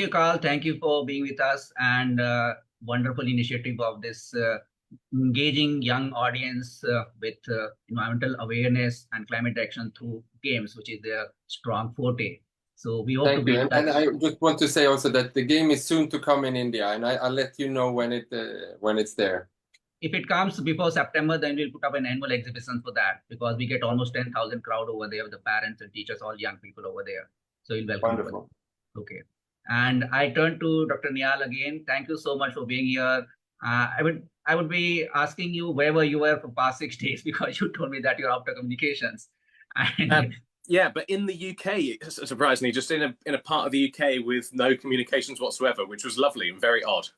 you, Carl. Thank you for being with us and wonderful initiative of this engaging young audience with environmental awareness and climate action through games, which is their strong forte. So we hope to Thank be you. in touch. And I just want to say also that the game is soon to come in India, and I'll let you know when it's there. If it comes before September, then we'll put up an annual exhibition for that because we get almost 10,000 crowd over there with the parents and teachers, all young people over there. So we'll welcome you. Wonderful. Okay. And I turn to Dr. Niyal again. Thank you so much for being here. I would be asking you where were you were for past 6 days because you told me that you're after communications. And yeah, but in the UK, surprisingly, just in a part of the UK with no communications whatsoever, which was lovely and very odd.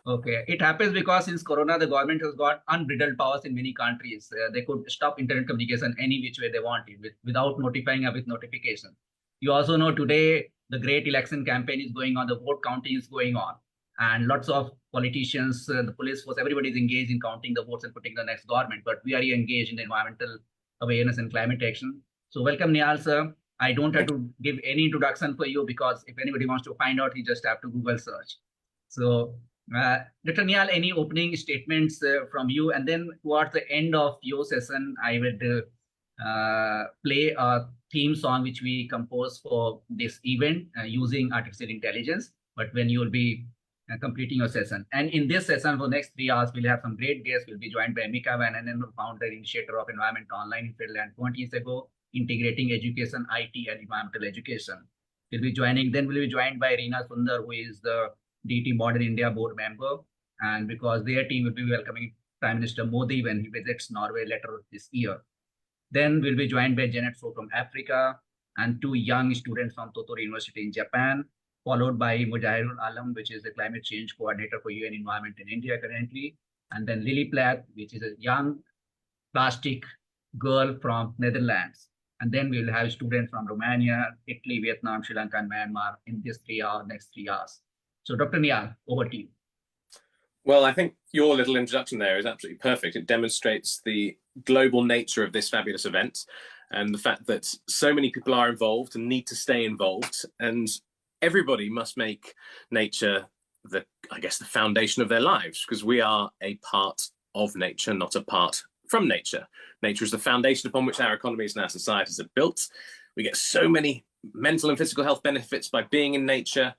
okay, it happens because since Corona, the government has got unbridled powers in many countries. They could stop internet communication any which way they wanted without notifying or with notification. You also know today the great election campaign is going on, the vote counting is going on, and lots of politicians, the police force, everybody is engaged in counting the votes and putting the next government. But we are engaged in the environmental awareness and climate action. So welcome, Niyal, sir. I don't have to give any introduction for you because if anybody wants to find out, you just have to Google search. So Dr. Niyal, any opening statements from you? And then towards the end of your session, I would play a theme song which we composed for this event using artificial intelligence. But when you will be completing your session. And in this session for next 3 hours, we'll have some great guests. We'll be joined by Mika Vananen, founder, initiator of Environment Online in Finland 20 years ago, integrating education, IT, and environmental education. We'll be joined by Reena Sundar, who is the DT Modern India board member. And because their team will be welcoming Prime Minister Modi when he visits Norway later this year. Then we'll be joined by Janet So from Africa and 2 young students from Tottori University in Japan, followed by Mujahirul Alam, which is the climate change coordinator for UN Environment in India currently. And then Lily Plath, which is a young plastic girl from Netherlands. And then we'll have students from Romania, Italy, Vietnam, Sri Lanka, and Myanmar in this next 3 hours. So Dr. Niyal, over to you. Well, I think your little introduction there is absolutely perfect. It demonstrates the global nature of this fabulous event and the fact that so many people are involved and need to stay involved. And everybody must make nature the foundation of their lives, because we are a part of nature, not apart from nature. Nature is the foundation upon which our economies and our societies are built. We get so many mental and physical health benefits by being in nature,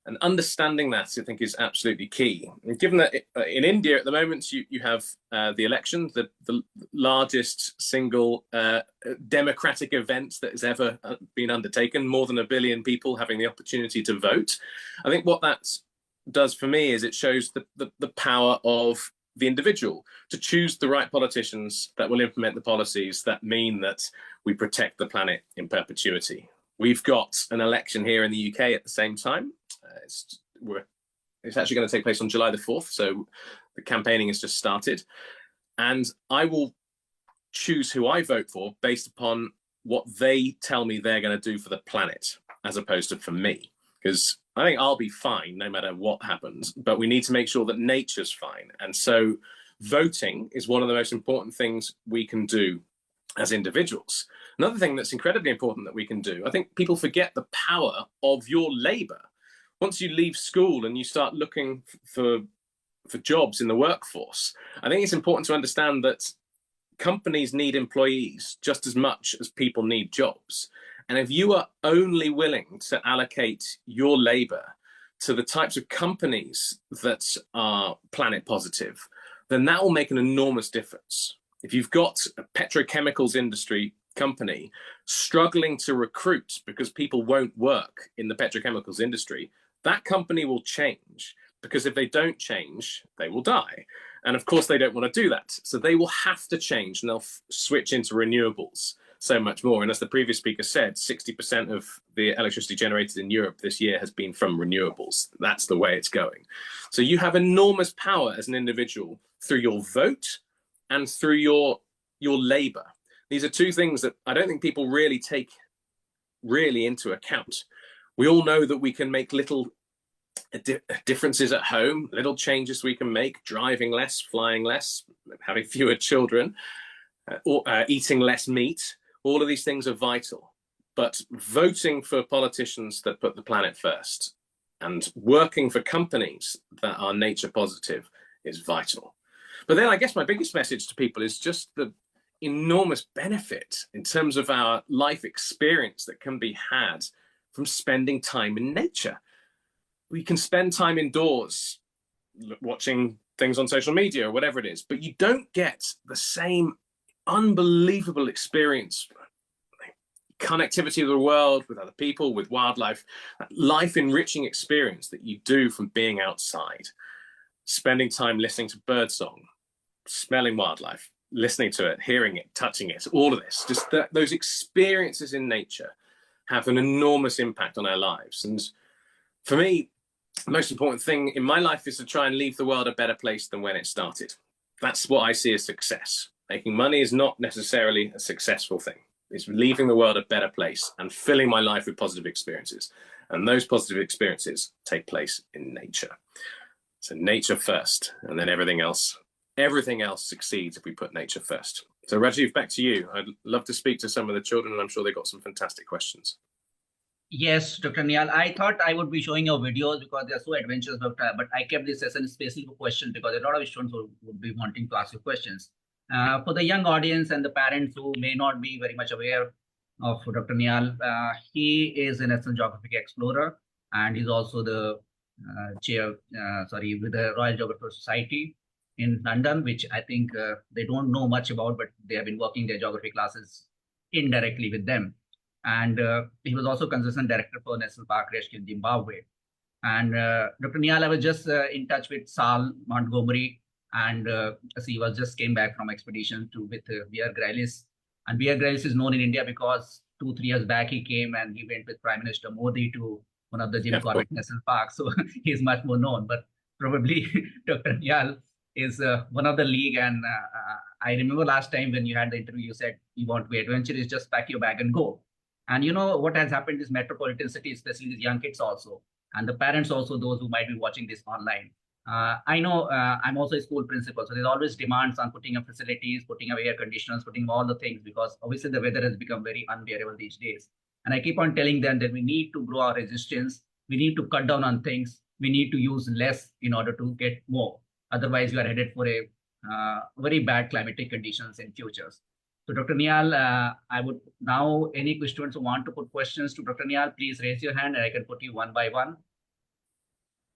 and understanding that, I think, is absolutely key. And given that in India at the moment, you have the election, the largest single democratic event that has ever been undertaken, more than 1 billion people having the opportunity to vote. I think what that does for me is it shows the power of the individual to choose the right politicians that will implement the policies that mean that we protect the planet in perpetuity. We've got an election here in the UK at the same time. It's actually going to take place on July the 4th, so the campaigning has just started. And I will choose who I vote for based upon what they tell me they're going to do for the planet, as opposed to for me. Because I think I'll be fine no matter what happens, but we need to make sure that nature's fine. And so voting is one of the most important things we can do as individuals. Another thing that's incredibly important that we can do, I think people forget the power of your labor. Once you leave school and you start looking for jobs in the workforce, I think it's important to understand that companies need employees just as much as people need jobs. And if you are only willing to allocate your labor to the types of companies that are planet positive, then that will make an enormous difference. If you've got a petrochemicals industry company struggling to recruit because people won't work in the petrochemicals industry, that company will change, because if they don't change, they will die. And of course, they don't want to do that. So they will have to change, and they'll switch into renewables so much more. And as the previous speaker said, 60% of the electricity generated in Europe this year has been from renewables. That's the way it's going. So you have enormous power as an individual through your vote and through your labor. These are 2 things that I don't think people really take into account. We all know that we can make little differences at home, little changes we can make, driving less, flying less, having fewer children, or eating less meat. All of these things are vital. But voting for politicians that put the planet first And working for companies that are nature positive is vital. But then I guess my biggest message to people is just the enormous benefit in terms of our life experience that can be had from spending time in nature. We can spend time indoors watching things on social media or whatever it is, but you don't get the same unbelievable experience, connectivity with the world, with other people, with wildlife, life enriching experience that you do from being outside, spending time listening to birdsong, smelling wildlife, listening to it, hearing it, touching it, all of this, just those experiences in nature have an enormous impact on our lives. And for me, the most important thing in my life is to try and leave the world a better place than when it started. That's what I see as success. Making money is not necessarily a successful thing. It's leaving the world a better place and filling my life with positive experiences. And those positive experiences take place in nature. So nature first, and then everything else succeeds if we put nature first. So Rajiv, back to you. I'd love to speak to some of the children, and I'm sure they've got some fantastic questions. Yes, Dr. Niall, I thought I would be showing your videos because they are so adventurous, but I kept this session especially for questions because a lot of students would be wanting to ask you questions. For the young audience and the parents who may not be very much aware of Dr. Niall, he is a National Geographic Explorer, and he's also the chair, with the Royal Geographical Society in London, which I think they don't know much about, but they have been working their geography classes indirectly with them. And he was also Consistent Director for National Park Rescue in Zimbabwe. And Dr. Niall, I was just in touch with Sal Montgomery, and he was just came back from expedition with Bear Grylls. And Bear Grylls is known in India because 2-3 years back he came and he went with Prime Minister Modi to one of the Jim Corbett National Parks. So he's much more known, but probably Dr. Niall is one of the league. And I remember last time when you had the interview, you said you want to be adventurous, just pack your bag and go. And you know what has happened is metropolitan cities, especially these young kids also, and the parents also, those who might be watching this online. I know I'm also a school principal, so there's always demands on putting up facilities, putting up air conditioners, putting all the things, because obviously the weather has become very unbearable these days. And I keep on telling them that we need to grow our resistance. We need to cut down on things. We need to use less in order to get more. Otherwise, we are headed for a very bad climatic conditions in futures. So Dr. Niall, I would now, any students who want to put questions to Dr. Niall, please raise your hand and I can put you one by one.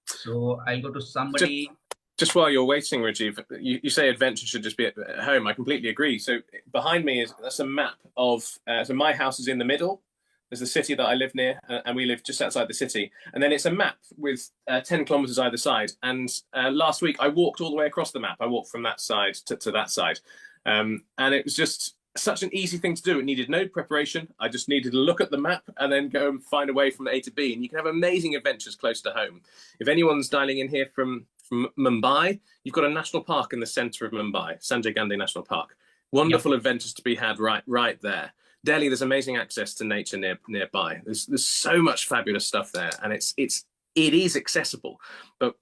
So I'll go to somebody. Just while you're waiting, Rajiv, you say adventure should just be at home. I completely agree. So behind me that's a map of, so my house is in the middle. There's the city that I live near, and we live just outside the city. And then it's a map with 10 kilometers either side. And last week I walked all the way across the map. I walked from that side to that side. And it was just such an easy thing to do. It needed no preparation. I just needed to look at the map and then go and find a way from A to B. And you can have amazing adventures close to home. If anyone's dialing in here from Mumbai, you've got a national park in the center of Mumbai, Sanjay Gandhi National Park. Wonderful adventures to be had right there. Delhi, there's amazing access to nature nearby. There's so much fabulous stuff there, and it is accessible, but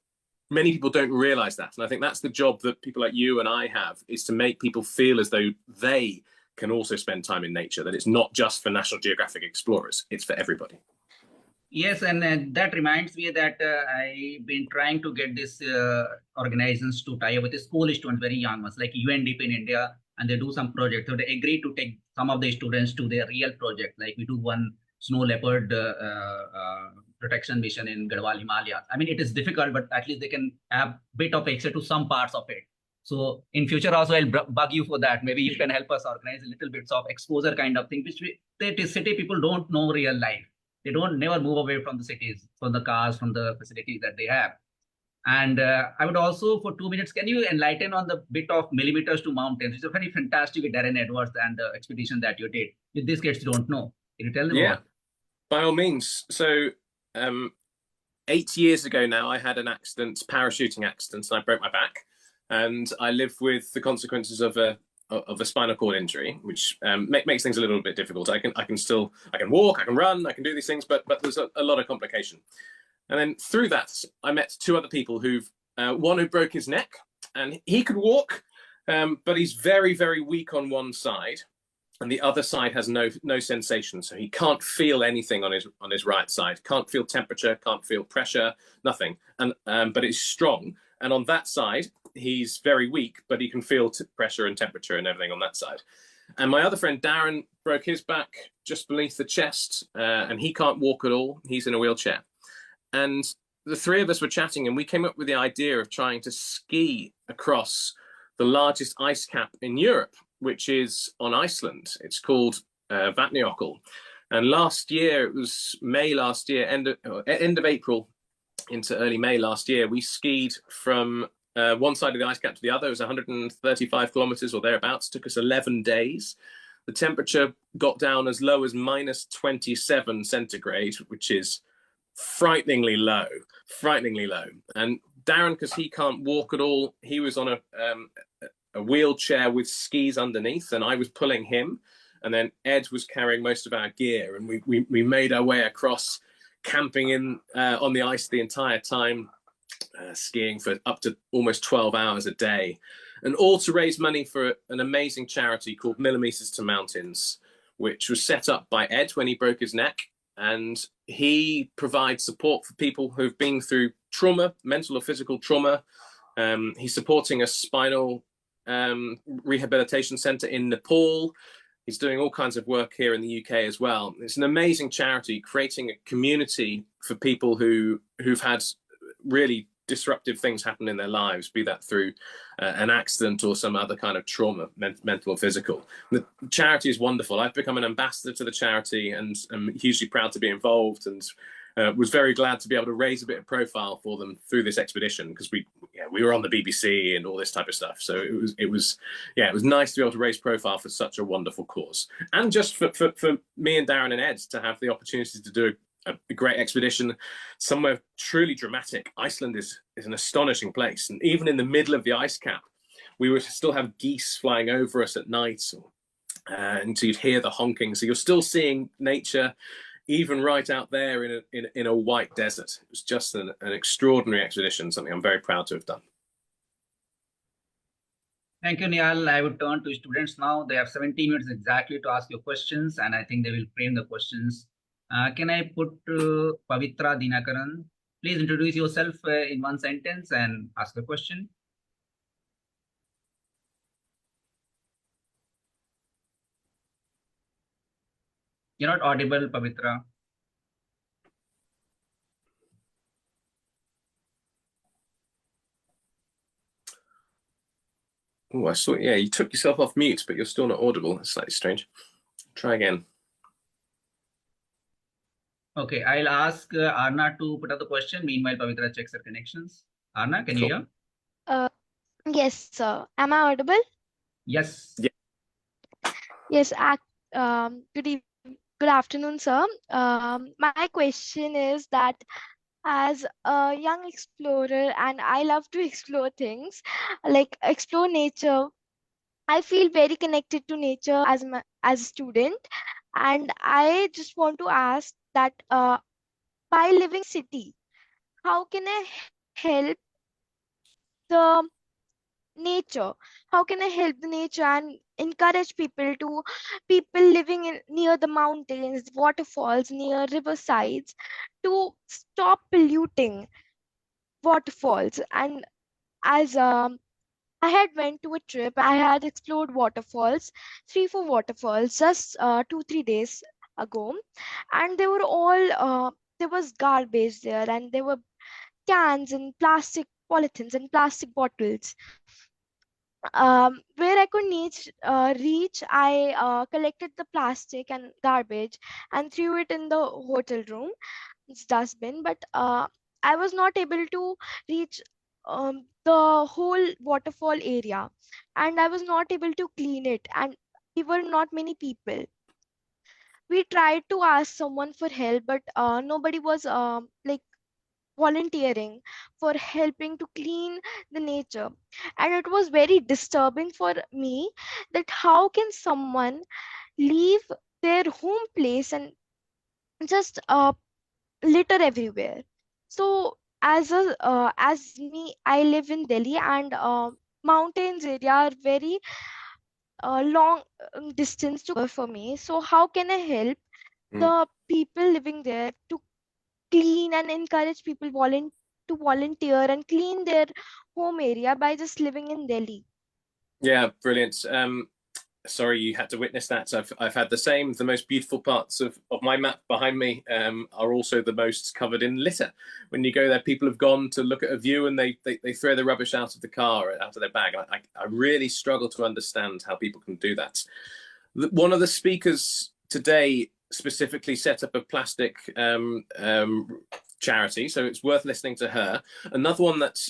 many people don't realize that. And I think that's the job that people like you and I have, is to make people feel as though they can also spend time in nature, that it's not just for National Geographic explorers, it's for everybody. Yes, and that reminds me that I've been trying to get these organizations to tie up with the school students, very young ones, like UNDP in India, and they do some projects. So they agree to take some of the students to their real project. Like we do one snow leopard protection mission in Garhwal, Himalayas. I mean, it is difficult, but at least they can have a bit of access to some parts of it. So in future also, I'll bug you for that. Maybe you can help us organize a little bits of exposure kind of thing, which city people don't know real life. They don't never move away from the cities, from the cars, from the facilities that they have. And I would also, for 2 minutes, can you enlighten on the bit of millimeters to mountains? It's a very fantastic with Darren Edwards and the expedition that you did. If these kids don't know, can you tell them? Yeah, by all means. So 8 years ago now, I had an accident, parachuting accident, and I broke my back. And I live with the consequences of a spinal cord injury, which makes things a little bit difficult. I can walk, I can run, I can do these things, but there's a lot of complication. And then through that, I met 2 other people one who broke his neck, and he could walk, but he's very, very weak on one side. and the other side has no sensation. So he can't feel anything on his right side. Can't feel temperature, can't feel pressure, nothing. And but it's strong. And on that side, he's very weak, but he can feel pressure and temperature and everything on that side. And my other friend Darren broke his back just beneath the chest, and he can't walk at all. He's in a wheelchair. And the three of us were chatting, and we came up with the idea of trying to ski across the largest ice cap in Europe, which is on Iceland. It's called Vatnajökull. And last year, it was May last year, end of April into early May last year, we skied from one side of the ice cap to the other. It was 135 kilometers or thereabouts. It took us 11 days. The temperature got down as low as minus 27 centigrade, which is frighteningly low. And Darren, because he can't walk at all, he was on a wheelchair with skis underneath, and I was pulling him, and then Ed was carrying most of our gear, and we made our way across, camping in on the ice the entire time, skiing for up to almost 12 hours a day, and all to raise money for an amazing charity called Millimeters to Mountains, which was set up by Ed when he broke his neck. And he provides support for people who've been through trauma, mental or physical trauma. He's supporting a spinal rehabilitation center in Nepal. He's doing all kinds of work here in the UK as well. It's an amazing charity, creating a community for people who've had really disruptive things happen in their lives, be that through an accident or some other kind of trauma, mental or physical. The charity is wonderful. I've become an ambassador to the charity, and I'm hugely proud to be involved, and was very glad to be able to raise a bit of profile for them through this expedition, because we were on the BBC and all this type of stuff. So it was nice to be able to raise profile for such a wonderful cause, and just for me and Darren and Ed to have the opportunity to do a great expedition somewhere truly dramatic. Iceland is an astonishing place, and even in the middle of the ice cap, we would still have geese flying over us at night, and so you'd hear the honking. So you're still seeing nature, even right out there in a white desert. It was just an extraordinary expedition, something I'm very proud to have done. Thank you, Nihal. I would turn to students now. They have 17 minutes exactly to ask your questions, and I think they will frame the questions. Can I put Pavitra Dinakaran? Please introduce yourself in one sentence and ask a question. You're not audible, Pavitra. Oh, I saw. Yeah, you took yourself off mute, but you're still not audible. That's slightly strange. Try again. Okay, I'll ask Arna to put up the question. Meanwhile, Pavitra checks her connections. Arna, can you hear? Yes, sir. Am I audible? Yes. Yeah. Yes. Good afternoon, sir. My question is that as a young explorer, and I love to explore things, like explore nature, I feel very connected to nature as a student, and I just want to ask that by living city, how can I help the nature? How can I help the nature and encourage people living near the mountains, waterfalls, near riversides, to stop polluting waterfalls? And as I had went to a trip, I had explored waterfalls, 3-4 waterfalls, just 2-3 days ago, and they were all there was garbage there, and there were cans and plastic polythenes and plastic bottles. Where I could reach, I collected the plastic and garbage and threw it in the hotel room, its dustbin. But I was not able to reach the whole waterfall area, and I was not able to clean it. And we were not many people. We tried to ask someone for help, but nobody was like volunteering for helping to clean the nature. And it was very disturbing for me that how can someone leave their home place and just litter everywhere. So as me, I live in Delhi, and mountains area are very long distance to cover for me. So how can I help the people living there to clean and encourage people to volunteer and clean their home area by just living in Delhi? Yeah, brilliant. Sorry you had to witness that. I've had the same. The most beautiful parts of my map behind me are also the most covered in litter. When you go there, people have gone to look at a view and they throw the rubbish out of the car, out of their bag. I really struggle to understand how people can do that. One of the speakers today specifically set up a plastic charity, so it's worth listening to her. Another one that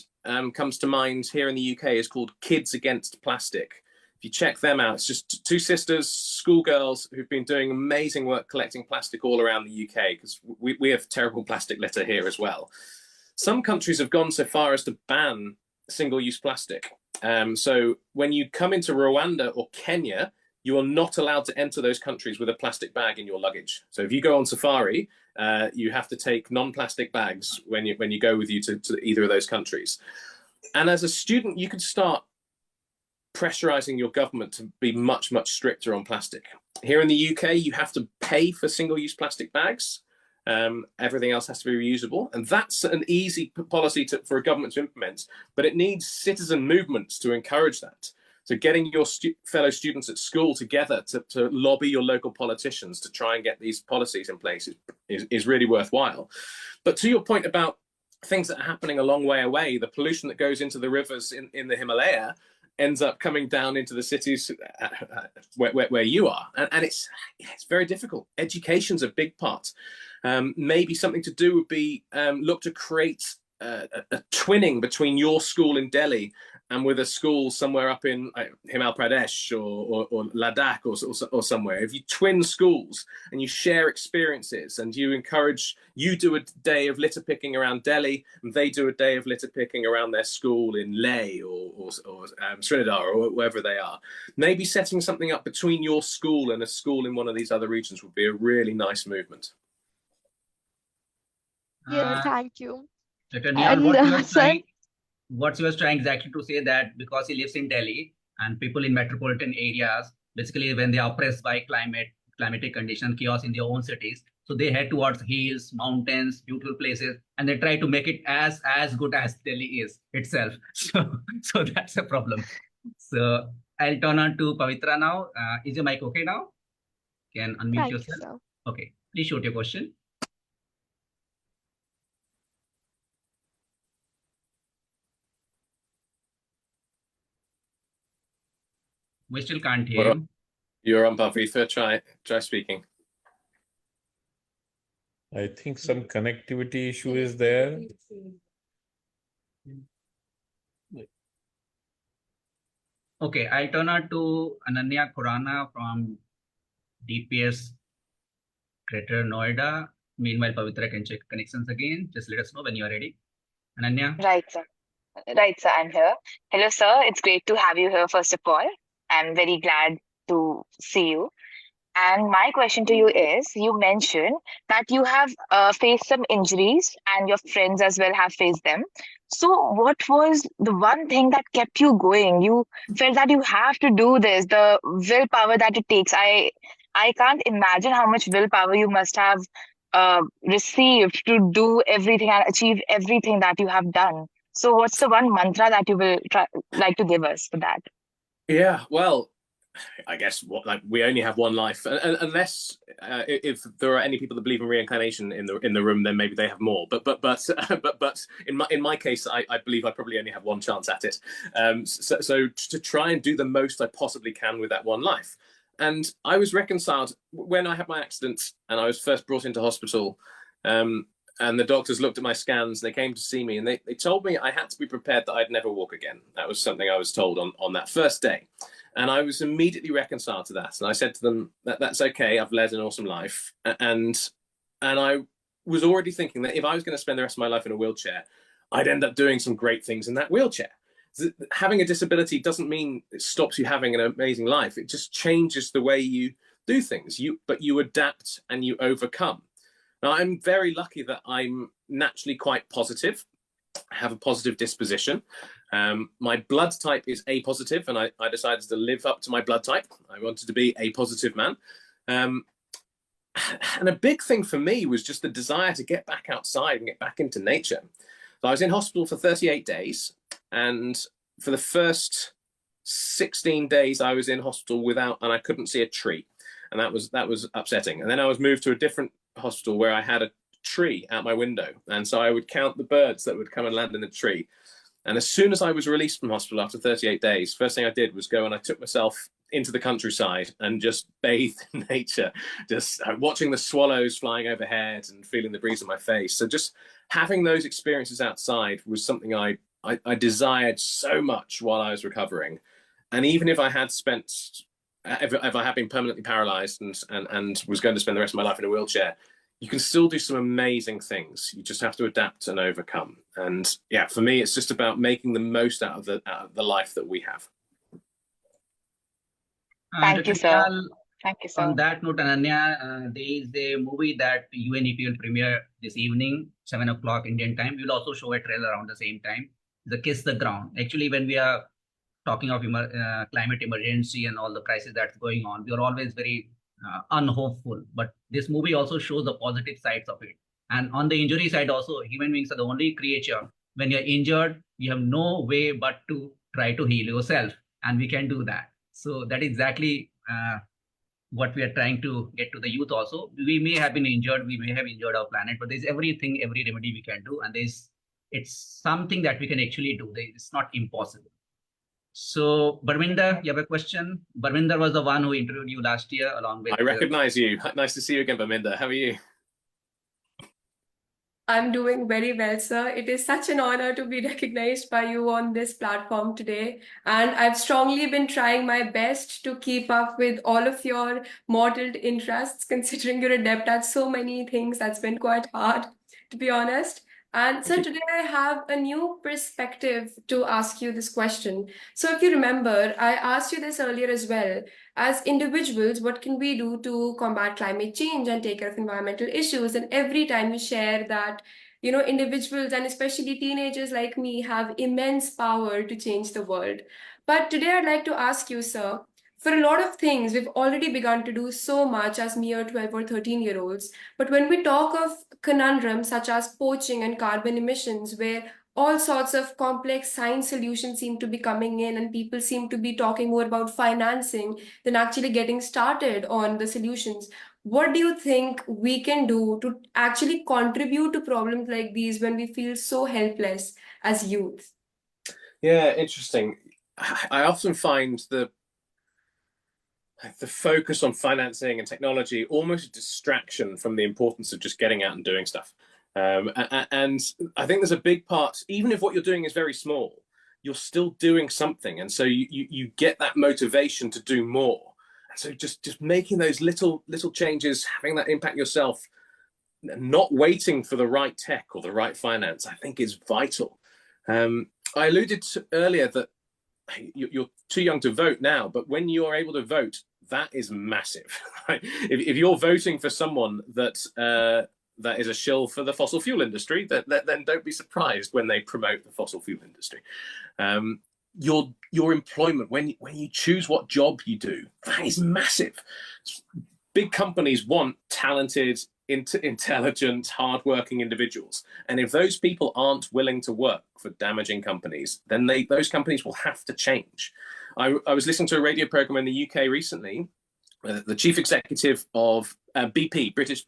comes to mind here in the UK is called Kids Against Plastic. If you check them out, it's just two sisters, schoolgirls, who've been doing amazing work collecting plastic all around the UK, because we have terrible plastic litter here as well. Some countries have gone so far as to ban single-use plastic. So when you come into Rwanda or Kenya, you are not allowed to enter those countries with a plastic bag in your luggage. So if you go on safari, you have to take non-plastic bags when you go with you to either of those countries. And as a student, you could start pressurizing your government to be much, much stricter on plastic. Here in the UK, you have to pay for single-use plastic bags. Everything else has to be reusable. And that's an easy policy for a government to implement, but it needs citizen movements to encourage that. So getting your fellow students at school together to lobby your local politicians to try and get these policies in place is really worthwhile. But to your point about things that are happening a long way away, the pollution that goes into the rivers in the Himalaya ends up coming down into the cities where you are. And it's very difficult. Education's a big part. Maybe something to do would be look to create a twinning between your school in Delhi and with a school somewhere up in Himachal Pradesh or Ladakh or somewhere. If you twin schools and you share experiences and you do a day of litter picking around Delhi and they do a day of litter picking around their school in Leh or Srinagar or wherever they are, maybe setting something up between your school and a school in one of these other regions would be a really nice movement. Yeah, thank you. Dr. Neon, And sir, what you were trying exactly to say that because he lives in Delhi and people in metropolitan areas, basically when they are oppressed by climatic condition, chaos in their own cities, so they head towards hills, mountains, beautiful places, and they try to make it as good as Delhi is itself. So that's a problem. So I'll turn on to Pavitra now. Is your mic okay now? Can unmute thank you, yourself. sir. Okay, please shoot your question. We still can't hear him. You're on, Pavitra. Try speaking. I think some connectivity issue is there. Okay, I'll turn on to Ananya Khurana from DPS Greater Noida. Meanwhile, Pavitra can check connections again. Just let us know when you are ready. Ananya? Right, sir. Right, sir. I'm here. Hello, sir. It's great to have you here, first of all. I'm very glad to see you. And my question to you is, you mentioned that you have faced some injuries and your friends as well have faced them. So what was the one thing that kept you going? You felt that you have to do this, the willpower that it takes. I can't imagine how much willpower you must have received to do everything and achieve everything that you have done. So what's the one mantra that you will like to give us for that? Yeah, well, I guess we only have one life, and unless if there are any people that believe in reincarnation in the room, then maybe they have more. But in my case, I believe I probably only have one chance at it. So to try and do the most I possibly can with that one life. And I was reconciled when I had my accident and I was first brought into hospital. And the doctors looked at my scans. They came to see me, and they told me I had to be prepared that I'd never walk again. That was something I was told on that first day. And I was immediately reconciled to that. And I said to them, that's okay. I've led an awesome life. And I was already thinking that if I was going to spend the rest of my life in a wheelchair, I'd end up doing some great things in that wheelchair. Having a disability doesn't mean it stops you having an amazing life. It just changes the way you do things. But you adapt and you overcome. Now, I'm very lucky that I'm naturally quite positive, have a positive disposition. My blood type is A positive, and I decided to live up to my blood type. I wanted to be a positive man. And a big thing for me was just the desire to get back outside and get back into nature. So I was in hospital for 38 days, and for the first 16 days I was in hospital and I couldn't see a tree, and that was upsetting. And then I was moved to a different hospital where I had a tree out my window, and so I would count the birds that would come and land in the tree. And as soon as I was released from hospital after 38 days, first thing I did was go and I took myself into the countryside and just bathed in nature, just watching the swallows flying overhead and feeling the breeze on my face. So just having those experiences outside was something I desired so much while I was recovering. And even if I had been permanently paralyzed and was going to spend the rest of my life in a wheelchair, you can still do some amazing things. You just have to adapt and overcome. And yeah, for me, it's just about making the most out of the life that we have. Thank you, sir. Thank you, sir. On that note, Ananya, there is a movie that UNEP will premiere this evening, 7 o'clock Indian time. We'll also show a trailer around the same time. The Kiss the Ground. Actually, when we are talking of climate emergency and all the crisis that's going on, we are always very unhopeful. But this movie also shows the positive sides of it. And on the injury side also, human beings are the only creature. When you're injured, you have no way but to try to heal yourself. And we can do that. So that is exactly what we are trying to get to the youth also. We may have been injured, we may have injured our planet, but there's every remedy we can do. And it's something that we can actually do. It's not impossible. So, Barminder, you have a question? Barminder was the one who interviewed you last year along with... I recognize you. Nice to see you again, Barminder. How are you? I'm doing very well, sir. It is such an honor to be recognized by you on this platform today. And I've strongly been trying my best to keep up with all of your mottled interests, considering you're adept at so many things. That's been quite hard, to be honest. And so today I have a new perspective to ask you this question. So if you remember, I asked you this earlier as well. As individuals, what can we do to combat climate change and take care of environmental issues? And every time you share that, individuals and especially teenagers like me have immense power to change the world. But today I'd like to ask you, sir, for a lot of things, we've already begun to do so much as mere 12 or 13-year-olds. But when we talk of conundrums such as poaching and carbon emissions, where all sorts of complex science solutions seem to be coming in and people seem to be talking more about financing than actually getting started on the solutions, what do you think we can do to actually contribute to problems like these when we feel so helpless as youth? Yeah, interesting. I often find the focus on financing and technology almost a distraction from the importance of just getting out and doing stuff. And I think there's a big part, even if what you're doing is very small, you're still doing something. And so you get that motivation to do more. And so just making those little changes, having that impact yourself, not waiting for the right tech or the right finance, I think is vital. I alluded to earlier that you're too young to vote now, but when you're able to vote, that is massive. Right? If you're voting for someone that is a shill for the fossil fuel industry, then don't be surprised when they promote the fossil fuel industry. Your employment, when you choose what job you do, that is massive. Big companies want talented, intelligent, hardworking individuals. And if those people aren't willing to work for damaging companies, then those companies will have to change. I was listening to a radio program in the UK recently. The chief executive of BP, British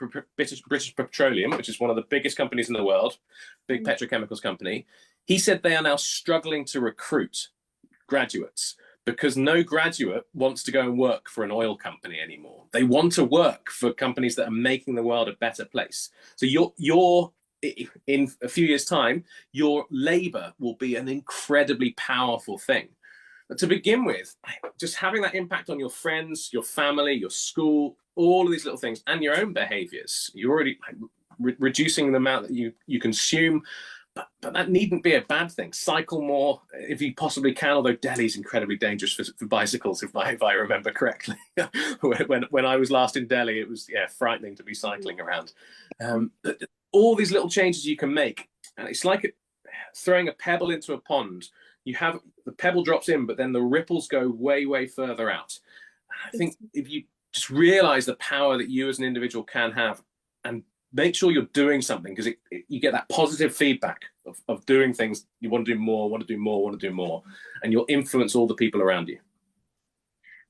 Petroleum, which is one of the biggest companies in the world, big petrochemicals company, he said they are now struggling to recruit graduates because no graduate wants to go and work for an oil company anymore. They want to work for companies that are making the world a better place. So in a few years' time, your labor will be an incredibly powerful thing. But to begin with, just having that impact on your friends, your family, your school, all of these little things, and your own behaviors. You're already reducing the amount that you consume, but that needn't be a bad thing. Cycle more if you possibly can, although Delhi's incredibly dangerous for bicycles, if I remember correctly. when I was last in Delhi, it was frightening to be cycling around. All these little changes you can make, and it's like throwing a pebble into a pond you have the pebble drops in, but then the ripples go way, way further out. I think if you just realize the power that you as an individual can have, and make sure you're doing something, because you get that positive feedback of doing things. You want to do more, want to do more, want to do more, and you'll influence all the people around you.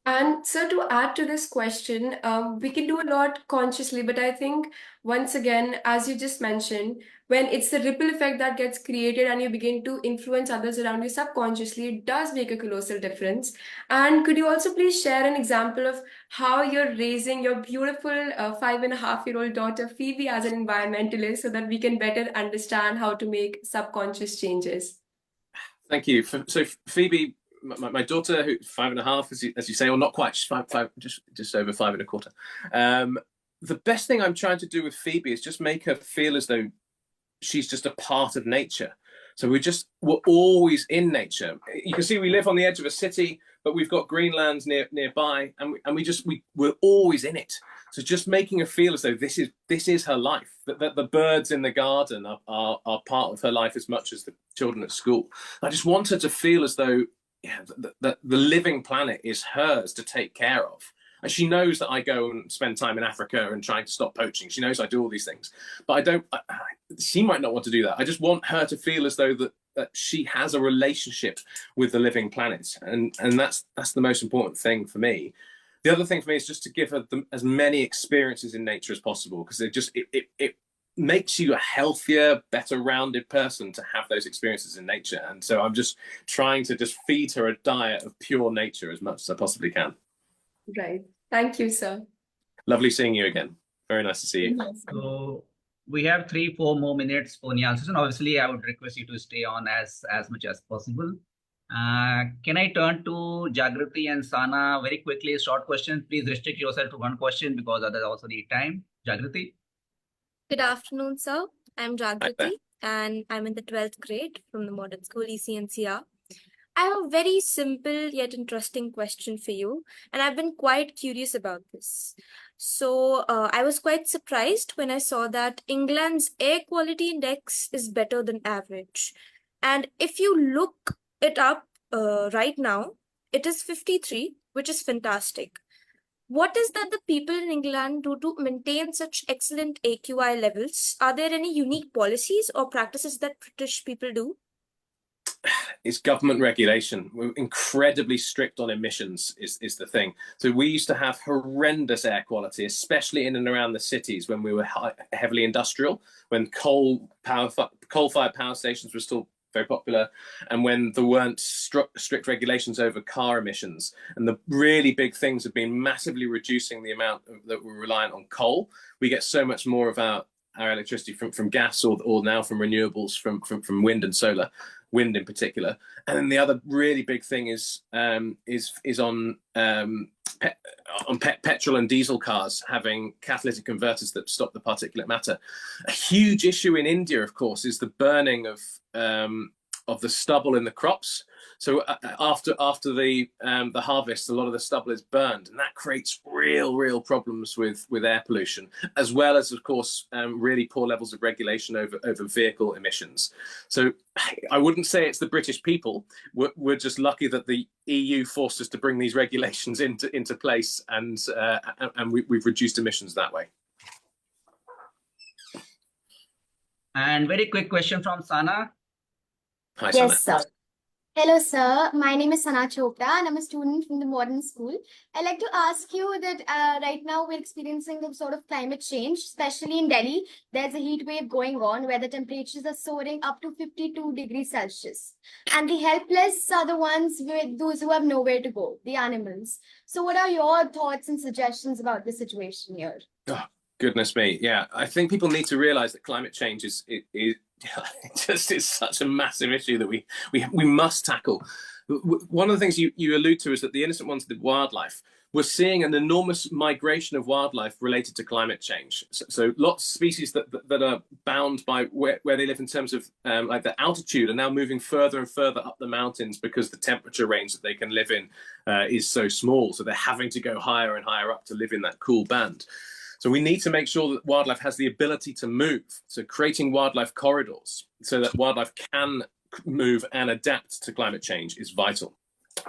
And so to add to this question, we can do a lot consciously, but I think once again, as you just mentioned, when it's the ripple effect that gets created and you begin to influence others around you subconsciously, it does make a colossal difference. And could you also please share an example of how you're raising your beautiful 5.5-year-old daughter Phoebe as an environmentalist, so that we can better understand how to make subconscious changes? Thank you. So Phoebe, my daughter, who's 5.5, as you say, or not quite, she's five, just over 5.25. The best thing I'm trying to do with Phoebe is just make her feel as though she's just a part of nature. So we're always in nature. You can see we live on the edge of a city, but we've got greenlands nearby, and we're always in it. So just making her feel as though this is her life. That the birds in the garden are part of her life as much as the children at school. I just want her to feel as though the living planet is hers to take care of. And she knows that I go and spend time in Africa and trying to stop poaching. She knows I do all these things, but she might not want to do that. I just want her to feel as though that she has a relationship with the living planet. And that's the most important thing for me. The other thing for me is just to give her as many experiences in nature as possible, because it makes you a healthier, better rounded person to have those experiences in nature. And so I'm just trying to just feed her a diet of pure nature as much as I possibly can. Right. Thank you, sir. Lovely seeing you again. Very nice to see you. So we have 3-4 more minutes for the answers, and obviously I would request you to stay on as much as possible. Can I turn to Jagriti and Sana very quickly? Short question. Please restrict yourself to one question because others also need time. Jagriti. Good afternoon, sir. I'm Hi there. Jagriti, and I'm in the 12th grade from the modern school ECNCR. I have a very simple yet interesting question for you, and I've been quite curious about this. So I was quite surprised when I saw that England's air quality index is better than average. And if you look it up right now, it is 53, which is fantastic. What is that the people in England do to maintain such excellent AQI levels? Are there any unique policies or practices that British people do? It's government regulation. We're incredibly strict on emissions is the thing. So we used to have horrendous air quality, especially in and around the cities when we were heavily industrial, when coal-fired power stations were still very popular, and when there weren't strict regulations over car emissions. And the really big things have been massively reducing the amount that we're reliant on coal. We get so much more of our electricity from gas or now from renewables, from wind and solar. Wind in particular. And then the other really big thing is on petrol and diesel cars having catalytic converters that stop the particulate matter. A huge issue in India, of course, is the burning of the stubble in the crops. So after the harvest, a lot of the stubble is burned, and that creates real problems with air pollution, as well as, of course, really poor levels of regulation over vehicle emissions. So I wouldn't say it's the British people. We're just lucky that the EU forced us to bring these regulations into place, and we've reduced emissions that way. And very quick question from Sana. Hi, Sana. Yes, sir. Hello, sir. My name is Sana Chopra, and I'm a student from the modern school. I'd like to ask you that right now we're experiencing a sort of climate change, especially in Delhi. There's a heat wave going on where the temperatures are soaring up to 52 degrees Celsius. And the helpless are the ones with those who have nowhere to go, the animals. So what are your thoughts and suggestions about the situation here? Oh, goodness me. Yeah, I think people need to realize that climate change is such a massive issue that we must tackle. One of the things you allude to is that the innocent ones, the wildlife, we're seeing an enormous migration of wildlife related to climate change. So lots of species that are bound by where they live in terms of like the altitude are now moving further and further up the mountains because the temperature range that they can live in is so small. So they're having to go higher and higher up to live in that cool band. So we need to make sure that wildlife has the ability to move. So creating wildlife corridors so that wildlife can move and adapt to climate change is vital.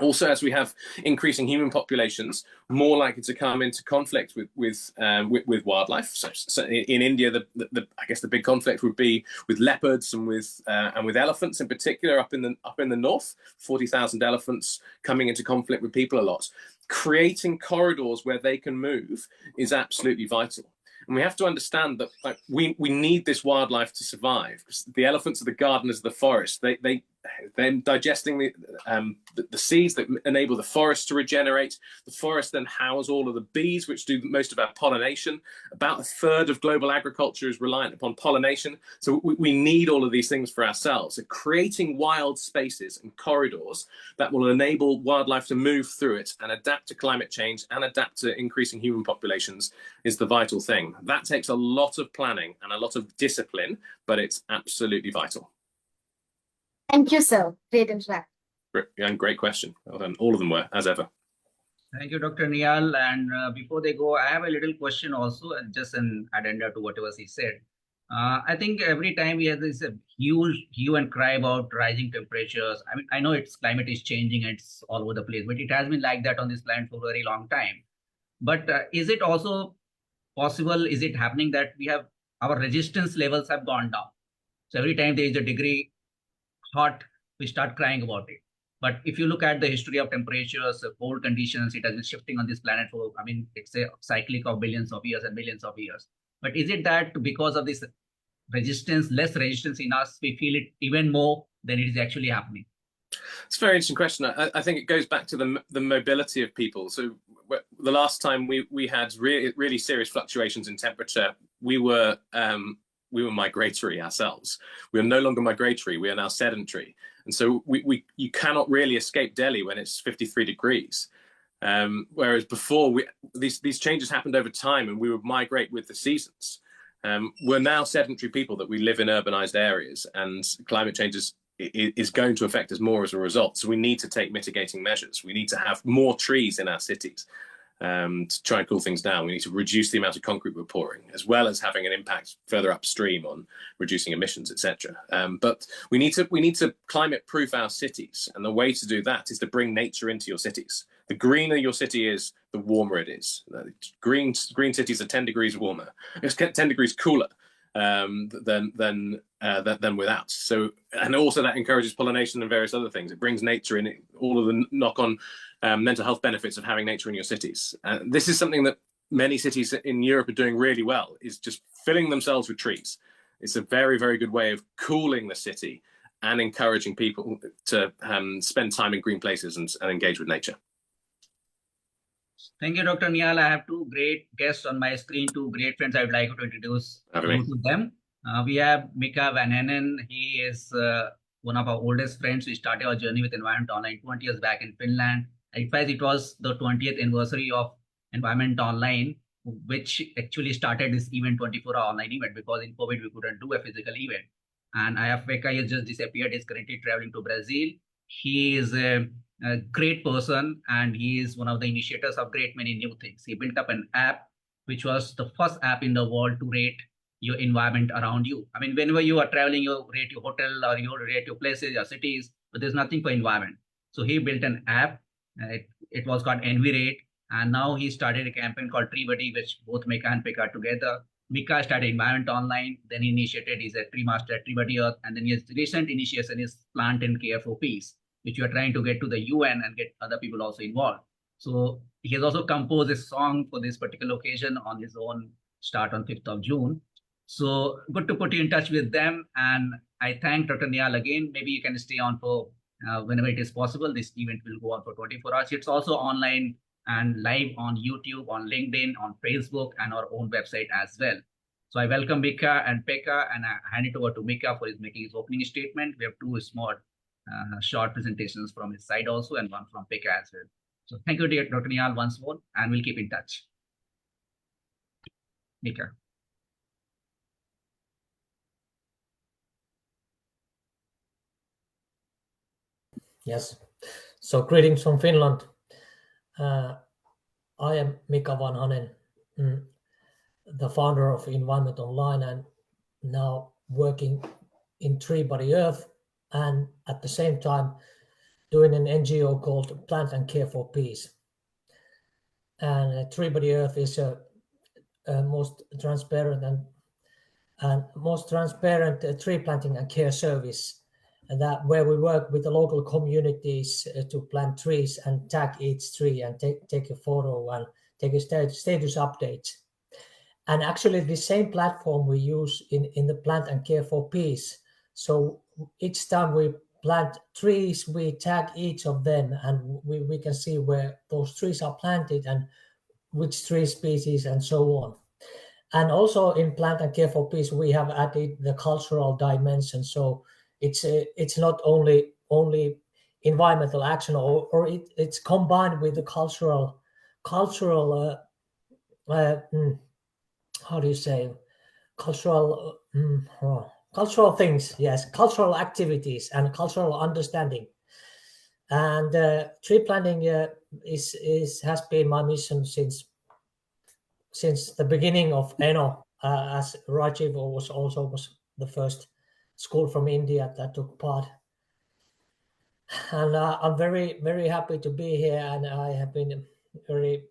Also, as we have increasing human populations, more likely to come into conflict with wildlife. So in India, I guess the big conflict would be with leopards and with elephants in particular up in the north. 40,000 elephants coming into conflict with people a lot. Creating corridors where they can move is absolutely vital. And we have to understand that we need this wildlife to survive, because the elephants are the gardeners of the forest. They're digesting the seeds that enable the forest to regenerate. The forest then house all of the bees, which do most of our pollination. About a third of global agriculture is reliant upon pollination. So we need all of these things for ourselves. So creating wild spaces and corridors that will enable wildlife to move through it and adapt to climate change and adapt to increasing human populations is the vital thing. That takes a lot of planning and a lot of discipline, but it's absolutely vital. Thank you, sir. Great interaction. And great question. Well done. All of them were, as ever. Thank you, Dr. Niyal. And before they go, I have a little question also, and just an addenda to whatever he said. I think every time we have this huge hue and cry about rising temperatures. I mean, I know climate is changing, and it's all over the place, but it has been like that on this planet for a very long time. But is it also possible, is it happening that our resistance levels have gone down? So every time there is a degree hot, we start crying about it. But if you look at the history of temperatures, cold conditions, it has been shifting on this planet for, I mean, it's a cyclic of billions of years and millions of years. But is it that because of this resistance, less resistance in us, we feel it even more than it is actually happening? It's a very interesting question. I think it goes back to the mobility of people. So the last time we had really serious fluctuations in temperature, we were migratory ourselves. We are no longer migratory. We are now sedentary. And so you cannot really escape Delhi when it's 53 degrees. Whereas before, these changes happened over time, and we would migrate with the seasons. We're now sedentary people that we live in urbanized areas, and climate change is going to affect us more as a result. So we need to take mitigating measures. We need to have more trees in our cities to try and cool things down. We need to reduce the amount of concrete we're pouring, as well as having an impact further upstream on reducing emissions, etc. But we need to climate proof our cities, and the way to do that is to bring nature into your cities. The greener your city is, the warmer it is. Green cities are 10 degrees warmer. It's 10 degrees cooler than without. So, and also that encourages pollination and various other things. It brings nature in, all of the knock-on mental health benefits of having nature in your cities. This is something that many cities in Europe are doing really well, is just filling themselves with trees. It's a very, very good way of cooling the city and encouraging people to spend time in green places and engage with nature. Thank you, Dr. Niyal. I have two great guests on my screen, two great friends I would like to introduce to them. We have Mika Van Henen. He is one of our oldest friends. We started our journey with Environment Online 20 years back in Finland. In fact, it was the 20th anniversary of Environment Online, which actually started this event, 24-hour online event, because in COVID, we couldn't do a physical event. And I have Pekka, he has just disappeared. He's currently traveling to Brazil. He is a great person, and he is one of the initiators of great many new things. He built up an app, which was the first app in the world to rate your environment around you. I mean, whenever you are traveling, you rate your hotel or you rate your places, your cities, but there's nothing for environment. So he built an app. It was called EnviRate, and now he started a campaign called Tree Buddy, which both Mika and Pekka together. Mika started Environment Online, then he initiated his Tree Master at Tree Buddy Earth, and then his recent initiation is Plant and Care for Peace, which we are trying to get to the UN and get other people also involved. So he has also composed a song for this particular occasion on his own, start on 5th of June. So good to put you in touch with them. And I thank Dr. Niyal again. Maybe you can stay on for whenever it is possible. This event will go on for 24 hours. It's also online and live on YouTube, on LinkedIn, on Facebook, and our own website as well. So I welcome Mika and Pekka, and I hand it over to Mika for making his opening statement. We have two small short presentations from his side also, and one from Pekka as well. So thank you, dear Dr. Niyal, once more, and we'll keep in touch. Mika. Yes. So greetings from Finland. I am Mika Van Henen, the founder of Environment Online, and now working in Tree Buddy Earth and at the same time doing an NGO called Plant and Care for Peace. And Tree Body Earth is a most transparent and most transparent tree planting and care service, and that where we work with the local communities to plant trees and tag each tree and take a photo and take a status update. And actually the same platform we use in the Plant and Care for Peace. So each time we plant trees, we tag each of them, and we can see where those trees are planted and which tree species and so on. And also in Plant and Care for Peace, we have added the cultural dimension. So it's not only environmental action, or it's combined with the cultural how do you say, cultural things, yes, cultural activities and cultural understanding. And tree planting has been my mission since the beginning of ENO, as Rajiv was the first school from India that took part. And I'm very, very happy to be here, and I have been very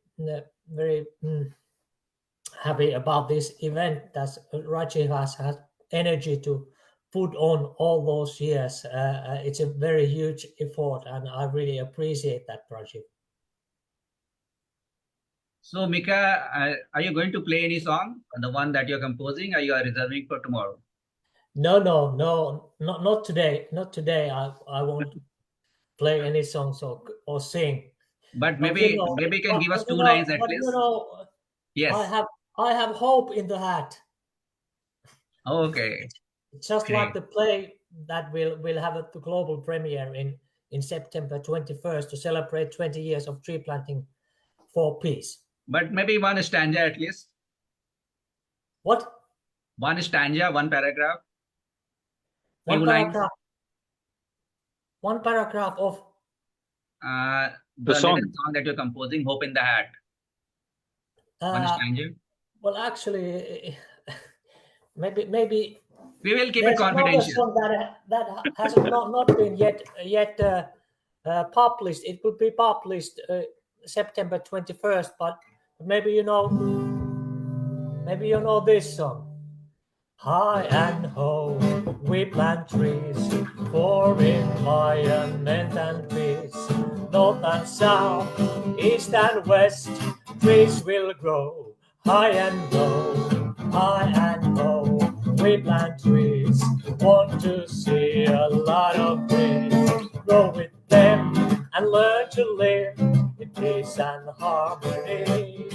happy about this event that Rajiv has had energy to put on all those years. It's a very huge effort, and I really appreciate that, Rajiv. So, Mika, are you going to play any song? The one that you're composing, or you are reserving for tomorrow? No, not today. Not today. I won't play any songs or sing. But maybe maybe you can give us 2 lines at least. Yes. I have hope in the hat. Okay. Just Great. like the play that will have the global premiere in September 21st to celebrate 20 years of tree planting for peace. But maybe one stanza at least. What? One stanza, one paragraph. One Few paragraph. lines. One paragraph of the song. little song that you're composing, Hope in the Hat. One stanza. Well, actually, maybe we will keep there's it confidential. Song that has not been yet published. It will be published September 21st, but maybe you know this song. High and ho, we plant trees for environment and peace. North and south, east and west, trees will grow. High and low, we plant trees. Want to see a lot of trees. Grow with them and learn to live in peace and harmony.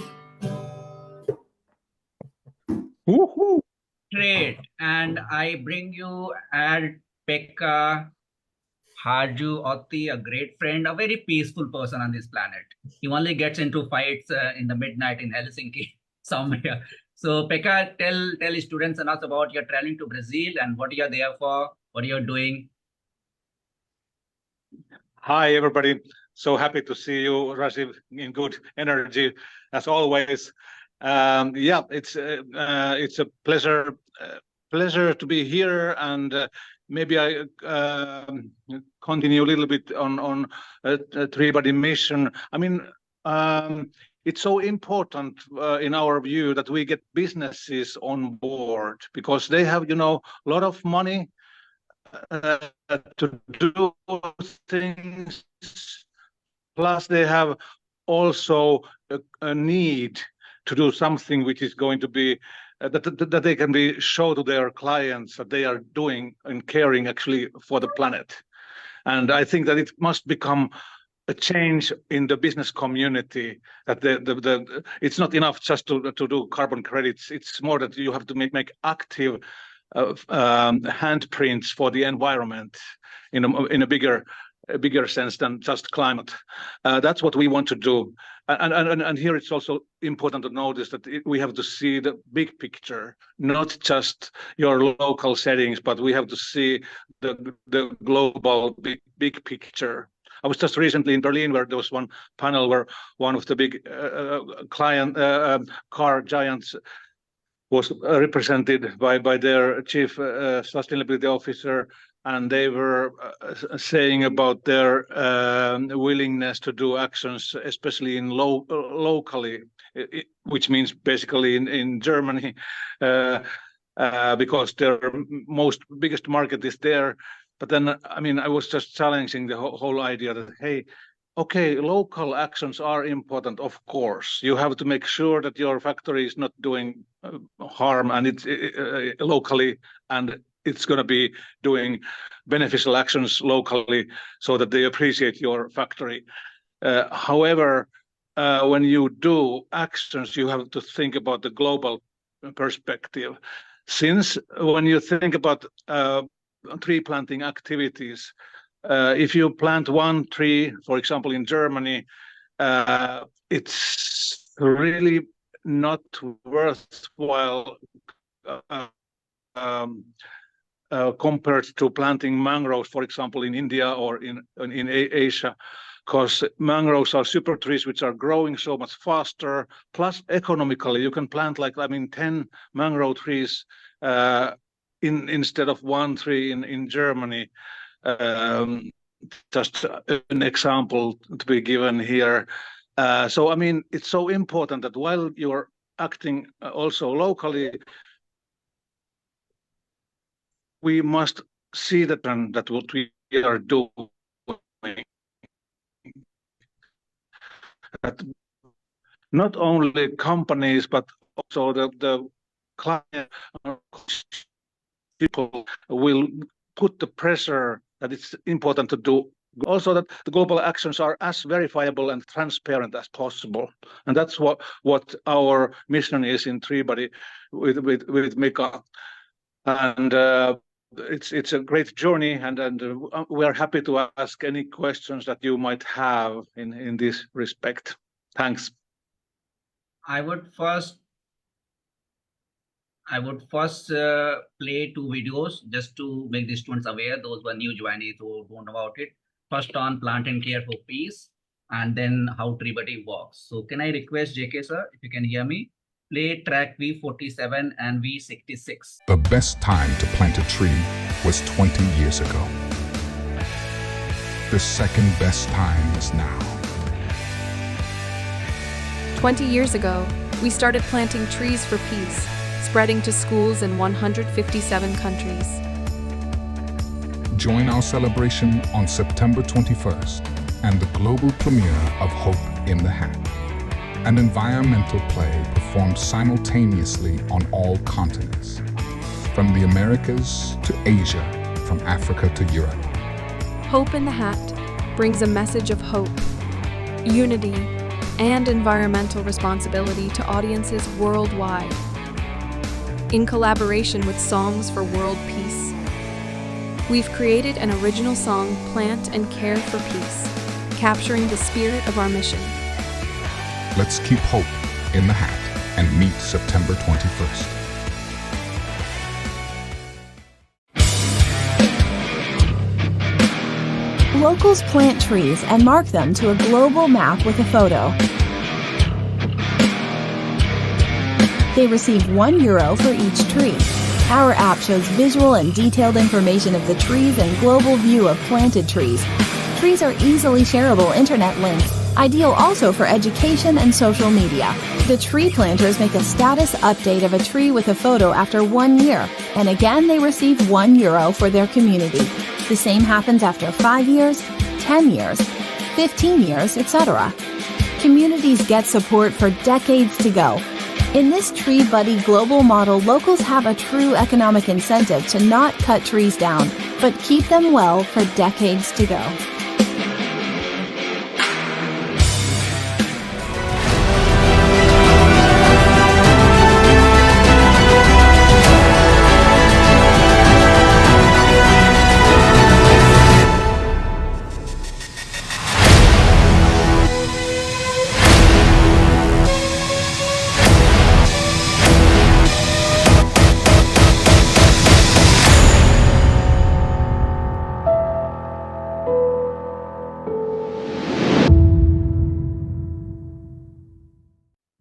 Woohoo! Great. And I bring you Pekka Harju Otti, a great friend, a very peaceful person on this planet. He only gets into fights in the midnight in Helsinki somewhere. So Pekka, tell students and us about your traveling to Brazil and what you're there for, what you're doing. Hi, everybody. So happy to see you, Rajiv, in good energy as always. Yeah, it's a pleasure to be here, and maybe I continue a little bit on Tree Body mission. I mean, it's so important in our view that we get businesses on board, because they have, a lot of money to do things. Plus, they have also a need to do something which is going to be that they can be show to their clients that they are doing and caring actually for the planet. And I think that it must become a change in the business community, that it's not enough just to do carbon credits. It's more that you have to make active handprints for the environment in a bigger sense than just climate. That's what we want to do. And here it's also important to notice that we have to see the big picture, not just your local settings, but we have to see the global big picture. I was just recently in Berlin, where there was one panel where one of the big car giants was represented by their chief sustainability officer, and they were saying about their willingness to do actions, especially in locally, which means basically in Germany, because their biggest market is there. But then, I mean, I was just challenging the whole idea that, hey, okay, local actions are important, of course. You have to make sure that your factory is not doing harm, and it's locally, and it's going to be doing beneficial actions locally so that they appreciate your factory. However, when you do actions, you have to think about the global perspective. Since when you think about tree planting activities, if you plant one tree, for example, in Germany, it's really not worthwhile compared to planting mangroves, for example, in India or in Asia, because mangroves are super trees which are growing so much faster. Plus, economically, you can plant 10 mangrove trees instead of one tree in Germany. Just an example to be given here. So, I mean, it's so important that while you're acting also locally, we must see that what we are doing, that not only companies, but also the client people will put the pressure that it's important to do. Also, that the global actions are as verifiable and transparent as possible, and that's what our mission is in TreeBuddy with Mika, and it's a great journey, and we are happy to ask any questions that you might have in this respect. Thanks. I would first play two videos just to make the students aware, those who are new joinees who don't know about it. First on plant and care for peace, and then how TreeBuddy works. So can I request JK sir, if you can hear me, play track V47 and V66. The best time to plant a tree was 20 years ago. The second best time is now. 20 years ago, we started planting trees for peace, spreading to schools in 157 countries. Join our celebration on September 21st and the global premiere of Hope in the Hat, an environmental play performed simultaneously on all continents, from the Americas to Asia, from Africa to Europe. Hope in the Hat brings a message of hope, unity, and environmental responsibility to audiences worldwide. In collaboration with Songs for World Peace, we've created an original song, Plant and Care for Peace, capturing the spirit of our mission. Let's keep hope in the hat and meet September 21st. Locals plant trees and mark them to a global map with a photo. They receive €1 for each tree. Our app shows visual and detailed information of the trees and global view of planted trees. Trees are easily shareable internet links, ideal also for education and social media. The tree planters make a status update of a tree with a photo after 1 year, and again they receive €1 for their community. The same happens after 5 years, 10 years, 15 years, etc. Communities get support for decades to go. In this TreeBuddy global model, locals have a true economic incentive to not cut trees down, but keep them well for decades to go.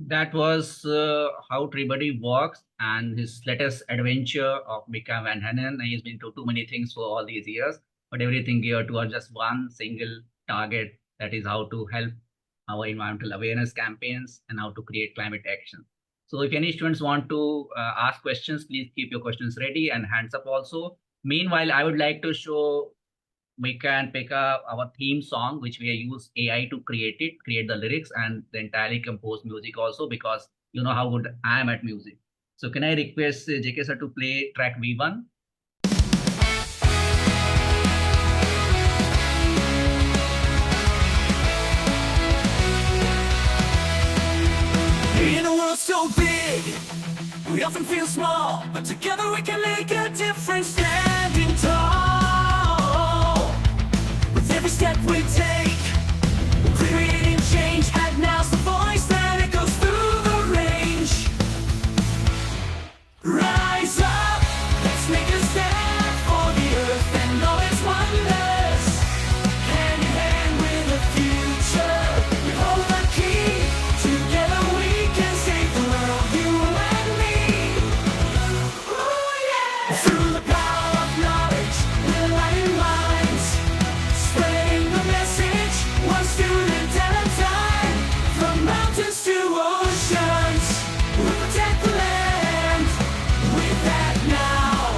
That was how TreeBuddy works and his latest adventure of Mika Van Hanen. He's been to too many things for all these years, but everything geared towards just one single target, that is how to help our environmental awareness campaigns and how to create climate action. So if any students want to ask questions, please keep your questions ready and hands up also. Meanwhile, I would like to show Mika and Pekka our theme song, which we use AI to create the lyrics and the entirely composed music also, because you know how good I am at music. So can I request JK sir to play track V1? In a world so big, we often feel small, but together we can make a difference, standing tall. With every step we take, we're creating change, and now's the voice that echoes through the range. Rise up, let's make a stand for the earth and all its wonders. Hand in hand with the future, we hold the key. Together we can save the world, you and me. Ooh, yeah. Through the power of knowledge, we're lighting minds, spreading the message, one student at a time. From mountains to oceans, we'll protect the land. With that now,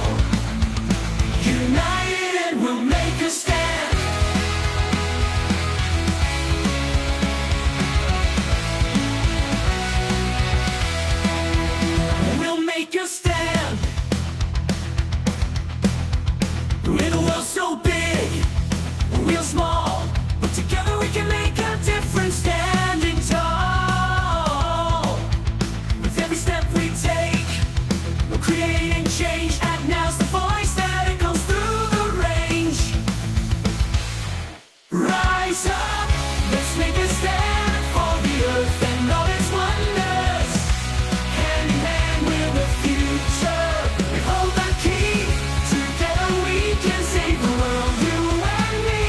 united we'll make a stand. We'll make a stand. In a world so big, we're small, but together we can make a difference, standing tall. With every step we take, we're creating change, and now's the voice that echoes through the range. Rise up, let's make a stand for the earth and all its wonders. Hand in hand with the future, we hold the key. Together we can save the world, you and me.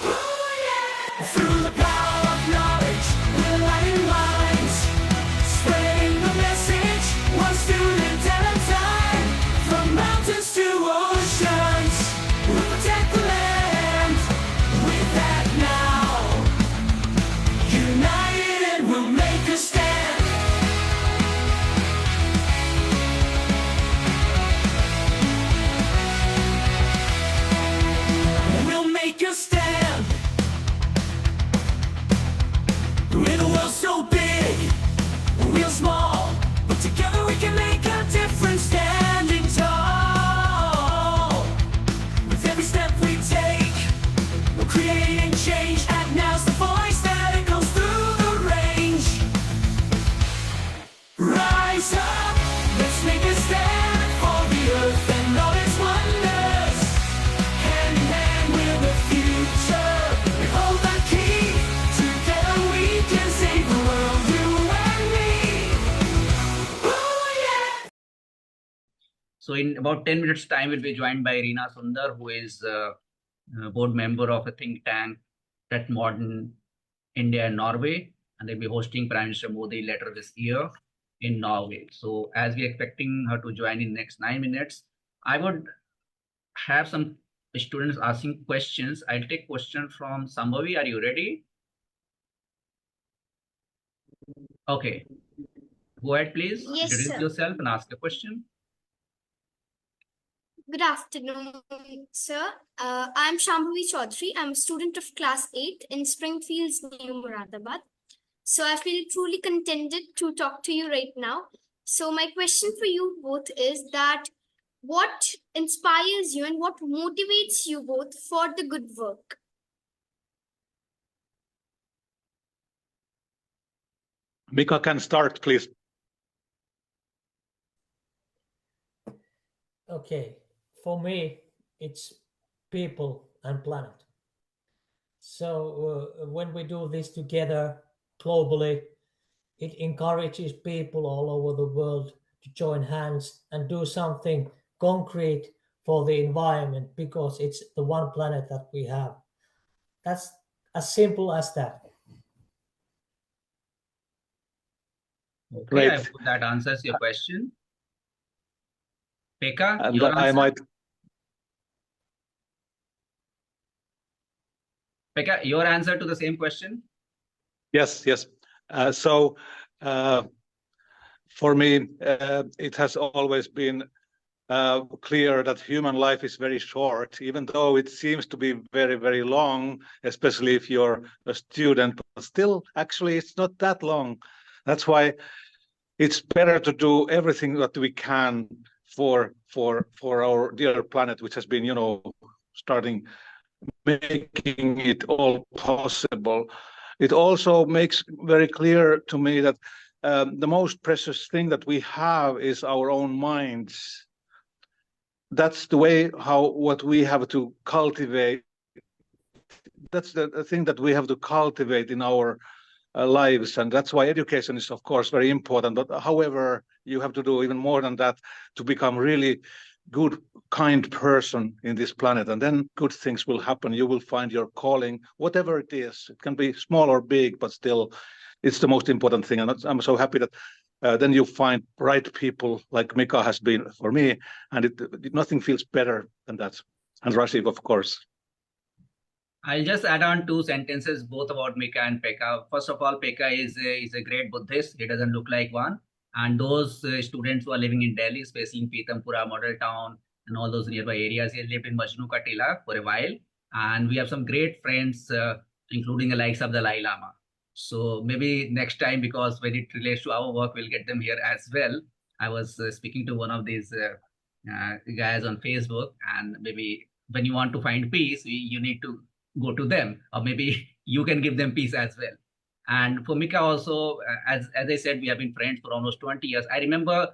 Ooh, yeah. Through the power of knowledge, we're lighting minds, spreading the message, one student at a time. From mountains to oceans, we'll protect the land. With that now, united we'll make a stand. We'll make a stand. In a world so big, we're small, but together we can make a difference, standing tall. With every step we take, we're creating change, and now's the voice that echoes through the range. Rise up, let's make a stand for the earth and all its wonders. Hand in hand with the future, we hold the key. Together we can save the world, you and me. Ooh, yeah. So in about 10 minutes time, we'll be joined by Reena Sundar, who is a board member of a think tank at Modern India and Norway, and they'll be hosting Prime Minister Modi later this year in Norway. So as we're expecting her to join in next 9 minutes, I would have some students asking questions. I'll take question from Sambhavi. Are you ready? Okay. Go ahead, please. Yes, Introduce sir. yourself and ask a question. Good afternoon, sir. I'm Shambhavi Chaudhary. I'm a student of class 8 in Springfield's New Moradabad. So I feel truly contented to talk to you right now. So my question for you both is that what inspires you and what motivates you both for the good work? Mika can start, please. Okay, for me, it's people and planet. So when we do this together globally, it encourages people all over the world to join hands and do something concrete for the environment, because it's the one planet that we have. That's as simple as that. Okay, Great. I hope that answers your question. Pekka, And your I answer? might, Pekka, your answer to the same question? yes. So for me, it has always been clear that human life is very short, even though it seems to be very, very long, especially if you're a student, but still, actually, it's not that long. That's why it's better to do everything that we can for our dear planet, which has been, starting making it all possible. It also makes very clear to me that the most precious thing that we have is our own minds. That's the way what we have to cultivate. That's the thing that we have to cultivate in our lives, and that's why education is, of course, very important. But however, you have to do even more than that to become really good, kind person in this planet, and then good things will happen. You will find your calling, whatever it is. It can be small or big, but still, it's the most important thing. And I'm so happy that then you find right people like Mika has been for me, and nothing feels better than that. And Rashid, of course. I'll just add on 2 sentences, both about Mika and Pekka. First of all, Pekka is a great Buddhist. He doesn't look like one. And those students who are living in Delhi, especially in Pitampura, Model Town, and all those nearby areas, he lived in Majnu Ka Tila for a while. And we have some great friends, including the likes of the Dalai Lama. So maybe next time, because when it relates to our work, we'll get them here as well. I was speaking to one of these guys on Facebook, and maybe when you want to find peace, you need to go to them, or maybe you can give them peace as well. And for Mika also, as I said, we have been friends for almost 20 years. I remember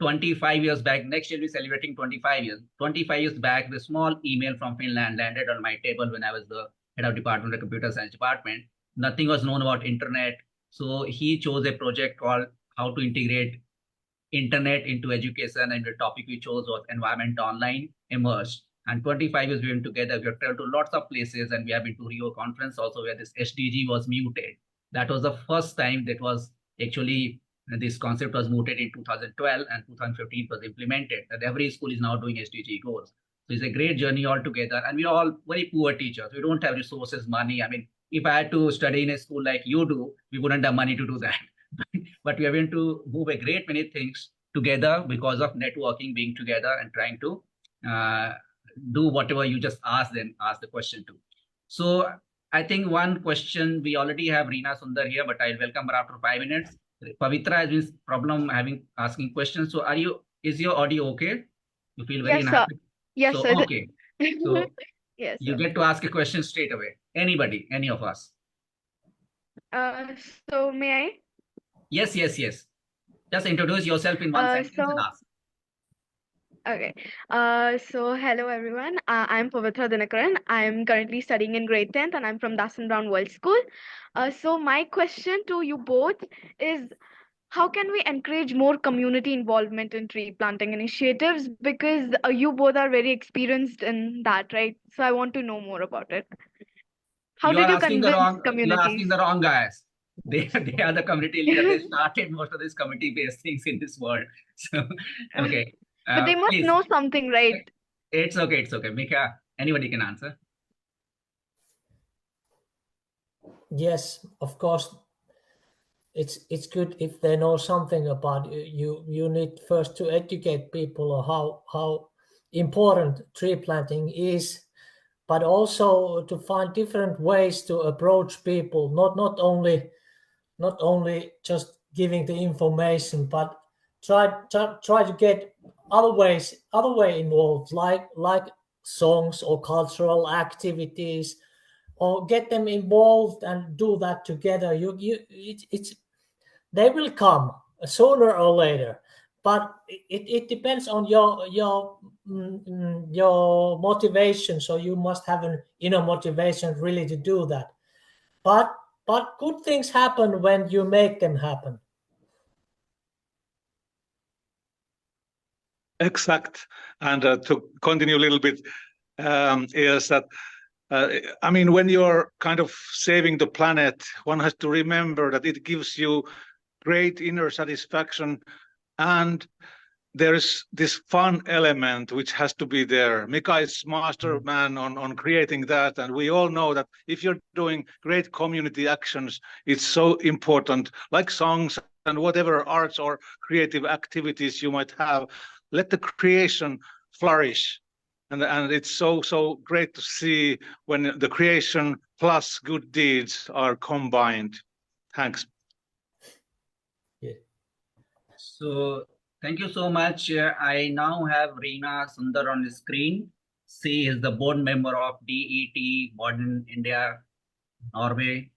25 years back, next year we're celebrating 25 years. 25 years back, the small email from Finland landed on my table when I was the head of department of computer science department. Nothing was known about internet. So he chose a project called how to integrate internet into education, and the topic we chose was environment online emerged. And 25 years we've been together. We have traveled to lots of places, and we have been to Rio conference also, where this SDG was muted. That was the first time that was actually this concept was mooted in 2012, and 2015 was implemented. And every school is now doing SDG goals. So it's a great journey altogether. And we're all very poor teachers. We don't have resources, money. I mean, if I had to study in a school like you do, we wouldn't have money to do that. But we are going to move a great many things together because of networking, being together, and trying to do whatever you just ask the question to. So I think one question, we already have Reena Sundar here, but I'll welcome her after 5 minutes. Pavitra has been problem asking questions. So is your audio okay? You feel very Yes, sir. happy? Yes, So, sir. okay. So Yes, you sir. get to ask a question straight away. Anybody, any of us. So may I? Yes. Just introduce yourself in one sentence and ask. Okay. So hello everyone. I'm Pavitra Dinakaran. I'm currently studying in grade 10th, and I'm from Dasan Brown World School. So my question to you both is, how can we encourage more community involvement in tree planting initiatives? Because you both are very experienced in that, right? So I want to know more about it. How did you convince You're asking communities? the wrong guys. They are the community leader. They started most of these community-based things in this world. So, okay. But they must Please. know something, right? It's okay. Mika, anybody can answer. Yes, of course. It's good if they know something about you. You need first to educate people on how important tree planting is, but also to find different ways to approach people. Not only just giving the information, but try to get other way involved, like songs or cultural activities, or get them involved and do that together. They will come sooner or later, but it depends on your motivation. So you must have an inner motivation really to do that. But good things happen when you make them happen. Exact. And to continue a little bit, is that I mean, when you're kind of saving the planet, one has to remember that it gives you great inner satisfaction, and there's this fun element which has to be there. Mika is masterman on creating that, and we all know that if you're doing great community actions, it's so important, like songs and whatever arts or creative activities you might have. Let the creation flourish, and it's so great to see when the creation plus good deeds are combined. Thanks. So thank you so much. I now have Reena Sundar on the screen. She is the board member of DET Modern India, Norway.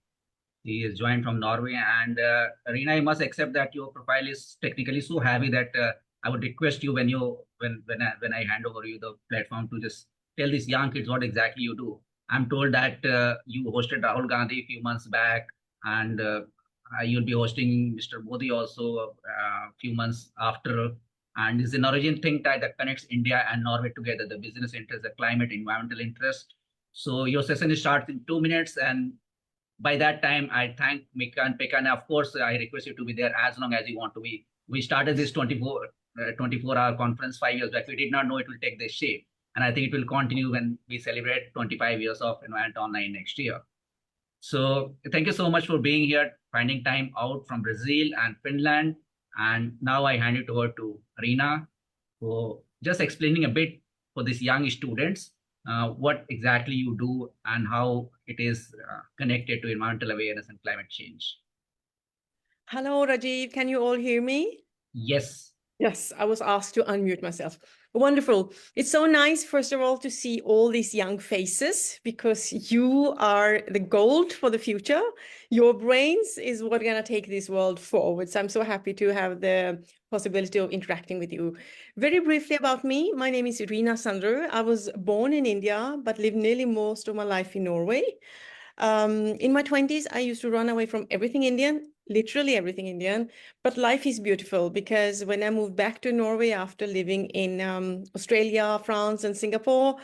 He is joined from Norway. And Reena, I must accept that your profile is technically so heavy that I would request you when I hand over you the platform to just tell these young kids what exactly you do. I'm told that you hosted Rahul Gandhi a few months back, and you'll be hosting Mr. Modi also a few months after. And it's a Norwegian think tank that connects India and Norway together, the business interest, the climate, environmental interest. So your session starts in 2 minutes, and by that time, I thank Mika and Pekka, and of course, I request you to be there as long as you want to be. We started this 24-hour conference 5 years back. We did not know it will take this shape. And I think it will continue when we celebrate 25 years of Environment Online next year. So thank you so much for being here, finding time out from Brazil and Finland. And now I hand it over to Reena for just explaining a bit for these young students what exactly you do and how it is connected to environmental awareness and climate change. Hello, Rajiv. Can you all hear me? Yes. Yes, I was asked to unmute myself. Wonderful. It's so nice, first of all, to see all these young faces, because you are the gold for the future. Your brains is what going to take this world forward. So I'm so happy to have the possibility of interacting with you. Very briefly about me, my name is Reena Sundar. I was born in India, but lived nearly most of my life in Norway. In my 20s, I used to run away from everything Indian, literally everything Indian. But life is beautiful, because when I moved back to Norway after living in Australia, France, and Singapore,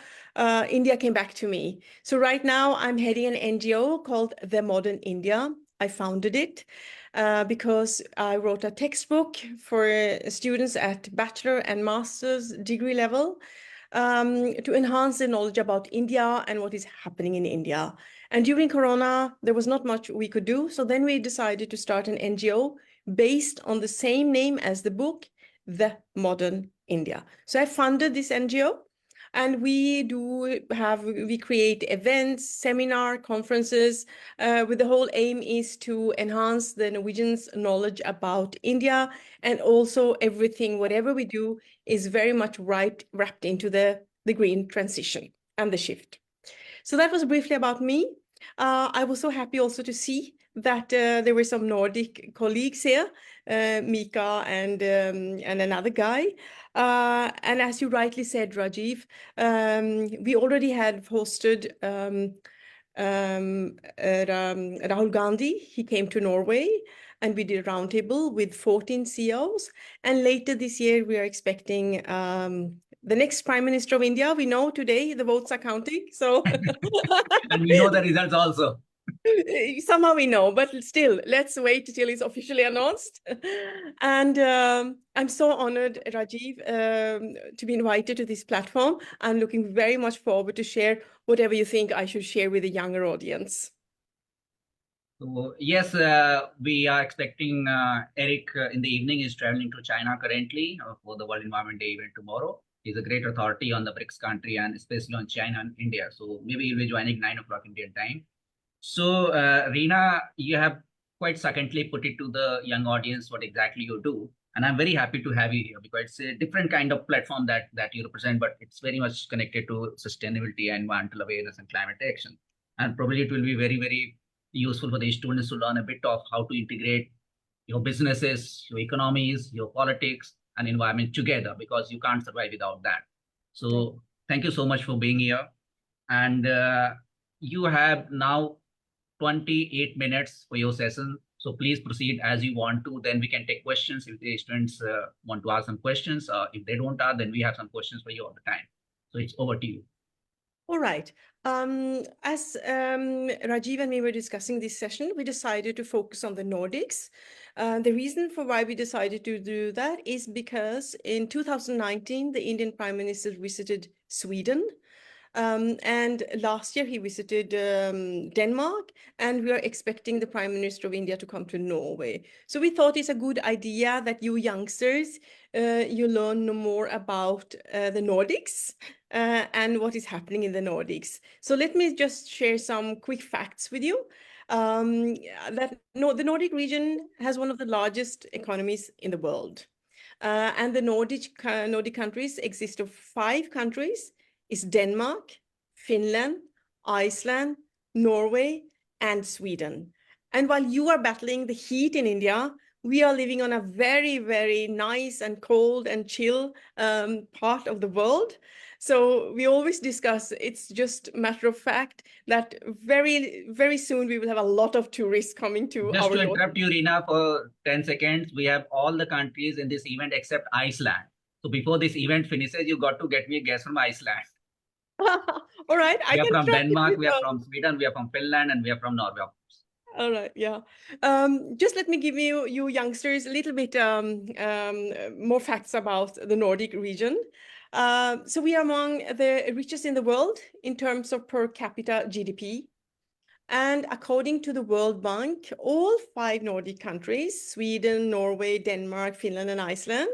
India came back to me. So right now I'm heading an NGO called The Modern India. I founded it because I wrote a textbook for students at bachelor and master's degree level to enhance the knowledge about India and what is happening in India. And during Corona, there was not much we could do. So then we decided to start an NGO based on the same name as the book, The Modern India. So I funded this NGO, and we create events, seminar, conferences, with the whole aim is to enhance the Norwegians' knowledge about India, and also everything, whatever we do, is very much wrapped into the green transition and the shift. So that was briefly about me. I was so happy also to see that there were some Nordic colleagues here, Mika and another guy. And as you rightly said, Rajiv, we already had hosted Rahul Gandhi. He came to Norway, and we did a roundtable with 14 CEOs. And later this year, we are expecting the next Prime Minister of India. We know today the votes are counting, so and we know the results also. Somehow we know, but still, let's wait till it's officially announced. And I'm so honored, Rajiv, to be invited to this platform. I'm looking very much forward to share whatever you think I should share with a younger audience. So yes, we are expecting Eric in the evening is traveling to China currently for the World Environment Day event tomorrow. He's a great authority on the BRICS country and especially on China and India. So maybe he'll be joining 9 o'clock Indian time. So Reena, you have quite succinctly put it to the young audience what exactly you do. And I'm very happy to have you here, because it's a different kind of platform that you represent, but it's very much connected to sustainability and environmental awareness and climate action. And probably it will be very, very useful for the students to learn a bit of how to integrate your businesses, your economies, your politics, and environment together, because you can't survive without that. So thank you so much for being here. And you have now 28 minutes for your session. So please proceed as you want to. Then we can take questions if the students want to ask some questions. If they don't ask, then we have some questions for you all the time. So it's over to you. All right. As Rajiv and me were discussing this session, we decided to focus on the Nordics. The reason for why we decided to do that is because in 2019, the Indian Prime Minister visited Sweden. And last year he visited Denmark, and we are expecting the Prime Minister of India to come to Norway. So we thought it's a good idea that you youngsters, you learn more about the Nordics and what is happening in the Nordics. So let me just share some quick facts with you. The Nordic region has one of the largest economies in the world. And the Nordic countries exist of 5 countries. Is Denmark, Finland, Iceland, Norway, and Sweden. And while you are battling the heat in India, we are living on a very, very nice and cold and chill part of the world. So we always discuss, it's just matter of fact that very, very soon we will have a lot of tourists coming to Just our to north. interrupt you, Reena, for 10 seconds, we have all the countries in this event except Iceland. So before this event finishes, you got to get me a guess from Iceland. All right, I We are can from try Denmark, with we are from Sweden, we are from Finland, and we are from Norway. All right, yeah. Just let me give you youngsters a little bit more facts about the Nordic region. So we are among the richest in the world in terms of per capita GDP. And according to the World Bank, all 5 Nordic countries, Sweden, Norway, Denmark, Finland, and Iceland,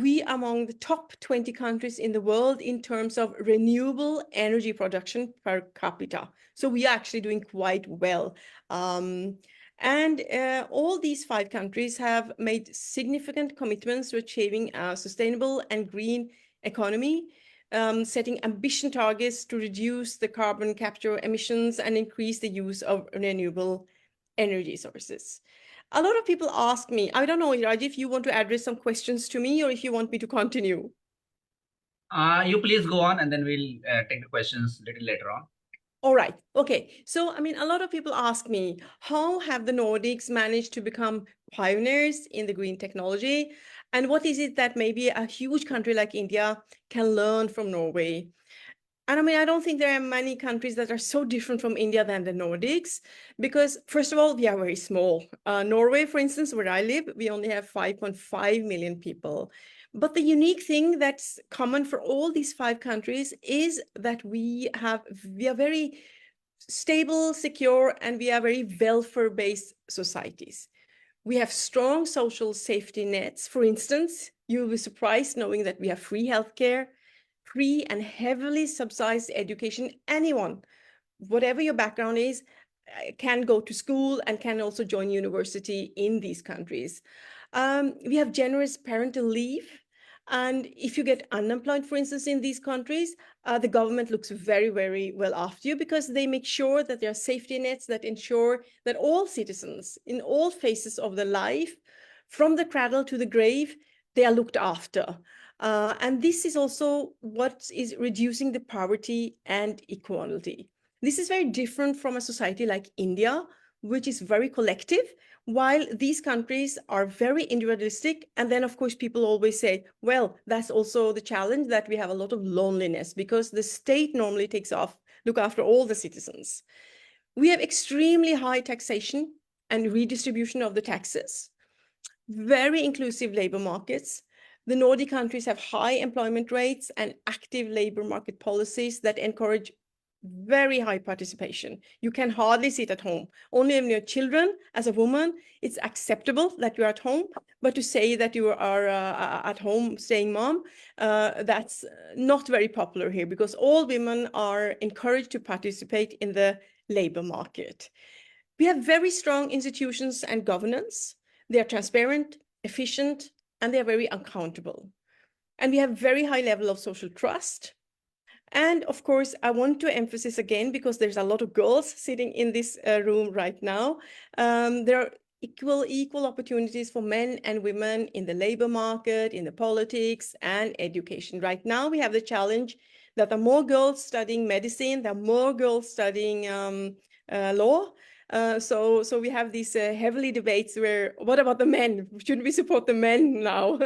we are among the top 20 countries in the world in terms of renewable energy production per capita. So we are actually doing quite well. And all these 5 countries have made significant commitments to achieving a sustainable and green economy, setting ambition targets to reduce the carbon capture emissions and increase the use of renewable energy sources. A lot of people ask me, I don't know, Iraj, if you want to address some questions to me or if you want me to continue. You please go on, and then we'll take the questions a little later on. All right. Okay. So, I mean, a lot of people ask me, how have the Nordics managed to become pioneers in the green technology? And what is it that maybe a huge country like India can learn from Norway? And I mean, I don't think there are many countries that are so different from India than the Nordics, because first of all, we are very small. Norway, for instance, where I live, we only have 5.5 million people. But the unique thing that's common for all these 5 countries is that we are very stable, secure, and we are very welfare-based societies. We have strong social safety nets. For instance, you'll be surprised knowing that we have free healthcare, free and heavily subsidized education. Anyone, whatever your background is, can go to school and can also join university in these countries. We have generous parental leave. And if you get unemployed, for instance, in these countries, the government looks very, very well after you because they make sure that there are safety nets that ensure that all citizens in all phases of their life, from the cradle to the grave, they are looked after. And this is also what is reducing the poverty and equality. This is very different from a society like India, which is very collective, while these countries are very individualistic. And then, of course, people always say, well, that's also the challenge that we have a lot of loneliness because the state normally look after all the citizens. We have extremely high taxation and redistribution of the taxes, very inclusive labor markets. The Nordic countries have high employment rates and active labor market policies that encourage very high participation. You can hardly sit at home. Only when you're children, as a woman, it's acceptable that you're at home. But to say that you are at home staying mom, that's not very popular here because all women are encouraged to participate in the labor market. We have very strong institutions and governance. They are transparent, efficient, and they are very accountable. And we have very high level of social trust. And of course, I want to emphasize again, because there's a lot of girls sitting in this room right now, there are equal opportunities for men and women in the labor market, in the politics and education. Right now, we have the challenge that there are more girls studying medicine, there are more girls studying law, So we have these heavily debates where, what about the men? Should we support the men now?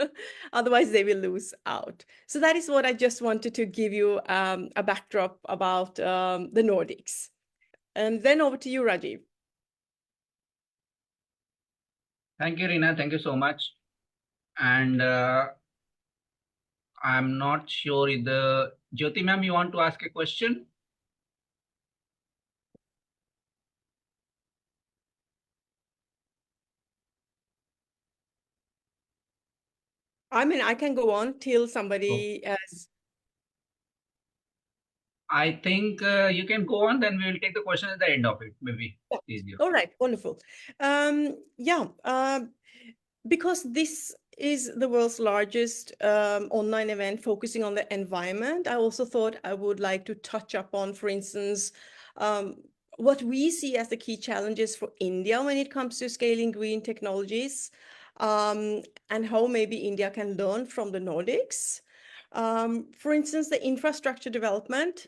Otherwise, they will lose out. So that is what I just wanted to give you a backdrop about the Nordics. And then over to you, Rajiv. Thank you, Rina. Thank you so much. And I'm not sure if the Jyoti ma'am, you want to ask a question? I mean, I can go on till somebody has. I think you can go on, then we will take the question at the end of it, maybe easier. All right, wonderful. Because this is the world's largest online event focusing on the environment, I also thought I would like to touch upon, for instance, what we see as the key challenges for India when it comes to scaling green technologies, and how maybe India can learn from the Nordics. For instance, the infrastructure development,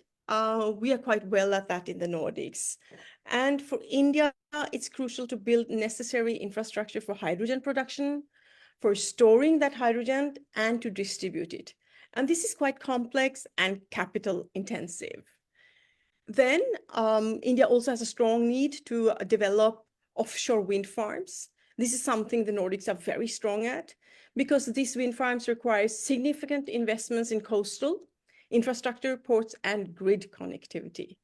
we are quite well at that in the Nordics. And for India, it's crucial to build necessary infrastructure for hydrogen production, for storing that hydrogen, and to distribute it. And this is quite complex and capital intensive. Then India also has a strong need to develop offshore wind farms. This is something the Nordics are very strong at, because these wind farms require significant investments in coastal infrastructure, ports, and grid connectivity.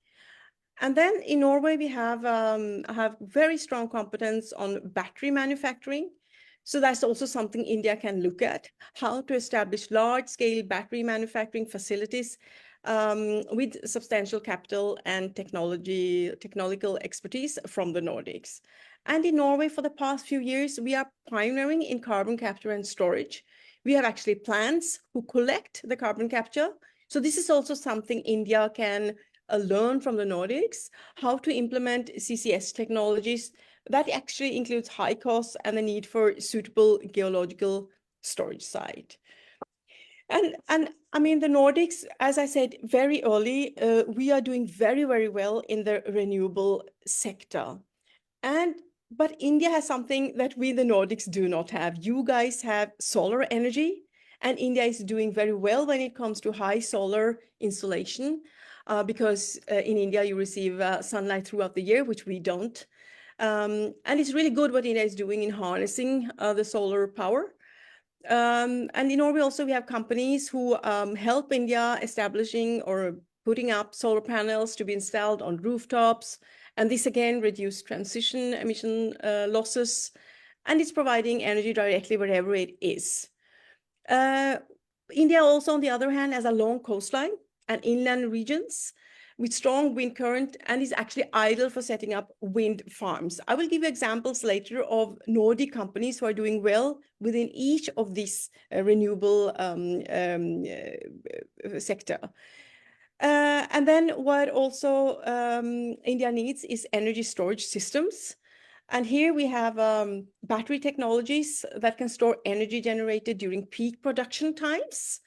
And then in Norway, we have very strong competence on battery manufacturing. So that's also something India can look at, how to establish large-scale battery manufacturing facilities with substantial capital and technological expertise from the Nordics. And in Norway, for the past few years, we are pioneering in carbon capture and storage. We have actually plants who collect the carbon capture. So this is also something India can learn from the Nordics, how to implement CCS technologies. That actually includes high costs and the need for suitable geological storage site. And I mean, the Nordics, as I said very early, we are doing very, very well in the renewable sector. But India has something that we, the Nordics, do not have. You guys have solar energy, and India is doing very well when it comes to high solar installation, because in India you receive sunlight throughout the year, which we don't. And it's really good what India is doing in harnessing the solar power. And in Norway also we have companies who help India establishing or putting up solar panels to be installed on rooftops. And this again reduces transition emission losses, and it's providing energy directly wherever it is. India also, on the other hand, has a long coastline and inland regions with strong wind current, and is actually ideal for setting up wind farms. I will give you examples later of Nordic companies who are doing well within each of these renewable sector. And then what also India needs is energy storage systems. And here we have battery technologies that can store energy generated during peak production times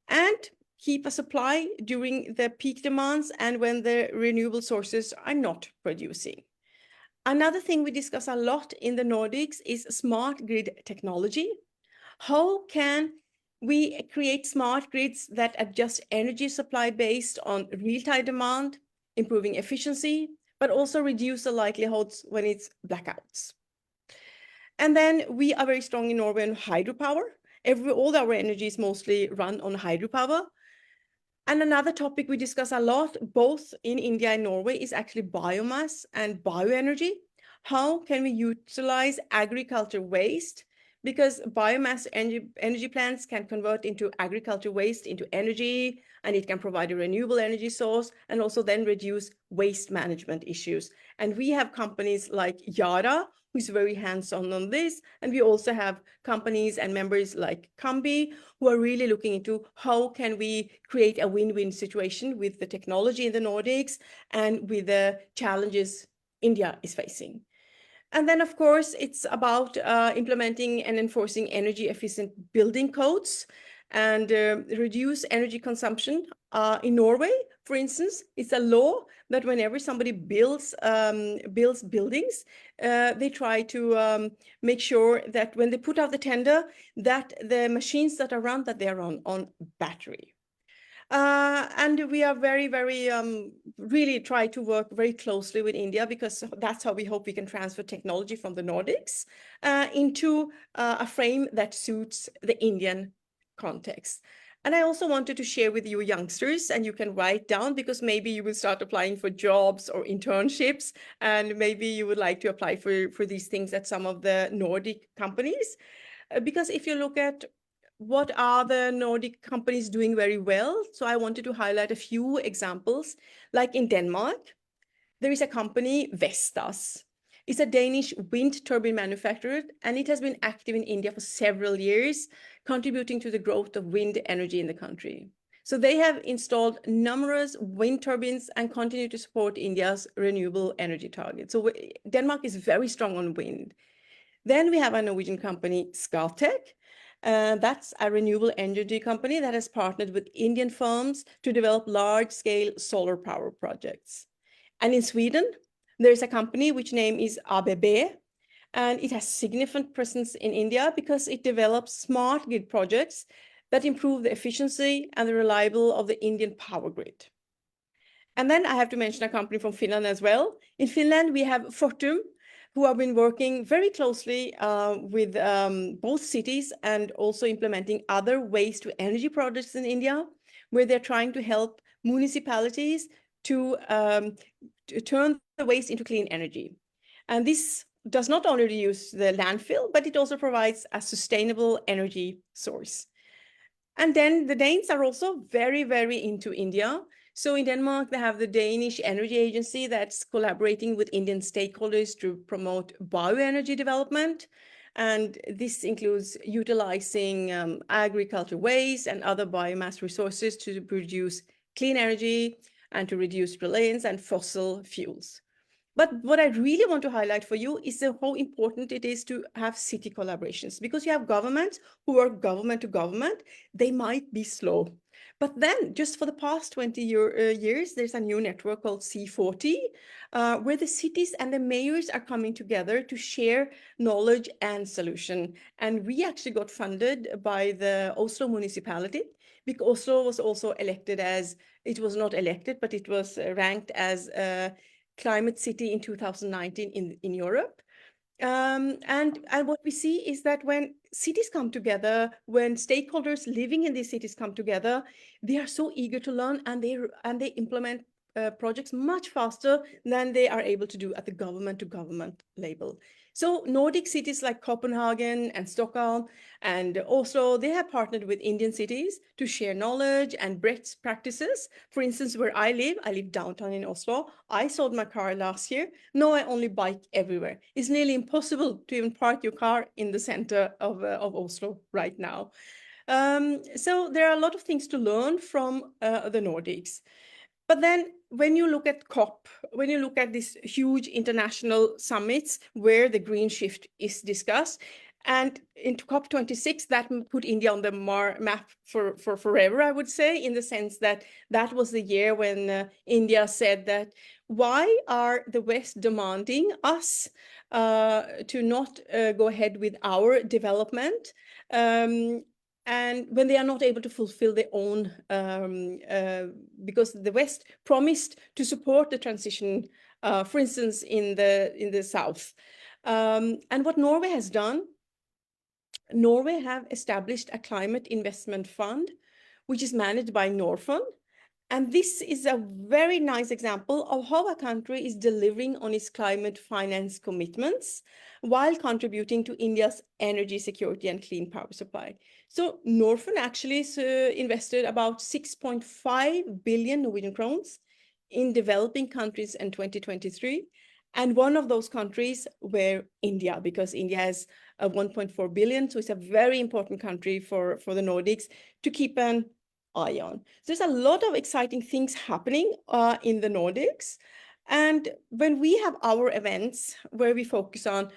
and keep a supply during the peak demands and when the renewable sources are not producing. Another thing we discuss a lot in the Nordics is smart grid technology. How can we create smart grids that adjust energy supply based on real-time demand, improving efficiency, but also reduce the likelihoods when it's blackouts? And then we are very strong in Norway on hydropower. All our energy is mostly run on hydropower. And another topic we discuss a lot, both in India and Norway, is actually biomass and bioenergy. How can we utilize agriculture waste? Because biomass energy plants can convert into agriculture waste into energy, and it can provide a renewable energy source and also then reduce waste management issues. And we have companies like Yara, who's very hands-on on this. And we also have companies and members like Kambi, who are really looking into how can we create a win-win situation with the technology in the Nordics and with the challenges India is facing. And then, of course, it's about implementing and enforcing energy efficient building codes. and reduce energy consumption. In Norway, for instance, it's a law that whenever somebody builds buildings, they try to make sure that when they put out the tender, that the machines that are run, that they are on battery. And we are very, very really try to work very closely with India, because that's how we hope we can transfer technology from the Nordics into a frame that suits the Indian context. And I also wanted to share with you youngsters, and you can write down, because maybe you will start applying for jobs or internships, and maybe you would like to apply for these things at some of the Nordic companies. Because if you look at what are the Nordic companies doing very well, so I wanted to highlight a few examples. Like in Denmark, there is a company, Vestas. It's a Danish wind turbine manufacturer, and it has been active in India for several years, contributing to the growth of wind energy in the country. So they have installed numerous wind turbines and continue to support India's renewable energy target. So Denmark is very strong on wind. Then we have a Norwegian company, Scatec. That's a renewable energy company that has partnered with Indian firms to develop large-scale solar power projects. And in Sweden, there's a company which name is ABB, and it has significant presence in India because it develops smart grid projects that improve the efficiency and the reliability of the Indian power grid. And then I have to mention a company from Finland as well. In Finland, we have Fortum, who have been working very closely with both cities and also implementing other waste to energy projects in India, where they're trying to help municipalities to turn the waste into clean energy. And this does not only reduce the landfill, but it also provides a sustainable energy source. And then the Danes are also very, very into India. So in Denmark, they have the Danish Energy Agency that's collaborating with Indian stakeholders to promote bioenergy development. And this includes utilizing agricultural waste and other biomass resources to produce clean energy and to reduce reliance on fossil fuels. But what I really want to highlight for you is how important it is to have city collaborations, because you have governments who are government to government. They might be slow. But then just for the past 20 years, there's a new network called C40, where the cities and the mayors are coming together to share knowledge and solution. And we actually got funded by the Oslo municipality, because Oslo was also elected as, it was not elected, but it was ranked as climate city in 2019 in Europe. And what we see is that when cities come together, when stakeholders living in these cities come together, they are so eager to learn, and they implement projects much faster than they are able to do at the government to government level. So Nordic cities like Copenhagen and Stockholm and Oslo, they have partnered with Indian cities to share knowledge and best practices. For instance, where I live downtown in Oslo. I sold my car last year. Now I only bike everywhere. It's nearly impossible to even park your car in the center of Oslo right now. So there are a lot of things to learn from the Nordics. But then when you look at COP, when you look at these huge international summits where the green shift is discussed, and into COP26, that put India on the map for forever, I would say, in the sense that that was the year when India said that, why are the West demanding us to not go ahead with our development? And when they are not able to fulfill their own, because the West promised to support the transition, for instance, in the South. And what Norway has done, Norway have established a climate investment fund, which is managed by Norfund. And this is a very nice example of how a country is delivering on its climate finance commitments while contributing to India's energy security and clean power supply. So Norfund actually invested about 6.5 billion Norwegian crowns in developing countries in 2023. And one of those countries were India, because India has 1.4 billion. So it's a very important country for the Nordics to keep an eye on. So there's a lot of exciting things happening in the Nordics. And when we have our events where we focus on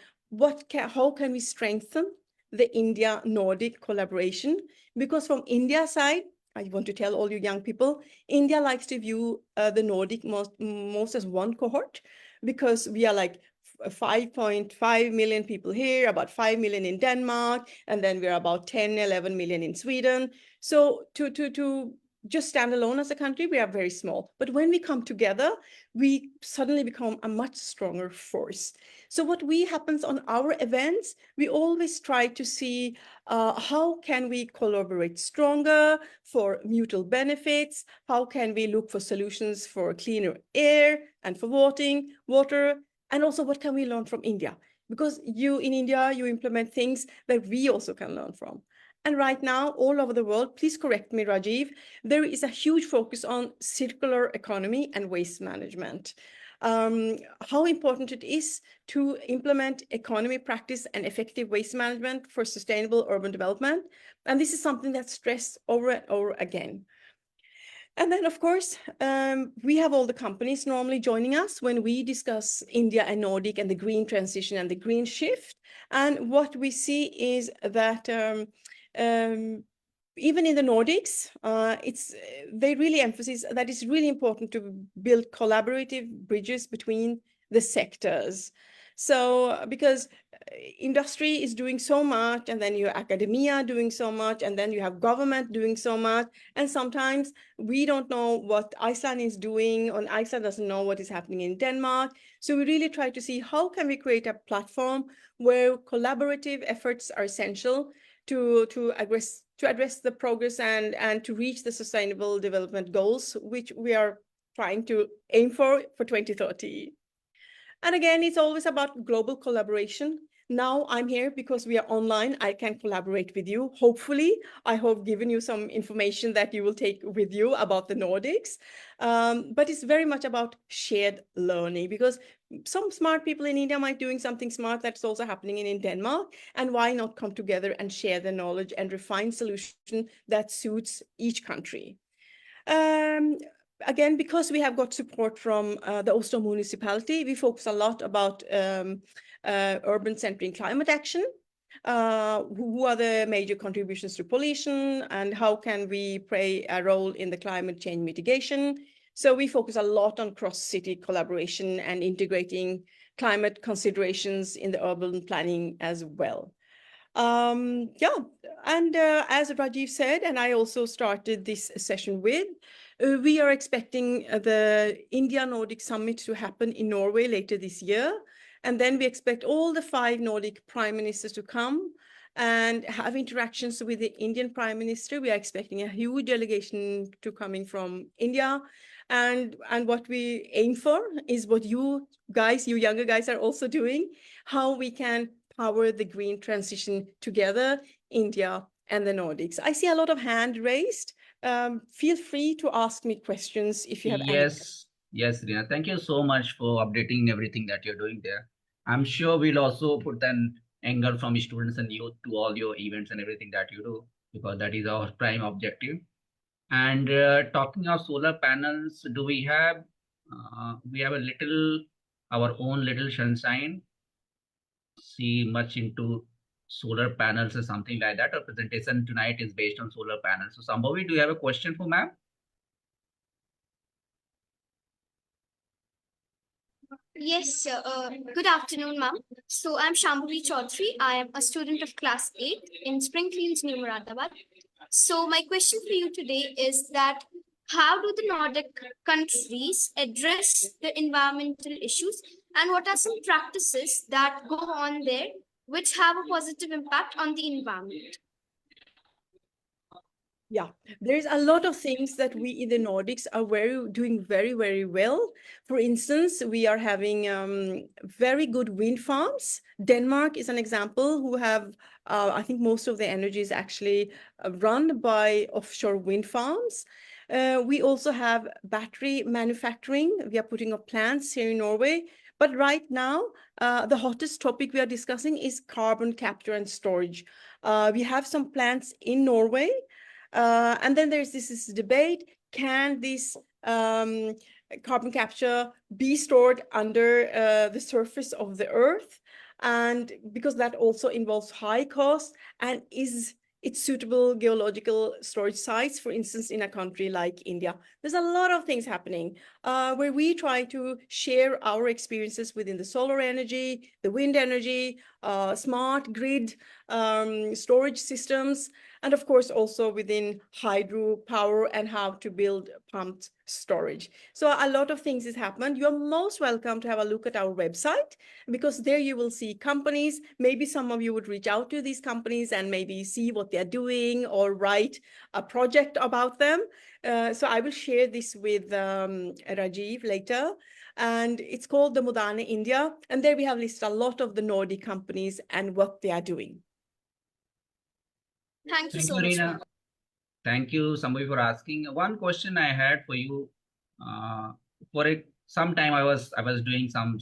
how can we strengthen the India-Nordic collaboration, because from India side, I want to tell all you young people, India likes to view the Nordic most as one cohort, because we are like 5.5 million people here, about 5 million in Denmark, and then we're about 10, 11 million in Sweden. So to just stand alone as a country, we are very small. But when we come together, we suddenly become a much stronger force. So what happens on our events, we always try to see how can we collaborate stronger for mutual benefits? How can we look for solutions for cleaner air and for water? And also, what can we learn from India? Because you in India, you implement things that we also can learn from. And right now, all over the world, please correct me, Rajiv, there is a huge focus on circular economy and waste management. How important it is to implement economy practice and effective waste management for sustainable urban development. And this is something that's stressed over and over again. And then, of course, we have all the companies normally joining us when we discuss India and Nordic and the green transition and the green shift. And what we see is that even in the Nordics, they really emphasize that it's really important to build collaborative bridges between the sectors. So because industry is doing so much, and then you have academia doing so much, and then you have government doing so much, and sometimes we don't know what Iceland is doing, or Iceland doesn't know what is happening in Denmark. So we really try to see how can we create a platform where collaborative efforts are essential to address the progress and to reach the sustainable development goals, which we are trying to aim for 2030. And again, it's always about global collaboration. Now I'm here because we are online. I can collaborate with you. Hopefully, I hope given you some information that you will take with you about the Nordics. But it's very much about shared learning, because some smart people in India might be doing something smart that's also happening in Denmark. And why not come together and share the knowledge and refine solution that suits each country? Again, because we have got support from the Oslo municipality, we focus a lot about urban centering climate action. Who are the major contributions to pollution, and how can we play a role in the climate change mitigation? So we focus a lot on cross-city collaboration and integrating climate considerations in the urban planning as well. Yeah, and as Rajiv said, and I also started this session with, we are expecting the India-Nordic Summit to happen in Norway later this year. And then we expect all the 5 Nordic prime ministers to come and have interactions with the Indian Prime Minister. We are expecting a huge delegation to coming from India. And what we aim for is what you guys, you younger guys, are also doing, how we can power the green transition together, India and the Nordics. I see a lot of hand raised. Feel free to ask me questions if you have any. Yes, Rina. Thank you so much for updating everything that you're doing there. I'm sure we'll also put an angle from students and youth to all your events and everything that you do, because that is our prime objective. And talking of solar panels, do we have our own little sunshine? See much into solar panels or something like that? Our presentation tonight is based on solar panels. So Sambhavi, do you have a question for ma'am? Yes, sir. Good afternoon, ma'am. So I'm Shambhavi Chaudhary. I am a student of class 8 in Spring Cleans, New Moradabad. So my question for you today is that how do the Nordic countries address the environmental issues, and what are some practices that go on there which have a positive impact on the environment? Yeah, there's a lot of things that we in the Nordics are doing very, very well. For instance, we are having very good wind farms. Denmark is an example who have, I think most of the energy is actually run by offshore wind farms. We also have battery manufacturing. We are putting up plants here in Norway. But right now, the hottest topic we are discussing is carbon capture and storage. We have some plants in Norway. And then there's this debate, can this carbon capture be stored under the surface of the earth? and because that also involves high cost, and is it's suitable geological storage sites, for instance, in a country like India. There's a lot of things happening where we try to share our experiences within the solar energy, the wind energy, smart grid storage systems, and of course also within hydropower and how to build pumped storage. So a lot of things has happened. You're most welcome to have a look at our website, because there you will see companies. Maybe some of you would reach out to these companies and maybe see what they're doing or write a project about them. So I will share this with Rajiv later. And it's called the Moderne India. And there we have listed a lot of the Nordic companies and what they are doing. Thank you Thank so you, much. Reena. Thank you, Sambhavi, for asking. One question I had for you. Some time I was doing some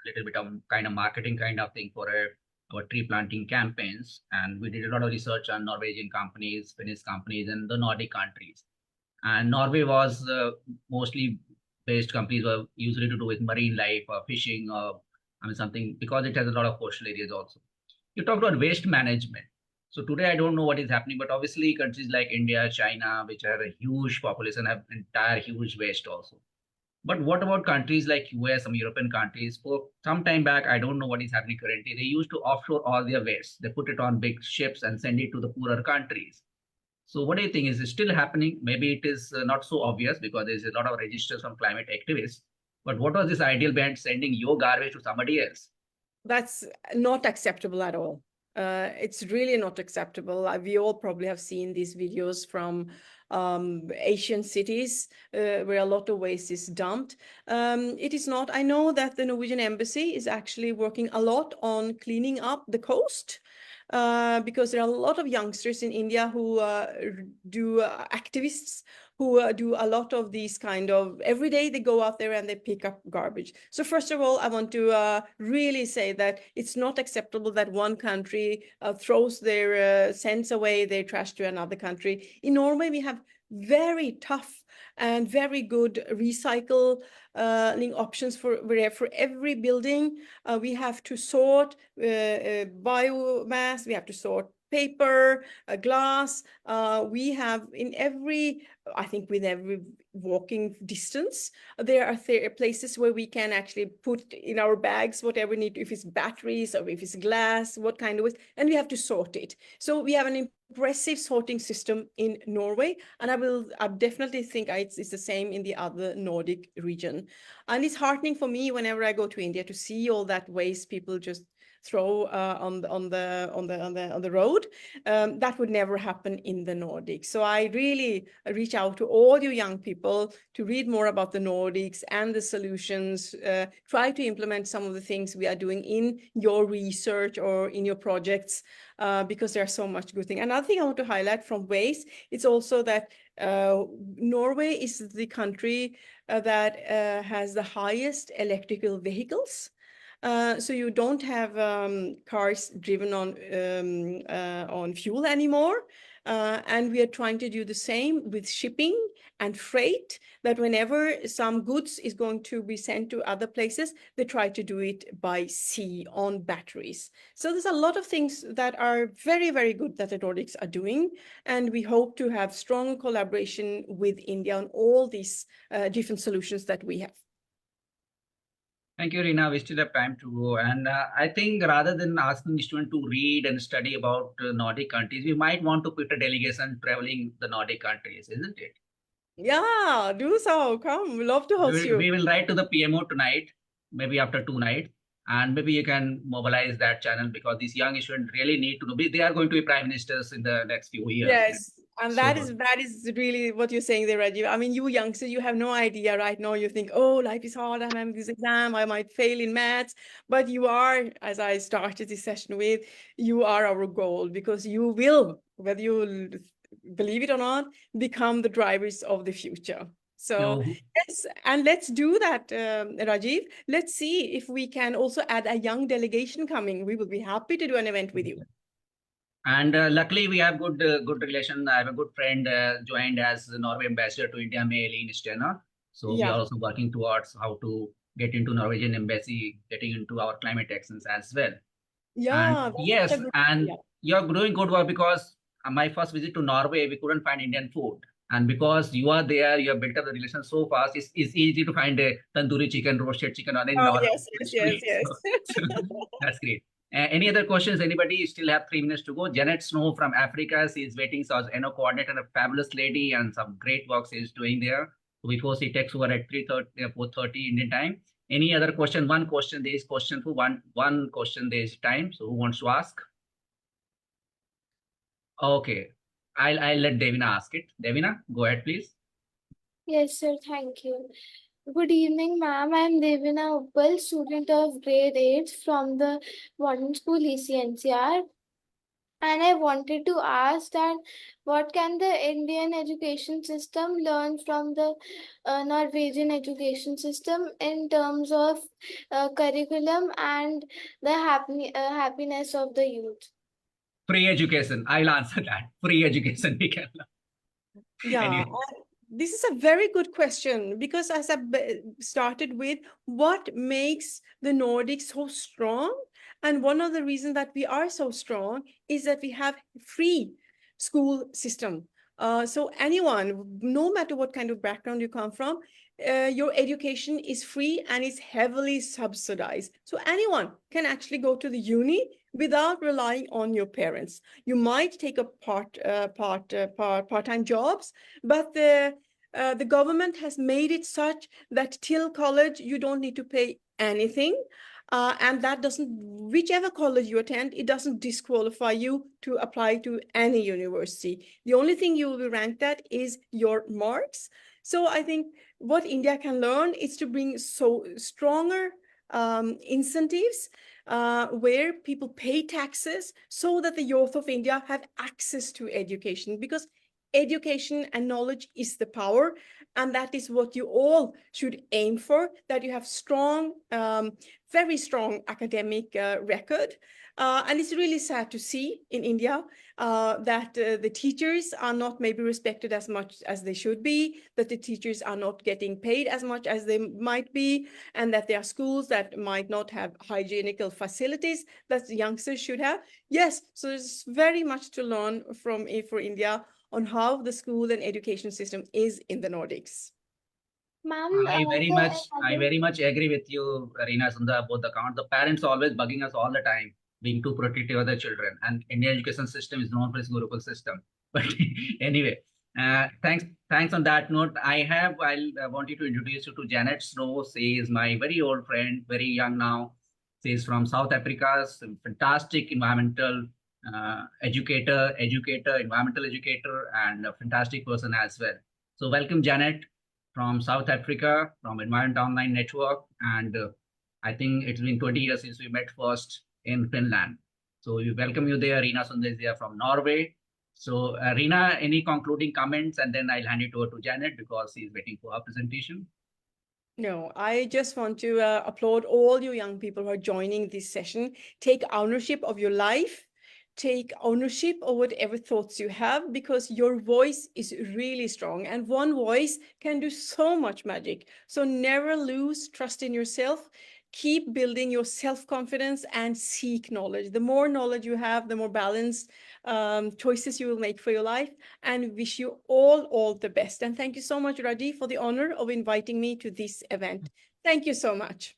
little bit of kind of marketing kind of thing for our tree planting campaigns, and we did a lot of research on Norwegian companies, Finnish companies, and the Nordic countries. And Norway was mostly based companies were usually to do with marine life or fishing or something, because it has a lot of coastal areas also. You talked about waste management. So today I don't know what is happening, but obviously countries like India, China, which have a huge population, have entire huge waste also. But what about countries like US, some European countries? For some time back, I don't know what is happening currently. They used to offshore all their waste. They put it on big ships and send it to the poorer countries. So what do you think? Is it still happening? Maybe it is not so obvious because there's a lot of registers from climate activists. But what was this ideal behind sending your garbage to somebody else? That's not acceptable at all. It's really not acceptable. We all probably have seen these videos from Asian cities where a lot of waste is dumped. It is not. I know that the Norwegian embassy is actually working a lot on cleaning up the coast. Because there are a lot of youngsters in India who do activists who do a lot of these kind of, every day they go out there and they pick up garbage. So first of all, I want to really say that it's not acceptable that one country throws their sends away their trash to another country. In Norway, we have very tough and very good recycling options for every building. We have to sort biomass, we have to sort paper, glass. We have in every, I think with every walking distance, there are places where we can actually put in our bags whatever we need, if it's batteries or if it's glass, what kind of waste, and we have to sort it. So we have an impressive sorting system in Norway, and I definitely think it's the same in the other Nordic region. And it's heartening for me whenever I go to India to see all that waste people just throw on the road. That would never happen in the Nordics. So I really reach out to all you young people to read more about the Nordics and the solutions. Try to implement some of the things we are doing in your research or in your projects, because there's so much good thing. Another thing I want to highlight from waste, it's also that Norway is the country that has the highest electrical vehicles. So you don't have cars driven on fuel anymore. And we are trying to do the same with shipping and freight, that whenever some goods is going to be sent to other places, they try to do it by sea on batteries. So there's a lot of things that are very, very good that the Nordics are doing. And we hope to have strong collaboration with India on all these different solutions that we have. Thank you, Reena. We still have time to go. And I think rather than asking the student to read and study about Nordic countries, we might want to put a delegation traveling the Nordic countries, isn't it? Yeah, do so. Come, we love to host you. We will write to the PMO tonight, maybe after 2 nights. And maybe you can mobilize that channel, because these young students really need to know. They are going to be prime ministers in the next few years. Yes. And So- that is really what you're saying there, Rajiv. I mean, you youngsters, you have no idea right now. You think, oh, life is hard. I'm having this exam. I might fail in maths. But you are, as I started this session with, you are our goal, because you will, whether you believe it or not, become the drivers of the future. So yes, and let's do that, Rajiv. Let's see if we can also add a young delegation coming. We will be happy to do an event with you. And luckily, we have good relation. I have a good friend joined as the Norway ambassador to India, May Elin Stena. So we Yeah. are also working towards how to get into Norwegian embassy, getting into our climate actions as well. Yeah, And that's yes, such a good and idea. you're doing good work because my first visit to Norway, we couldn't find Indian food. And because you are there, you have built up the relation so fast, it's easy to find a tandoori chicken, roasted chicken, or in Oh, our yes, yes, yes, so yes. that's great. Any other questions? Anybody? You still have 3 minutes to go. Janet Snow from Africa, she is waiting. So, as NO coordinator, a fabulous lady, and some great work she is doing there. So before she takes over at 3:30, 4:30 Indian time. Any other question? One question. There is question for one question. There is time. So, who wants to ask? Okay, I'll let Devina ask it. Devina, go ahead, please. Yes, sir. Thank you. Good evening, ma'am. I'm Devina Uppal, student of grade 8 from the modern school ECNCR. And I wanted to ask that what can the Indian education system learn from the Norwegian education system in terms of curriculum and the happiness of the youth? Free education. I'll answer that. Free education. We can learn. Yeah, Anyway. this is a very good question because as I started with, what makes the Nordics so strong? And one of the reasons that we are so strong is that we have free school system. So anyone, no matter what kind of background you come from, your education is free and it's heavily subsidized. So anyone can actually go to the uni without relying on your parents. You might take a part-time jobs, but the government has made it such that till college you don't need to pay anything. And that doesn't, whichever college you attend, it doesn't disqualify you to apply to any university. The only thing you will be ranked at is your marks. So I think what India can learn is to bring so stronger incentives where people pay taxes so that the youth of India have access to education, because education and knowledge is the power. And that is what you all should aim for, that you have strong, very strong academic record. And it's really sad to see in India that the teachers are not maybe respected as much as they should be, that the teachers are not getting paid as much as they might be, and that there are schools that might not have hygienical facilities that the youngsters should have. Yes, so there's very much to learn from for India on how the school and education system is in the Nordics. Ma'am, I very much agree with you, Reena Sundar, about the count. The parents are always bugging us all the time, being too protective of their children. And Indian education system is known for its Gurukul system. But anyway, thanks on that note. I'll want you to introduce you to Janet Snow. She is my very old friend, very young now. She is from South Africa, fantastic environmental educator, environmental educator, and a fantastic person as well. So welcome, Janet, from South Africa, from Environment Online Network. And I think it's been 20 years since we met first in Finland. So we welcome you there. Reena Sundar is there from Norway. So Reena, any concluding comments? And then I'll hand it over to Janet because she's waiting for her presentation. No, I just want to applaud all you young people who are joining this session. Take ownership of your life. Take ownership of whatever thoughts you have, because your voice is really strong and one voice can do so much magic. So never lose trust in yourself. Keep building your self-confidence and seek knowledge. The more knowledge you have, the more balanced choices you will make for your life, and wish you all the best. And thank you so much, Raji, for the honor of inviting me to this event. Thank you so much.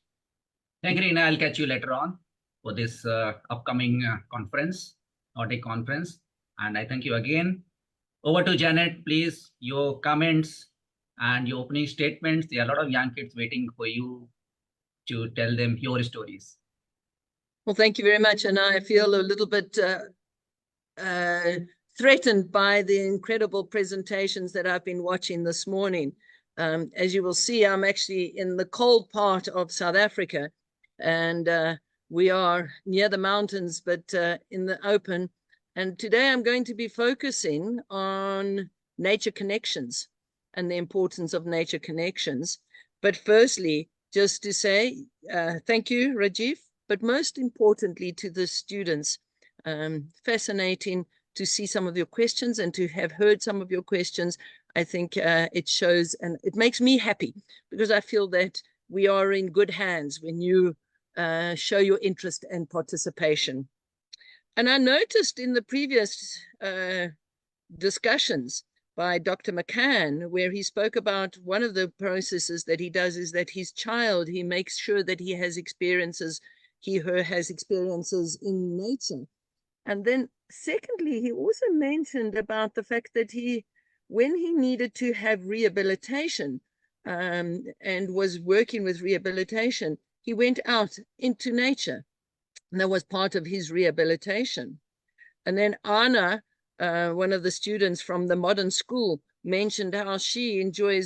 Thank you, Reena. I'll catch you later on for this upcoming conference, Nordic conference. And I thank you again. Over to Janet, please, your comments and your opening statements. There are a lot of young kids waiting for you to tell them your stories. Well, thank you very much. And I feel a little bit threatened by the incredible presentations that I've been watching this morning. As you will see, I'm actually in the cold part of South Africa, and we are near the mountains, but in the open. And today I'm going to be focusing on nature connections and the importance of nature connections. But firstly, just to say thank you, Rajiv, but most importantly to the students. Fascinating to see some of your questions and to have heard some of your questions. I think it shows, and it makes me happy, because I feel that we are in good hands when you show your interest and participation. And I noticed in the previous discussions by Dr. McCann, where he spoke about one of the processes that he does is that his child, he makes sure that he has experiences, her has experiences in nature. And then secondly, he also mentioned about the fact that when he needed to have rehabilitation and was working with rehabilitation, he went out into nature. And that was part of his rehabilitation. And then Anna, one of the students from the modern school, mentioned how she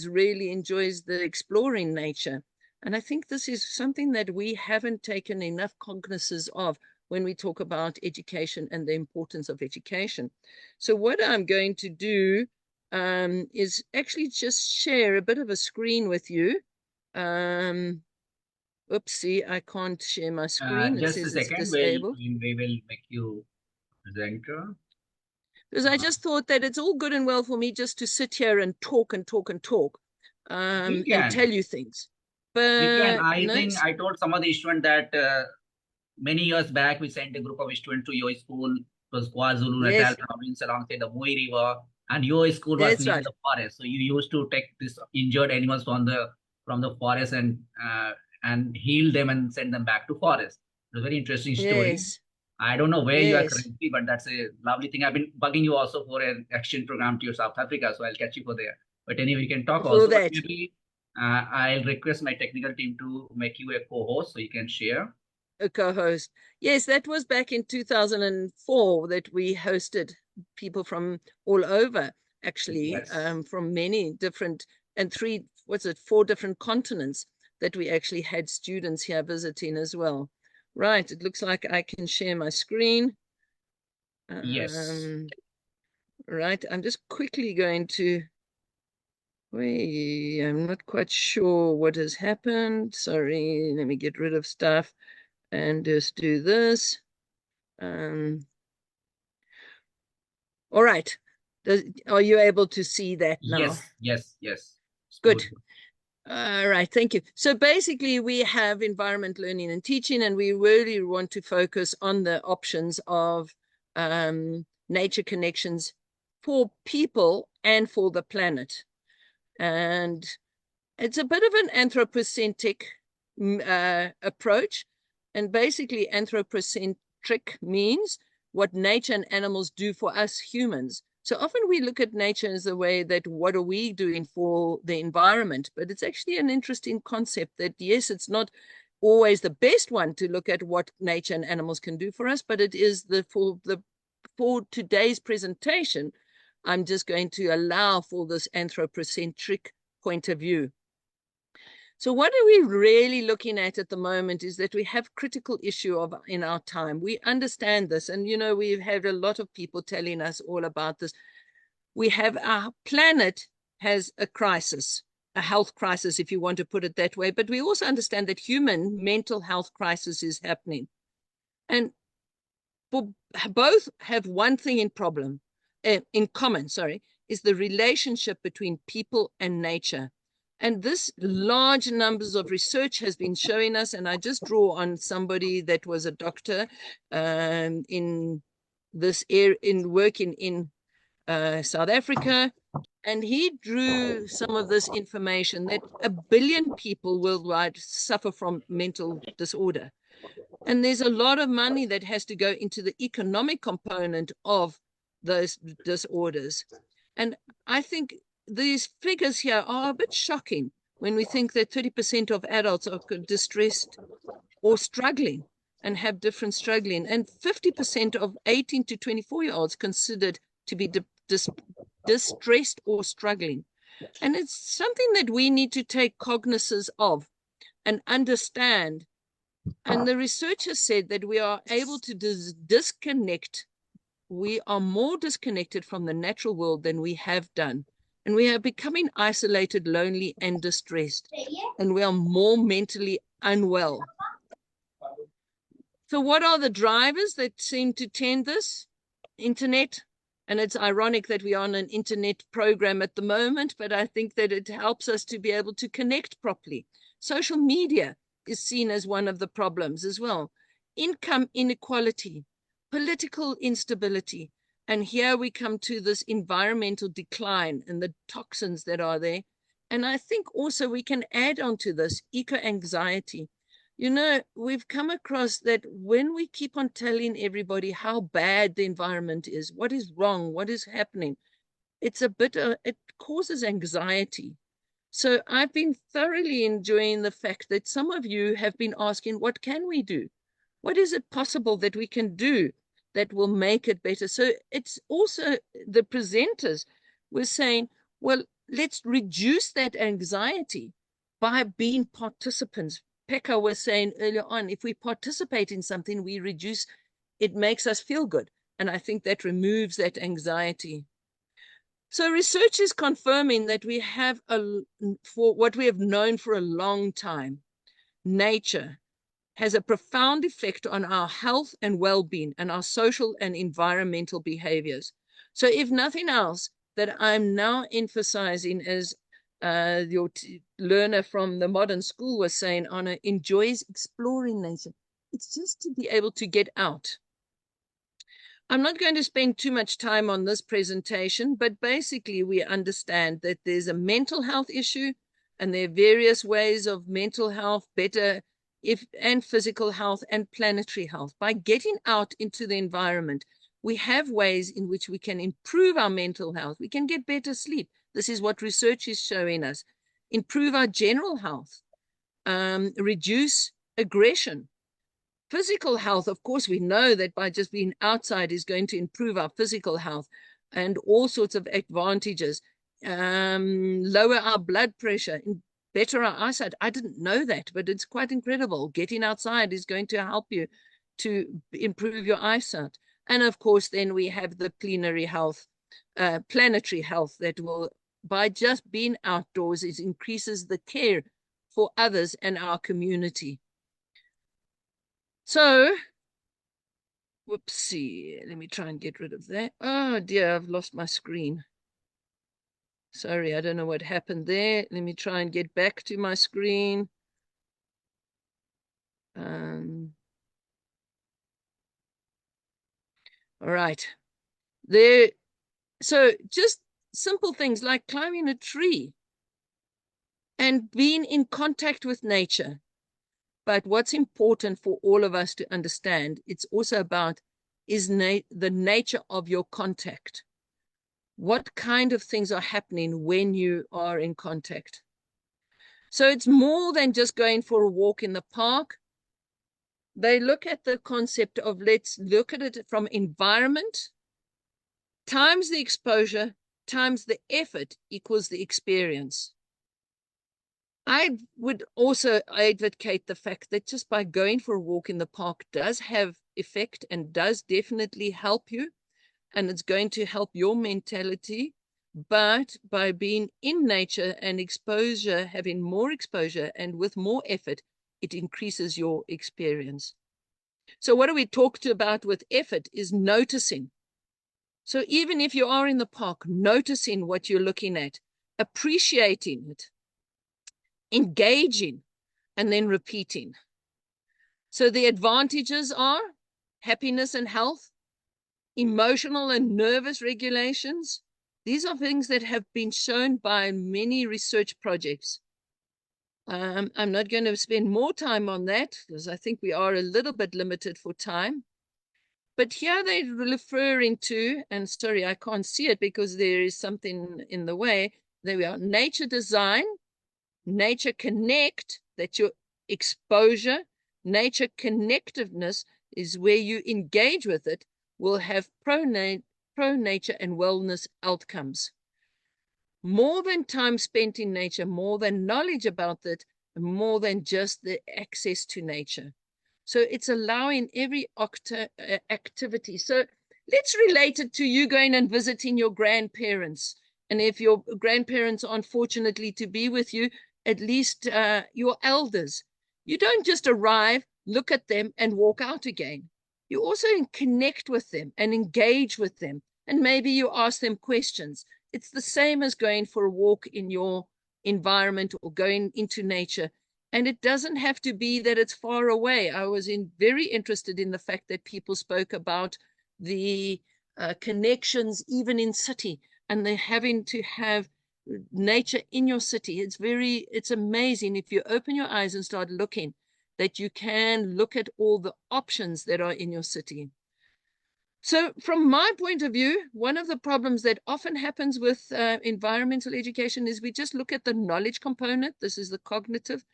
really enjoys the exploring nature. And I think this is something that we haven't taken enough cognizance of when we talk about education and the importance of education. So what I'm going to do is actually just share a bit of a screen with you. Oopsie, I can't share my screen. It Just a says it's second, disabled. we will make you presenter. Because I just thought that it's all good and well for me just to sit here and talk and talk and talk and tell you things. But We can. I no, think I told some of the students that many years back we sent a group of students to your school. It was KwaZulu-Natal Yes. province alongside the Mui River, and your school was That's near right. the forest. So you used to take these injured animals from the forest and heal them and send them back to forest. It's a very interesting story. Yes. I don't know where you are Yes. currently, but that's a lovely thing. I've been bugging you also for an exchange program to your South Africa, so I'll catch you for there. But anyway, we can talk For also. But that. maybe I'll request my technical team to make you a co-host so you can share. A co-host. Yes, that was back in 2004 that we hosted people from all over, actually, Yes. from many different, and 4 different continents that we actually had students here visiting as well. Right, it looks like I can share my screen. Yes. Right, I'm just quickly going to, I'm not quite sure what has happened. Sorry, let me get rid of stuff and just do this. All right, are you able to see that now? Yes. It's Good. All right, thank you. So basically we have environment learning and teaching, and we really want to focus on the options of nature connections for people and for the planet. And it's a bit of an anthropocentric approach. And basically anthropocentric means what nature and animals do for us humans. So often we look at nature as a way that what are we doing for the environment? But it's actually an interesting concept that, yes, it's not always the best one to look at what nature and animals can do for us, but it is for today's presentation, I'm just going to allow for this anthropocentric point of view. So what are we really looking at the moment is that we have critical issue in our time. We understand this, and we've had a lot of people telling us all about this. We have our planet has a crisis, a health crisis, if you want to put it that way, but we also understand that human mental health crisis is happening. And both have one thing in common, is the relationship between people and nature. And this large numbers of research has been showing us, and I just draw on somebody that was a doctor in this area, in working in South Africa, and he drew some of this information that 1 billion people worldwide suffer from mental disorder. And there's a lot of money that has to go into the economic component of those disorders. And I think these figures here are a bit shocking when we think that 30% of adults are distressed or struggling and have different struggling, and 50% of 18 to 24-year-olds considered to be distressed or struggling. And it's something that we need to take cognizance of and understand. And the research has said that we are able to disconnect. We are more disconnected from the natural world than we have done. And we are becoming isolated, lonely, and distressed. And we are more mentally unwell. So what are the drivers that seem to tend this? Internet. And it's ironic that we are on an internet program at the moment, but I think that it helps us to be able to connect properly. Social media is seen as one of the problems as well. Income inequality, political instability, and here we come to this environmental decline and the toxins that are there. And I think also we can add on to this eco-anxiety. You know, we've come across that when we keep on telling everybody how bad the environment is, what is wrong, what is happening, it's a bit, it causes anxiety. So I've been thoroughly enjoying the fact that some of you have been asking, what can we do? What is it possible that we can do that will make it better? So it's also the presenters were saying, well, let's reduce that anxiety by being participants. Pekka was saying earlier on, if we participate in something, we reduce, it makes us feel good. And I think that removes that anxiety. So research is confirming that we have for what we have known for a long time, nature has a profound effect on our health and well-being and our social and environmental behaviors. So if nothing else, that I'm now emphasizing, as your learner from the modern school was saying, Anna enjoys exploring nature. It's just to be able to get out. I'm not going to spend too much time on this presentation, but basically we understand that there's a mental health issue and there are various ways of mental health, and physical health and planetary health. By getting out into the environment, we have ways in which we can improve our mental health. We can get better sleep. This is what research is showing us. Improve our general health, reduce aggression. Physical health, of course, we know that by just being outside is going to improve our physical health and all sorts of advantages. Lower our blood pressure, better our eyesight. I didn't know that, but it's quite incredible. Getting outside is going to help you to improve your eyesight. And of course, then we have the planetary health that will, by just being outdoors, it increases the care for others and our community. So, whoopsie, let me try and get rid of that. Oh dear, I've lost my screen. Sorry, I don't know what happened there. Let me try and get back to my screen. All right. There. So just simple things like climbing a tree and being in contact with nature. But what's important for all of us to understand, it's also about is the nature of your contact. What kind of things are happening when you are in contact? So it's more than just going for a walk in the park. They look at the concept of, let's look at it from environment times the exposure times the effort equals the experience. I would also advocate the fact that just by going for a walk in the park does have effect and does definitely help you, and it's going to help your mentality. But by being in nature and exposure, having more exposure and with more effort, it increases your experience. So what do we talk about with effort is noticing. So even if you are in the park, noticing what you're looking at, appreciating it, engaging, and then repeating. So the advantages are happiness and health, emotional and nervous regulations. These are things that have been shown by many research projects. I'm not going to spend more time on that because I think we are a little bit limited for time. But here they're referring to, and sorry, I can't see it because there is something in the way. There we are, nature design, nature connect, that's your exposure. Nature connectiveness is where you engage with it, will have pro-nature and wellness outcomes. More than time spent in nature, more than knowledge about it, more than just the access to nature. So it's allowing every activity. So let's relate it to you going and visiting your grandparents. And if your grandparents aren't fortunately to be with you, at least your elders. You don't just arrive, look at them, and walk out again. You also connect with them and engage with them. And maybe you ask them questions. It's the same as going for a walk in your environment or going into nature. And it doesn't have to be that it's far away. I was very interested in the fact that people spoke about the connections even in city, and they're having to have nature in your city. It's amazing if you open your eyes and start looking, that you can look at all the options that are in your city. So from my point of view, one of the problems that often happens with environmental education is we just look at the knowledge component. This is the cognitive,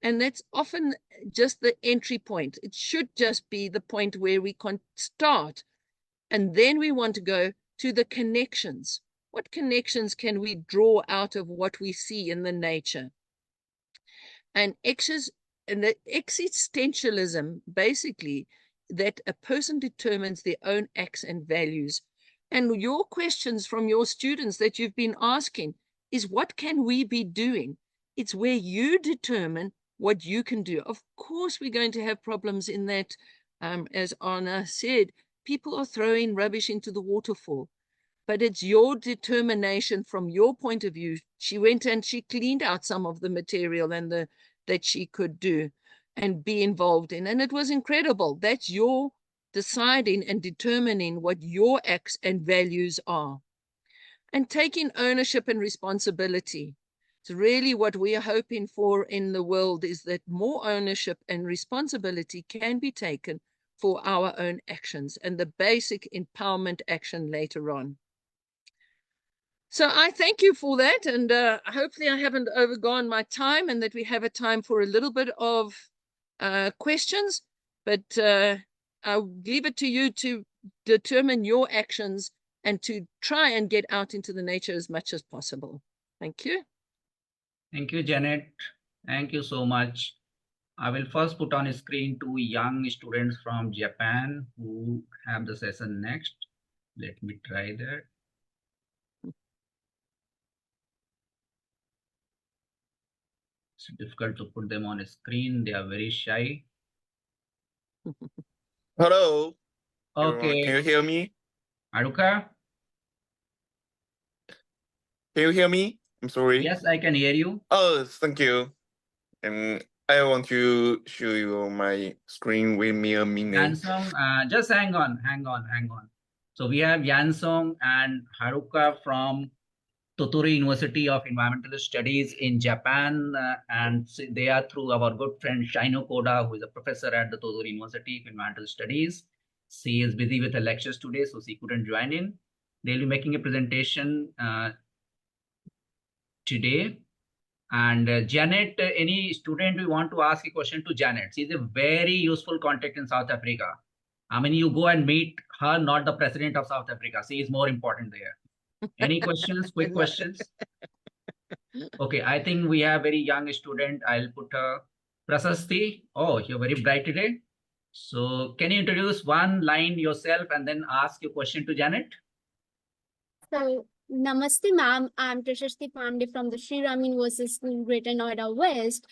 and that's often just the entry point. It should just be the point where we can start, and then we want to go to the connections. What connections can we draw out of what we see in the nature? And the existentialism, basically, that a person determines their own acts and values. And your questions from your students that you've been asking is, what can we be doing? It's where you determine what you can do. Of course, we're going to have problems in that. As Anna said, people are throwing rubbish into the waterfall, but it's your determination from your point of view. She went and she cleaned out some of the material and that she could do and be involved in. And it was incredible. That's your deciding and determining what your acts and values are. And taking ownership and responsibility. It's really what we are hoping for in the world, is that more ownership and responsibility can be taken for our own actions, and the basic empowerment action later on. So I thank you for that, and hopefully I haven't overgone my time, and that we have a time for a little bit of questions, but I'll leave it to you to determine your actions and to try and get out into the nature as much as possible. Thank you. Thank you, Janet. Thank you so much. I will first put on a screen 2 young students from Japan who have the session next. Let me try that. It's difficult to put them on a screen. They are very shy. Hello. Okay. Can you hear me? Haruka? Can you hear me? I'm sorry. Yes, I can hear you. Oh, thank you. And I want to show you my screen with me a minute. Yansong, just hang on. So we have Yansong and Haruka from Tottori University of Environmental Studies in Japan, and they are through our good friend Shaino Koda, who is a professor at the Tottori University of Environmental Studies. She is busy with her lectures today, so she couldn't join in. They'll be making a presentation today. And Janet, any student who want to ask a question to Janet, she's a very useful contact in South Africa. I mean, you go and meet her, not the president of South Africa. She is more important there. Any questions, quick questions? Okay, I think we have very young student. I'll put her. Prasasti. Oh, you're very bright today. So can you introduce one line yourself and then ask your question to Janet? So, Namaste, ma'am. I'm Prashasti Pandey from the Sri Ram University School, Greater Noida West.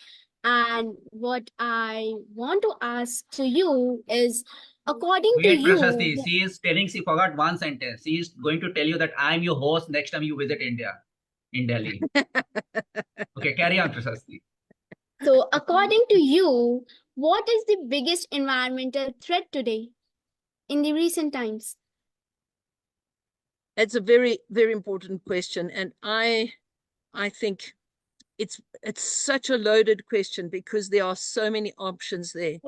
And what I want to ask to you is, according to Wait, you, Prashasti, she is telling, she forgot one sentence. She is going to tell you that I'm your host next time you visit India, in Delhi. Okay, carry on, Prashasti. So, according to you, what is the biggest environmental threat today in the recent times? It's a very, very important question. And I think it's such a loaded question because there are so many options there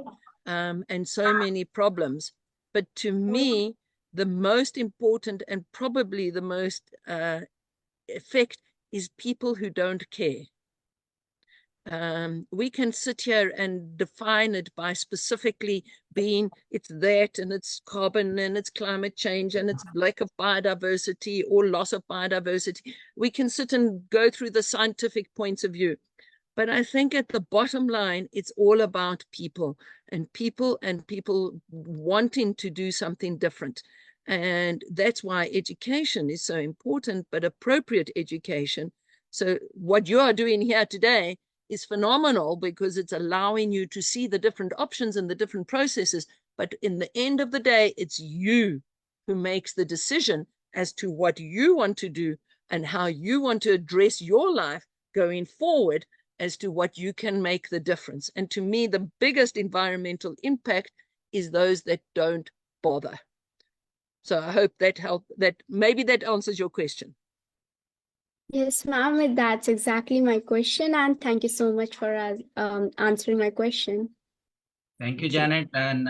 and so many problems. But to me, the most important and probably the most effect is people who don't care. We can sit here and define it by specifically being it's that and it's carbon and it's climate change and it's lack of biodiversity or loss of biodiversity. We can sit and go through the scientific points of view. But I think at the bottom line, it's all about people and people wanting to do something different. And that's why education is so important, but appropriate education. So what you are doing here today is phenomenal because it's allowing you to see the different options and the different processes. But in the end of the day, it's you who makes the decision as to what you want to do and how you want to address your life going forward. as to what you can make the difference. And to me, the biggest environmental impact is those that don't bother. So I hope that maybe that answers your question. Yes, ma'am, that's exactly my question, and thank you so much for answering my question. Thank you, Janet. And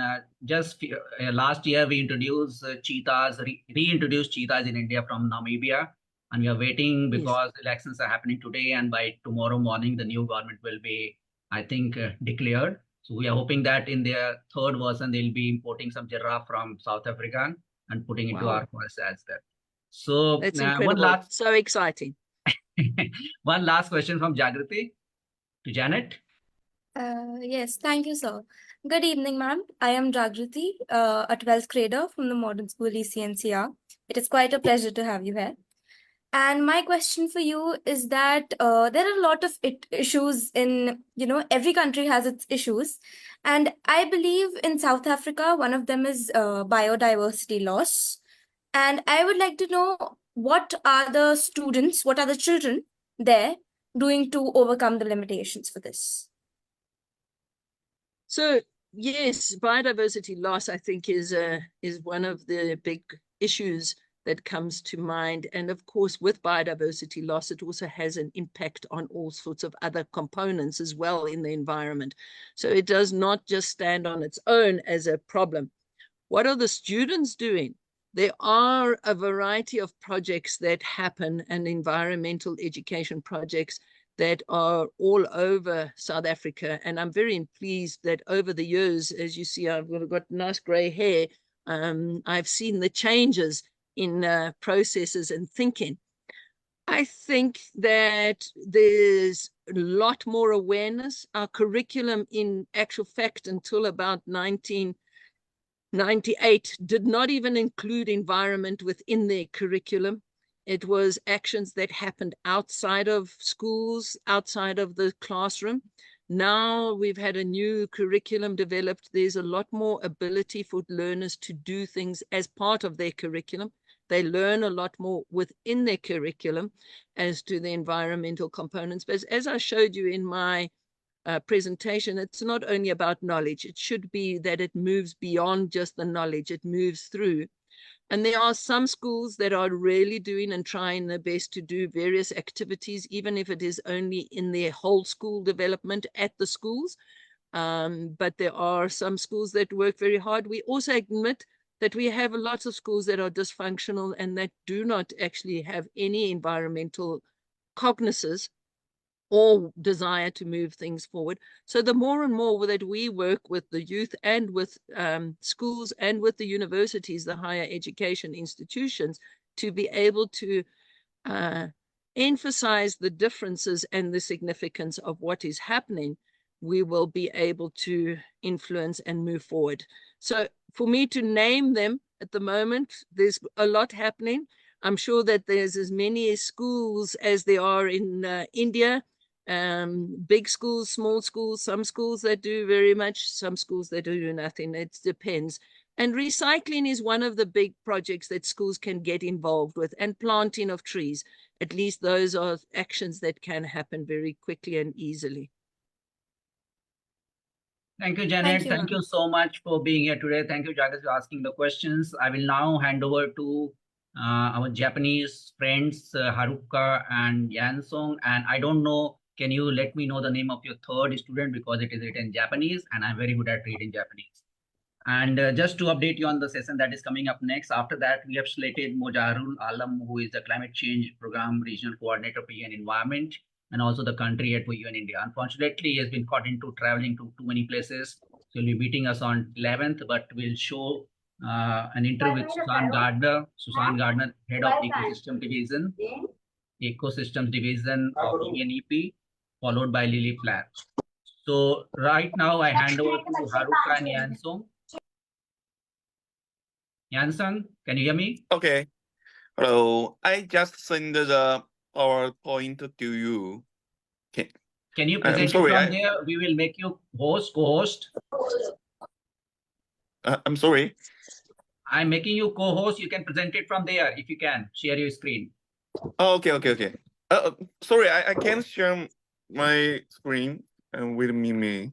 last year, we introduced cheetahs, reintroduced cheetahs in India from Namibia. And we are waiting because elections are happening today. And by tomorrow morning, the new government will be, I think, declared. So we are hoping that in their third version, they'll be importing some giraffe from South Africa and putting into our forest as well. So That's incredible. So exciting. One last question from Jagriti to Janet. Yes, thank you, sir. Good evening, ma'am. I am Jagriti, a 12th grader from the Modern School ECNCR. It is quite a pleasure to have you here. And my question for you is that there are a lot of issues in, every country has its issues. And I believe in South Africa, one of them is biodiversity loss. And I would like to know, what are the children there doing to overcome the limitations for this? So yes, biodiversity loss, I think, is one of the big issues that comes to mind. And of course, with biodiversity loss, it also has an impact on all sorts of other components as well in the environment. So it does not just stand on its own as a problem. What are the students doing? There are a variety of projects that happen, and environmental education projects that are all over South Africa. And I'm very pleased that over the years, as you see, I've got nice gray hair. I've seen the changes in processes and thinking. I think that there's a lot more awareness. Our curriculum, in actual fact, until about 1998, did not even include environment within their curriculum. It was actions that happened outside of schools, outside of the classroom. Now we've had a new curriculum developed. There's a lot more ability for learners to do things as part of their curriculum. They learn a lot more within their curriculum as to the environmental components. But as I showed you in my presentation, it's not only about knowledge. It should be that it moves beyond just the knowledge. It moves through. And there are some schools that are really doing and trying their best to do various activities, even if it is only in their whole school development at the schools. But there are some schools that work very hard. We also admit that we have lots of schools that are dysfunctional and that do not actually have any environmental cognizance or desire to move things forward. So the more and more that we work with the youth and with schools and with the universities, the higher education institutions, to be able to emphasize the differences and the significance of what is happening, we will be able to influence and move forward. So for me to name them at the moment, there's a lot happening. I'm sure that there's as many schools as there are in India. Big schools, small schools, some schools that do very much, some schools that do nothing. It depends. And recycling is one of the big projects that schools can get involved with, and planting of trees. At least those are actions that can happen very quickly and easily. Thank you, Janet. Thank you so much for being here today. Thank you, Jagat, for asking the questions. I will now hand over to our Japanese friends, Haruka and Yansong. And I don't know, can you let me know the name of your third student, because it is written in Japanese and I'm very good at reading Japanese. And just to update you on the session that is coming up next, after that, we have slated Mojarul Alam, who is the Climate Change Program Regional Coordinator for UN Environment, and also the country head for UN India. Unfortunately, he has been caught into traveling to too many places. So he'll be meeting us on 11th, but we'll show an interview with Susan Gardner. Susan Gardner, Head of Ecosystem Division, Ecosystems Division of UNEP, followed by Lily Flair. So right now I hand over to Haruka and Yansong. Yansong, can you hear me? Okay. Hello. I just send the PowerPoint to you. Can you present it from there? We will make you co-host. I'm sorry. I'm making you co-host. You can present it from there if you can. Share your screen. Oh, okay. Sorry, I can't share my screen and with me.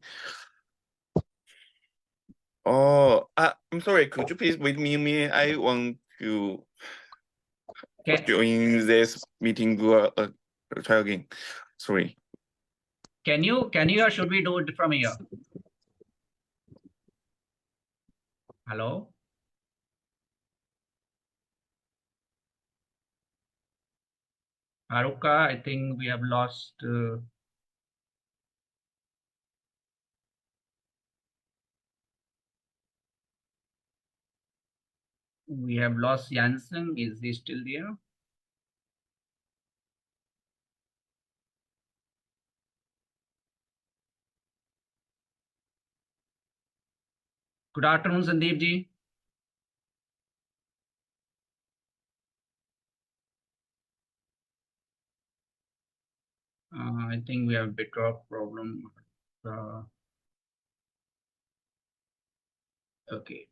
Oh, I'm sorry. Could you please with me? I want to join this meeting. Try again. Sorry. Can you or should we do it from here? Hello? Haruka, I think we have lost. We have lost Jansen. Is he still there? Good afternoon, Sandeep ji. I think we have a bit of problem. Okay.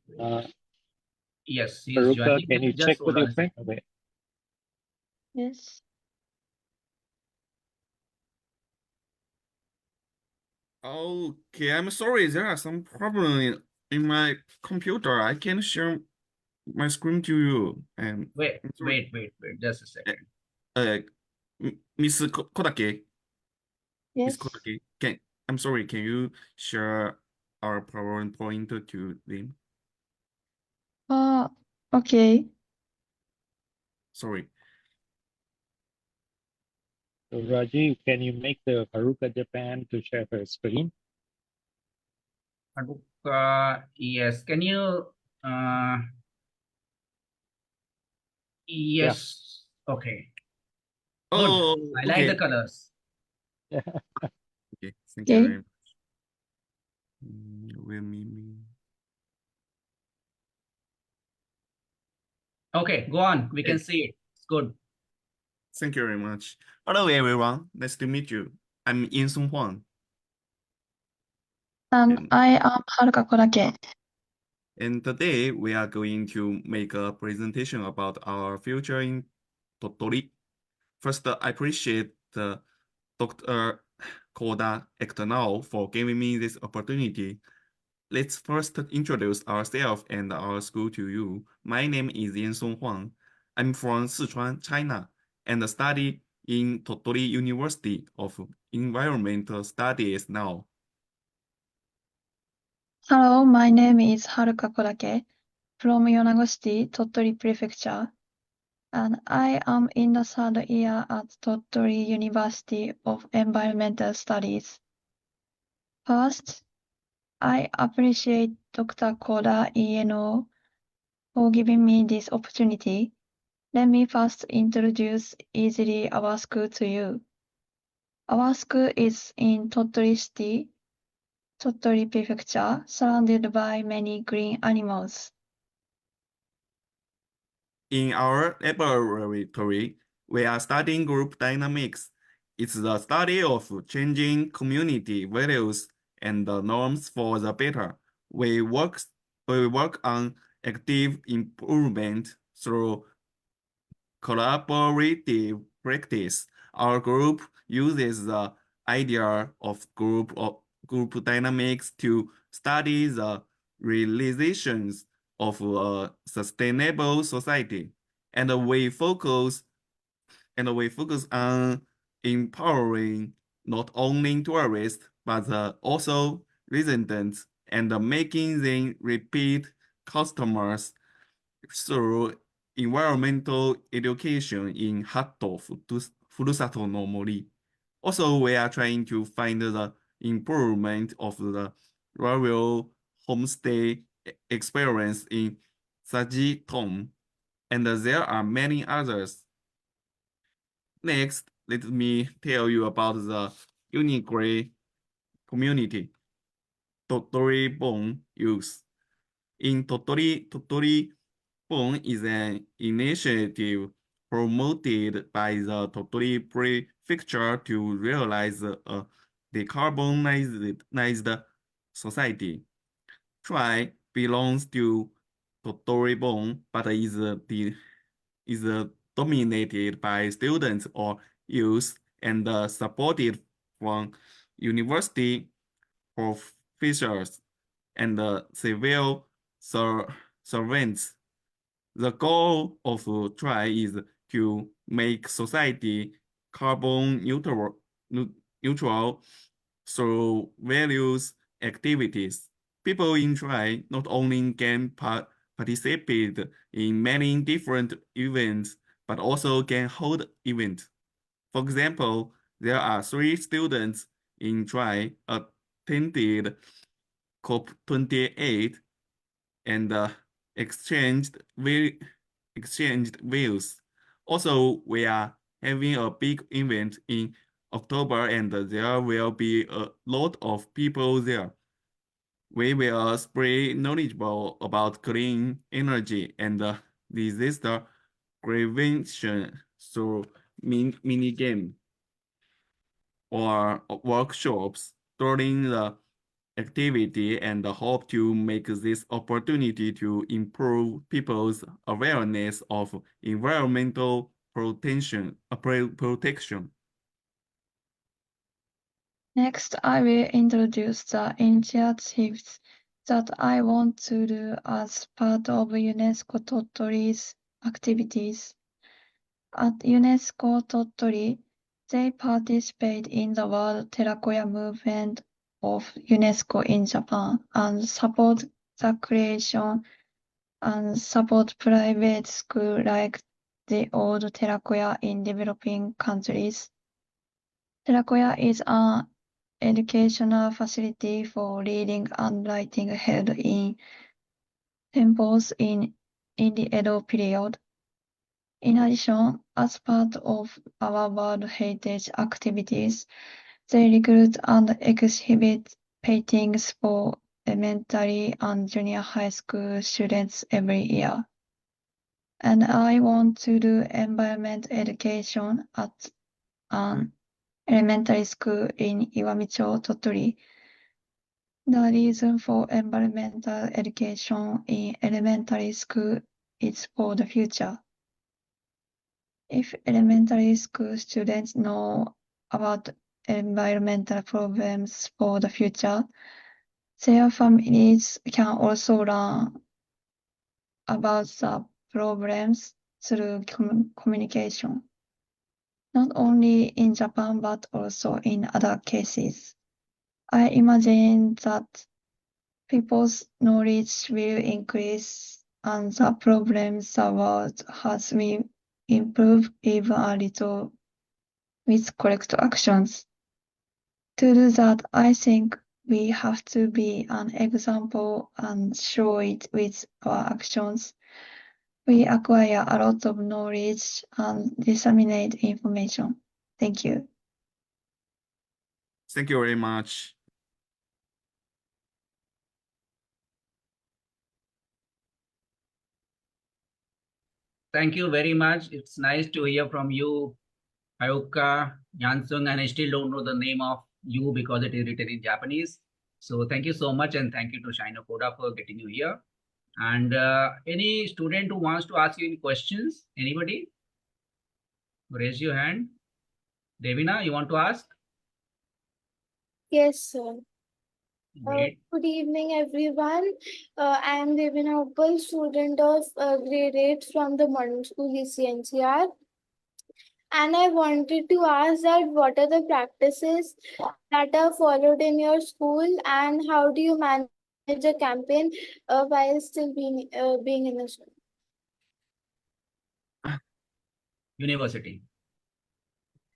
Yes, he's Haruka, joining. can you Just check hold with on your a friend? second. Okay. Yes. Okay, I'm sorry. There are some problem in my computer. I can't share my screen to you. And Wait, I'm sorry. wait, just a second. Miss Kodake. Miss Yes. Kodake, I'm sorry. Can you share our PowerPoint to them? Okay. Sorry. So Rajiv, can you make the Haruka Japan to share her screen? Haruka, yes. Can you? Yes. Okay. Good. Oh, I like the okay. colors. Okay, thank you Okay. very much. Will me. Okay, go on. We can see it. It's good. Thank you very much. Hello, everyone. Nice to meet you. I'm Yin-Sung Huang. And I am Haruka Kodake. And today we are going to make a presentation about our future in Tottori. First, I appreciate Dr. Koda Ektanao for giving me this opportunity. Let's first introduce ourselves and our school to you. My name is Yin-Sung Huang. I'm from Sichuan, China, and study in Tottori University of Environmental Studies now. Hello, my name is Haruka Kodake from Yonaguchi, Tottori Prefecture, and I am in the third year at Tottori University of Environmental Studies. First, I appreciate Dr. Koda Ieno for giving me this opportunity. Let me first introduce easily our school to you. Our school is in Tottori City, Tottori Prefecture, surrounded by many green animals. In our laboratory, we are studying group dynamics. It's the study of changing community values and the norms for the better. We work on active improvement through collaborative practice. Our group uses the idea of group dynamics to study the realizations of a sustainable society, and we focus on empowering not only tourists but also residents and making them repeat customers through environmental education in Hatto, Furusato no Mori. Also, we are trying to find the improvement of the rural homestay experience in Sajiton, and there are many others. Next, let me tell you about the unique community, Tottori Bon Youth. In Tottori Bon is an initiative promoted by the Tottori Prefecture to realize a decarbonized society. Try belongs to Tottori Bon, but is dominated by students or youth and supported from university professors and civil servants. The goal of TRI is to make society carbon neutral through various activities. People in TRI not only can participate in many different events, but also can hold events. For example, there are 3 students in TRI attended COP28 and exchanged views. Also, we are having a big event in October, and there will be a lot of people there. We will spread knowledgeable about clean energy and disaster prevention through mini game or workshops during the activity, and hope to make this opportunity to improve people's awareness of environmental protection. Next, I will introduce the initiatives that I want to do as part of UNESCO Totori's activities. At UNESCO Totori, they participate in the World Terracotta movement of UNESCO in Japan and support the creation and support private schools like the old Terracotta in developing countries. Terracotta is an educational facility for reading and writing held in temples in the Edo period. In addition, as part of our World Heritage activities, they recruit and exhibit paintings for elementary and junior high school students every year. And I want to do environment education at an elementary school in Iwamicho, Totori. The reason for environmental education in elementary school is for the future. If elementary school students know about environmental problems for the future, their families can also learn about the problems through communication, not only in Japan but also in other cases. I imagine that people's knowledge will increase and the problems the world has will improve even a little with correct actions. To do that, I think we have to be an example and show it with our actions. We acquire a lot of knowledge and disseminate information. Thank you. Thank you very much. Thank you very much. It's nice to hear from you, Hayuka, Yansung, and I still don't know the name of you because it is written in Japanese. So thank you so much, and thank you to Shino Koda for getting you here. And any student who wants to ask you any questions, anybody? Raise your hand. Devina, you want to ask? Yes, sir. Great. Good evening, everyone. I am Devina Uppal, student of grade 8 from the Modern School ECNCR. And I wanted to ask that what are the practices that are followed in your school and how do you manage a campaign while still being in the school? University.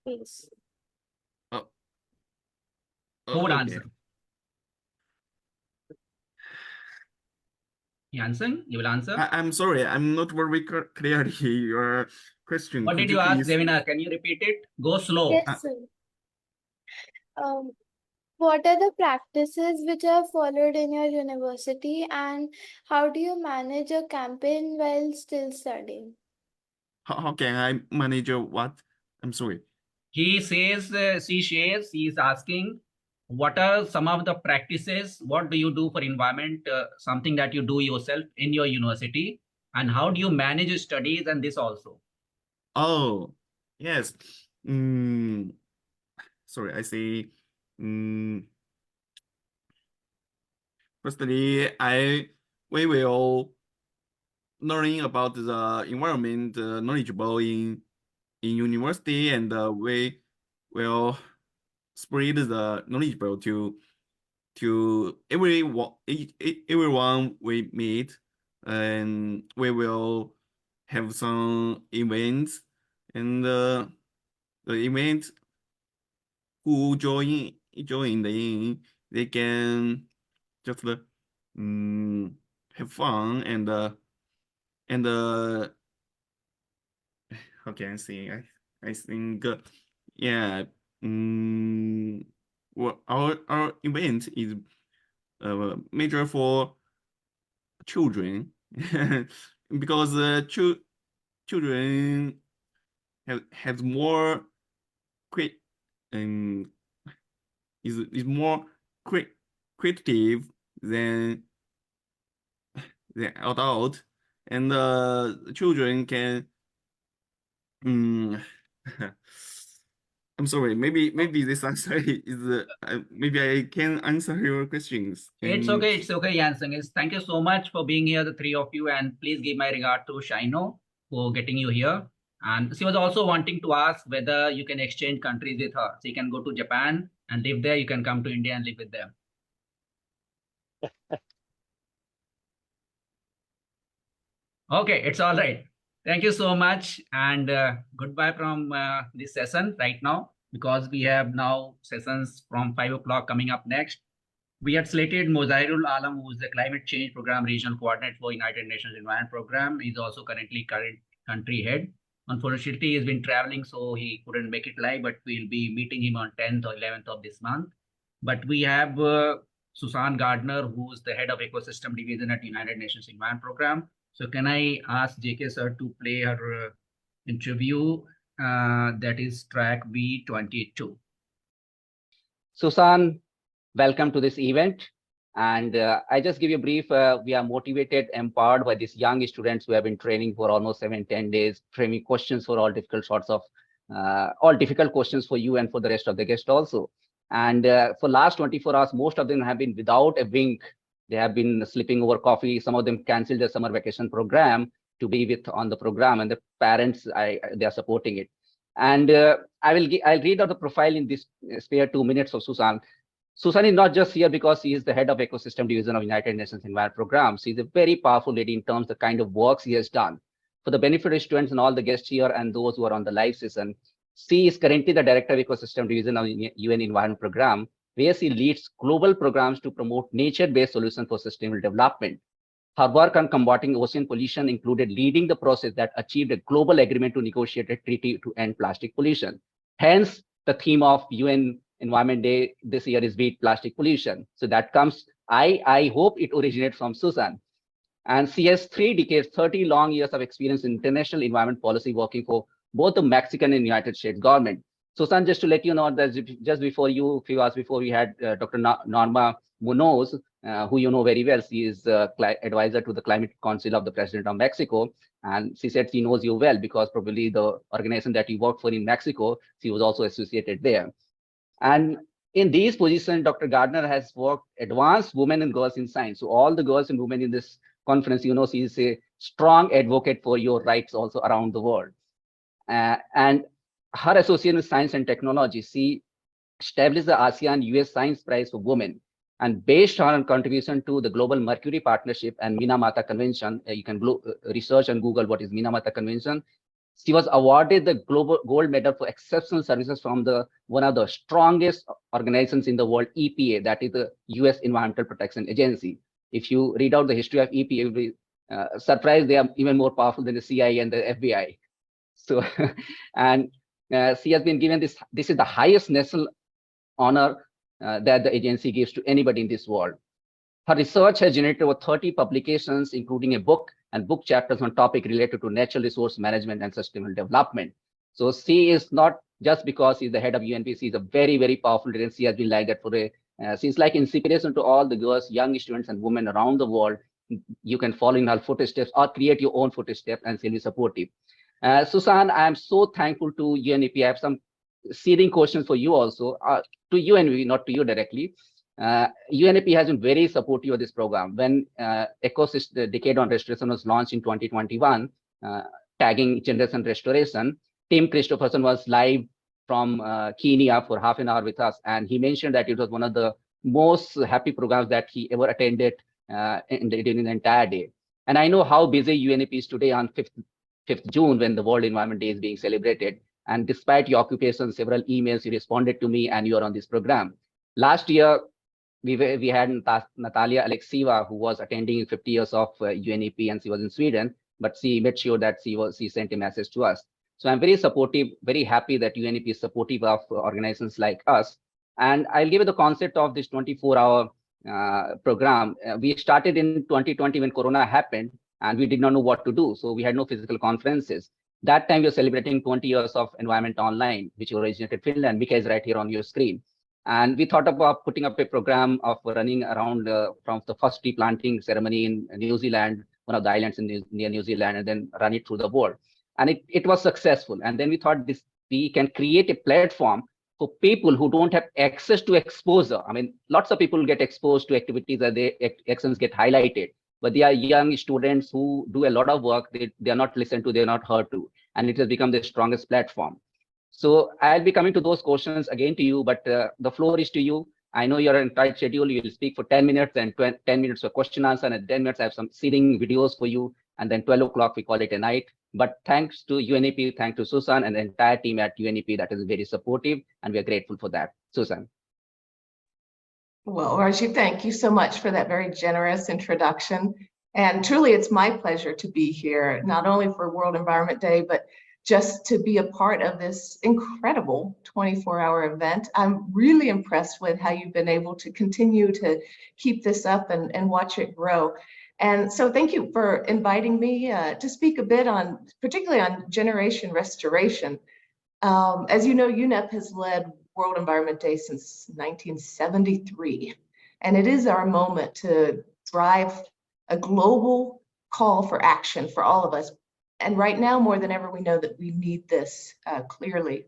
Please. Who would Okay. answer? Yansung, you will answer? I'm sorry, I'm not very clearly your question. What Could did you ask, please- Devina? Can you repeat it? Go slow. Yes, sir. What are the practices which are followed in your university and how do you manage a campaign while still studying? How can I manage what? I'm sorry. He says, he is asking, what are some of the practices? What do you do for environment? Something that you do yourself in your university, and how do you manage your studies and this also? Oh, yes. sorry, I say, firstly, we will learning about the environment knowledgeable in university, and we will spread the knowledgeable to everyone we meet, and we will have some events, and the event who join in, they can just have fun, and how can I say? I think yeah. Well, our event is major for children because children have more is more creative than the adult, and children can I'm sorry, maybe this answer is maybe I can answer your questions. It's okay, Yanseng. Thank you so much for being here, the three of you, and please give my regard to Shino for getting you here. And she was also wanting to ask whether you can exchange countries with her. So you can go to Japan and live there. You can come to India and live with them. Okay, it's all right. Thank you so much, and goodbye from this session right now, because we have now sessions from 5 o'clock coming up next. We had slated Mozairul Alam, who is the Climate Change Program Regional Coordinator for United Nations Environment Program. He's also currently current country head. Unfortunately, he's been traveling, so he couldn't make it live, but we'll be meeting him on 10th or 11th of this month. But we have Susan Gardner, who's the head of Ecosystem Division at United Nations Environment Program. So can I ask JK sir to play her interview? That is track V22. Susan, welcome to this event. And I just give you a brief, we are motivated, empowered by these young students who have been training for almost 7-10 days, framing questions for all difficult sorts of, all difficult questions for you and for the rest of the guests also. And for last 24 hours, most of them have been without a wink. They have been sleeping over coffee. Some of them canceled their summer vacation program to be with on the program, and the parents, they are supporting it. And I'll read out the profile in this spare 2 minutes of Susan. Susan is not just here because she is the head of Ecosystem Division of United Nations Environment Program. She's a very powerful lady in terms of the kind of work she has done. For the benefit of students and all the guests here and those who are on the live session, she is currently the director of Ecosystem Division of UN Environment Program, where she leads global programs to promote nature-based solutions for sustainable development. Her work on combating ocean pollution included leading the process that achieved a global agreement to negotiate a treaty to end plastic pollution. Hence, the theme of UN Environment Day this year is Beat Plastic Pollution. So that comes, I hope it originates from Susan. And she has 3 decades, 30 long years of experience in international environment policy, working for both the Mexican and United States government. Susan, just to let you know that just before you, a few hours before, we had Dr. Norma Munoz, who you know very well. She is advisor to the Climate Council of the President of Mexico. And she said she knows you well because probably the organization that you work for in Mexico, she was also associated there. And in these positions, Dr. Gardner has worked advanced women and girls in science. So all the girls and women in this conference, you know, she is a strong advocate for your rights also around the world. And her association with science and technology, she established the ASEAN-US Science Prize for Women. And based on her contribution to the Global Mercury Partnership and Minamata Convention, you can research and Google what is Minamata Convention. She was awarded the Global Gold Medal for exceptional services from one of the strongest organizations in the world, EPA, that is the US Environmental Protection Agency. If you read out the history of EPA, you'll be surprised they are even more powerful than the CIA and the FBI. So, and she has been given this is the highest national honor that the agency gives to anybody in this world. Her research has generated over 30 publications, including a book and book chapters on topic related to natural resource management and sustainable development. So she is not just because she's the head of UNP, she's a very, very powerful leader. She has been like that for she's like inspiration to all the girls, young students and women around the world. You can follow in her footsteps or create your own footsteps, and she'll be supportive. Susan, I am so thankful to UNEP. I have some seeding questions for you also, to you and we, not to you directly. UNEP has been very supportive of this program. When Ecosystem Decade on Restoration was launched in 2021, tagging Generation Restoration, Tim Christopherson was live from Kenya for half an hour with us, and he mentioned that it was one of the most happy programs that he ever attended during the entire day. And I know how busy UNEP is today on 5th June when the World Environment Day is being celebrated. And despite your occupation, several emails, you responded to me and you are on this program. Last year, we had Natalia Alexieva, who was attending 50 years of UNEP, and she was in Sweden, but she made sure that she sent a message to us. So I'm very supportive, very happy that UNEP is supportive of organizations like us. And I'll give you the concept of this 24-hour program. We started in 2020 when Corona happened, and we did not know what to do. So we had no physical conferences. That time we were celebrating 20 years of Environment Online, which originated in Finland. Mika is right here on your screen. And we thought about putting up a program of running around from the first tree planting ceremony in New Zealand, one of the islands near New Zealand, and then run it through the world. And it was successful. And then we thought we can create a platform for people who don't have access to exposure. I mean, lots of people get exposed to activities that their actions get highlighted, but they are young students who do a lot of work. They are not listened to, they are not heard to, and it has become the strongest platform. So I'll be coming to those questions again to you, but the floor is to you. I know you're in tight schedule. You will speak for 10 minutes and 10 minutes for question answer, and 10 minutes I have some seeding videos for you, and then 12 o'clock we call it a night. But thanks to UNEP, thanks to Susan and the entire team at UNEP that is very supportive, and we are grateful for that. Susan. Well, Rajiv, thank you so much for that very generous introduction. And truly, it's my pleasure to be here, not only for World Environment Day, but just to be a part of this incredible 24-hour event. I'm really impressed with how you've been able to continue to keep this up and watch it grow. And so thank you for inviting me to speak a bit on, particularly on generation restoration. As you know, UNEP has led World Environment Day since 1973. And it is our moment to drive a global call for action for all of us. And right now, more than ever, we know that we need this clearly.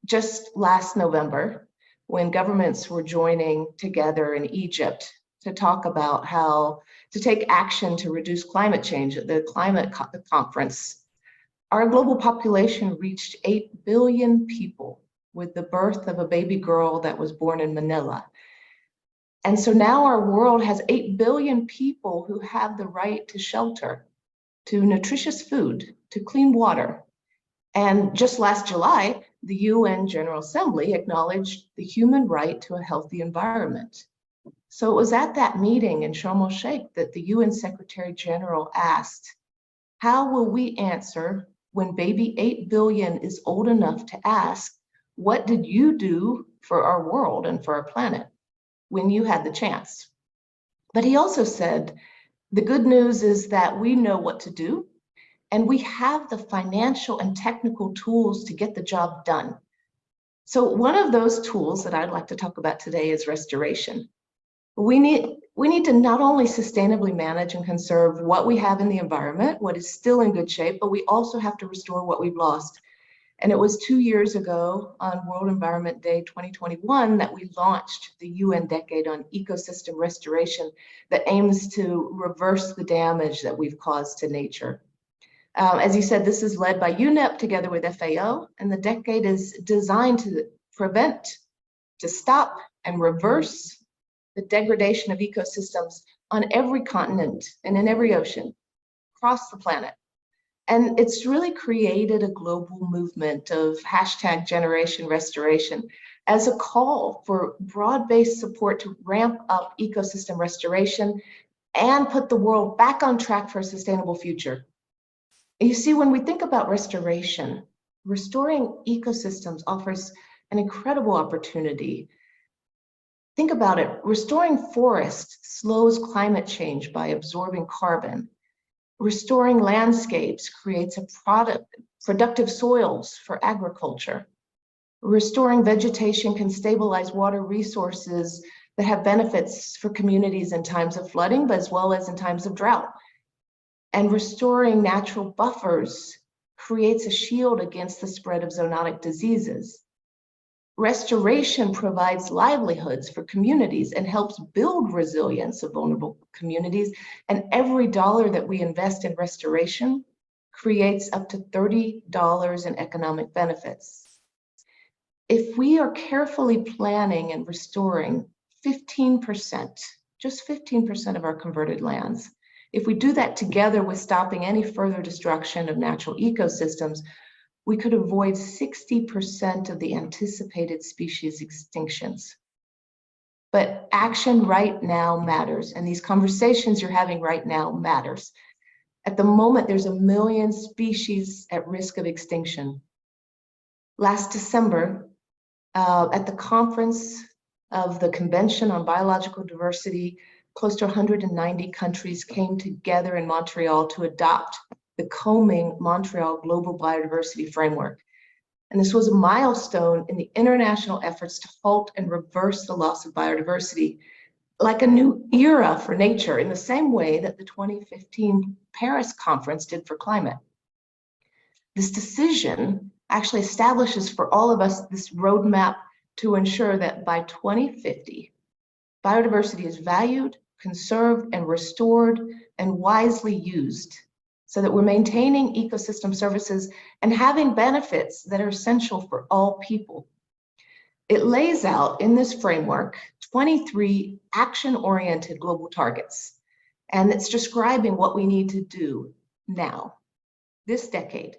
Just last November, when governments were joining together in Egypt to talk about how to take action to reduce climate change at the climate conference, our global population reached 8 billion people with the birth of a baby girl that was born in Manila. And so now our world has 8 billion people who have the right to shelter, to nutritious food, to clean water. And just last July, the UN General Assembly acknowledged the human right to a healthy environment. So it was at that meeting in Sharm el-Sheikh that the UN Secretary General asked, how will we answer when baby 8 billion is old enough to ask, what did you do for our world and for our planet when you had the chance? But he also said, the good news is that we know what to do, and we have the financial and technical tools to get the job done. So one of those tools that I'd like to talk about today is restoration. We need to not only sustainably manage and conserve what we have in the environment, what is still in good shape, but we also have to restore what we've lost. And it was 2 years ago on World Environment Day 2021 that we launched the UN Decade on Ecosystem Restoration that aims to reverse the damage that we've caused to nature. As you said, this is led by UNEP together with FAO, and the decade is designed to prevent, to stop, and reverse the degradation of ecosystems on every continent and in every ocean across the planet. And it's really created a global movement of #GenerationRestoration as a call for broad-based support to ramp up ecosystem restoration and put the world back on track for a sustainable future. And you see, when we think about restoration, restoring ecosystems offers an incredible opportunity. Think about it, restoring forests slows climate change by absorbing carbon. Restoring landscapes creates productive soils for agriculture. Restoring vegetation can stabilize water resources that have benefits for communities in times of flooding, but as well as in times of drought. And restoring natural buffers creates a shield against the spread of zoonotic diseases. Restoration provides livelihoods for communities and helps build resilience of vulnerable communities. And every dollar that we invest in restoration creates up to $30 in economic benefits. If we are carefully planning and restoring 15%, just 15% of our converted lands, if we do that together with stopping any further destruction of natural ecosystems, we could avoid 60% of the anticipated species extinctions. But action right now matters, and these conversations you're having right now matters. At the moment, there's 1 million species at risk of extinction. Last December, at the conference of the Convention on Biological Diversity, close to 190 countries came together in Montreal to adopt the Combing Montreal Global Biodiversity Framework. And this was a milestone in the international efforts to halt and reverse the loss of biodiversity, like a new era for nature, in the same way that the 2015 Paris conference did for climate. This decision actually establishes for all of us this roadmap to ensure that by 2050, biodiversity is valued, conserved, and restored, and wisely used, so that we're maintaining ecosystem services and having benefits that are essential for all people. It lays out in this framework 23 action-oriented global targets, and it's describing what we need to do now, this decade,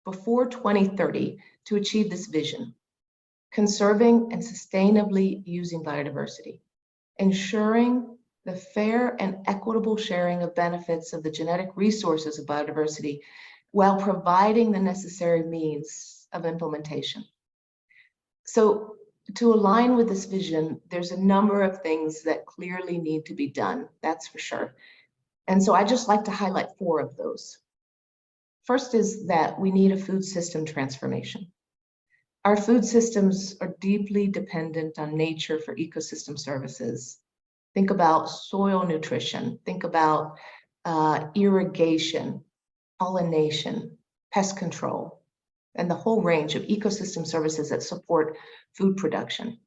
before 2030, to achieve this vision: conserving and sustainably using biodiversity, ensuring the fair and equitable sharing of benefits of the genetic resources of biodiversity, while providing the necessary means of implementation. So to align with this vision, there's a number of things that clearly need to be done, that's for sure. And so I'd just like to highlight 4 of those. First is that we need a food system transformation. Our food systems are deeply dependent on nature for ecosystem services. Think about soil nutrition, think about irrigation, pollination, pest control, and the whole range of ecosystem services that support food production.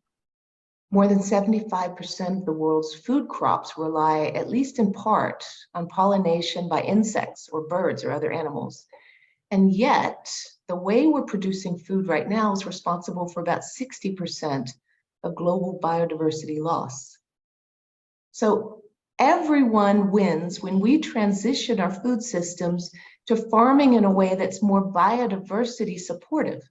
More than 75% of the world's food crops rely, at least in part, on pollination by insects or birds or other animals. And yet, the way we're producing food right now is responsible for about 60% of global biodiversity loss. So everyone wins when we transition our food systems to farming in a way that's more biodiversity supportive.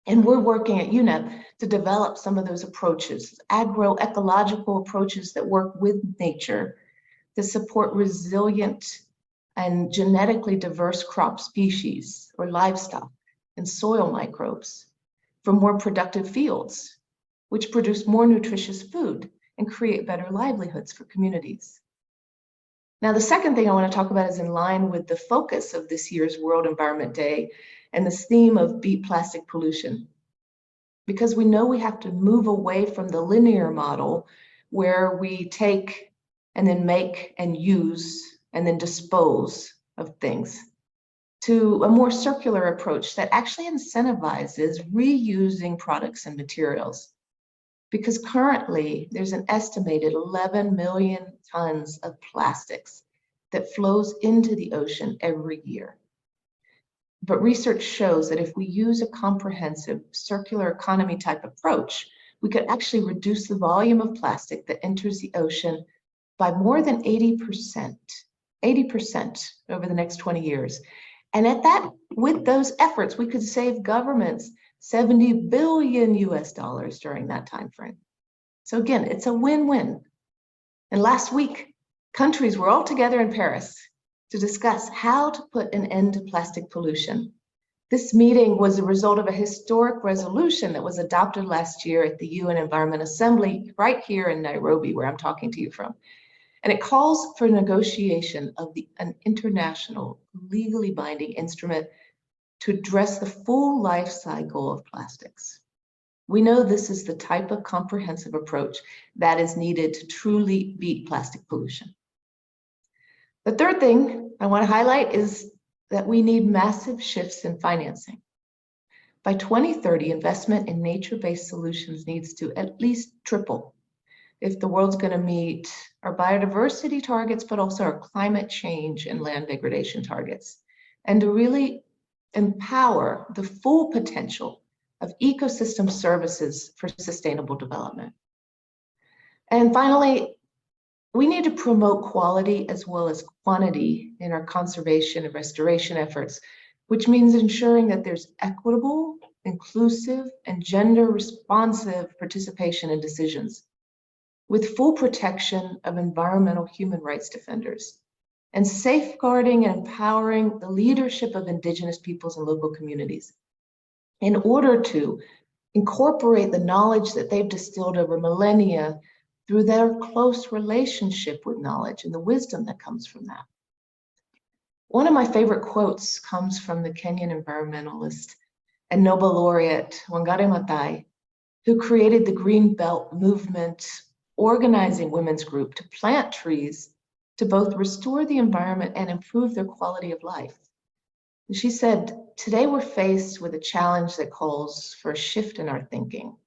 And we're working at UNEP to develop some of those approaches, agroecological approaches that work with nature to support resilient and genetically diverse crop species or livestock and soil microbes for more productive fields, which produce more nutritious food and create better livelihoods for communities. Now, the second thing I want to talk about is in line with the focus of this year's World Environment Day and this theme of beat plastic pollution. Because we know we have to move away from the linear model where we take and then make and use and then dispose of things, to a more circular approach that actually incentivizes reusing products and materials. Because currently there's an estimated 11 million tons of plastics that flows into the ocean every year. But research shows that if we use a comprehensive circular economy type approach, we could actually reduce the volume of plastic that enters the ocean by more than 80% over the next 20 years. And with those efforts, we could save governments $70 billion during that time frame. So again, it's a win-win. And last week, countries were all together in Paris to discuss how to put an end to plastic pollution. This meeting was a result of a historic resolution that was adopted last year at the UN Environment Assembly, right here in Nairobi, where I'm talking to you from. And it calls for negotiation of an international, legally binding instrument to address the full life cycle of plastics. We know this is the type of comprehensive approach that is needed to truly beat plastic pollution. The third thing I want to highlight is that we need massive shifts in financing. By 2030, investment in nature-based solutions needs to at least triple if the world's going to meet our biodiversity targets, but also our climate change and land degradation targets, and to really empower the full potential of ecosystem services for sustainable development. And finally, we need to promote quality as well as quantity in our conservation and restoration efforts, which means ensuring that there's equitable, inclusive, and gender-responsive participation in decisions, with full protection of environmental human rights defenders, and safeguarding and empowering the leadership of Indigenous peoples and local communities in order to incorporate the knowledge that they've distilled over millennia through their close relationship with knowledge and the wisdom that comes from that. One of my favorite quotes comes from the Kenyan environmentalist and Nobel laureate Wangari Maathai, who created the Green Belt movement, organizing women's group to plant trees to both restore the environment and improve their quality of life. And she said, "Today we're faced with a challenge that calls for a shift in our thinking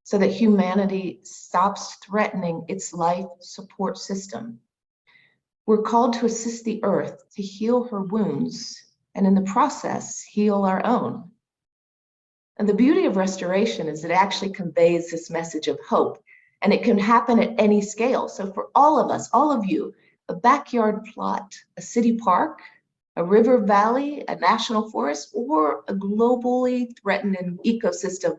so that humanity stops threatening its life support system. We're called to assist the earth to heal her wounds and in the process, heal our own." And the beauty of restoration is it actually conveys this message of hope, and it can happen at any scale. So for all of us, all of you, a backyard plot, a city park, a river valley, a national forest, or a globally threatened ecosystem.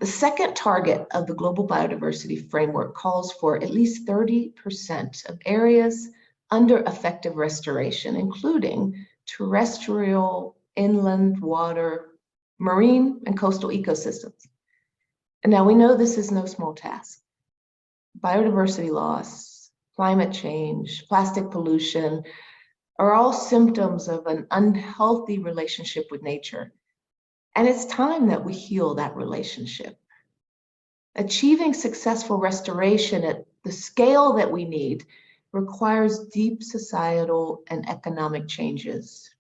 The second target of the Global Biodiversity Framework calls for at least 30% of areas under effective restoration, including terrestrial, inland water, marine, and coastal ecosystems. And now we know this is no small task. Biodiversity loss, climate change, plastic pollution are all symptoms of an unhealthy relationship with nature. And it's time that we heal that relationship. Achieving successful restoration at the scale that we need requires deep societal and economic changes.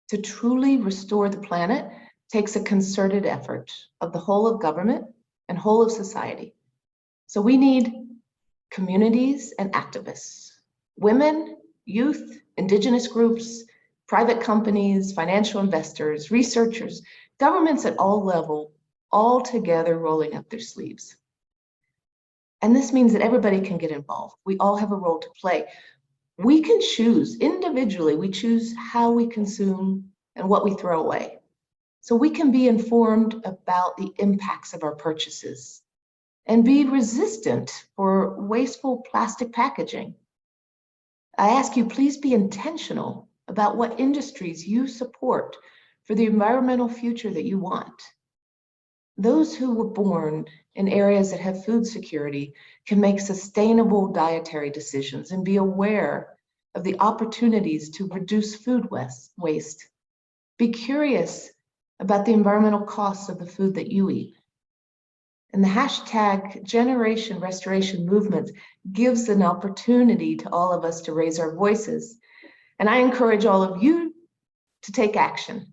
To truly restore the planet takes a concerted effort of the whole of government and whole of society. So we need communities and activists, women, youth, Indigenous groups, private companies, financial investors, researchers, governments at all levels, all together rolling up their sleeves. And this means that everybody can get involved. We all have a role to play. We can choose individually, we choose how we consume and what we throw away. So we can be informed about the impacts of our purchases and be resistant for wasteful plastic packaging. I ask you, please be intentional about what industries you support for the environmental future that you want. Those who were born in areas that have food security can make sustainable dietary decisions and be aware of the opportunities to reduce food waste. Be curious about the environmental costs of the food that you eat. And the hashtag Generation Restoration Movement gives an opportunity to all of us to raise our voices. And I encourage all of you to take action.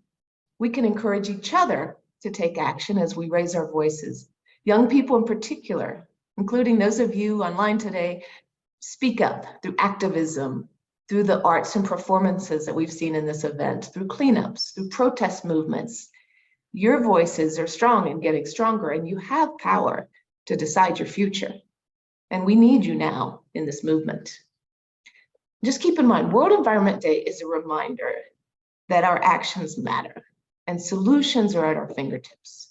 We can encourage each other to take action as we raise our voices. Young people in particular, including those of you online today, speak up through activism, through the arts and performances that we've seen in this event, through cleanups, through protest movements. Your voices are strong and getting stronger, and you have power to decide your future. And we need you now in this movement. Just keep in mind, World Environment Day is a reminder that our actions matter and solutions are at our fingertips.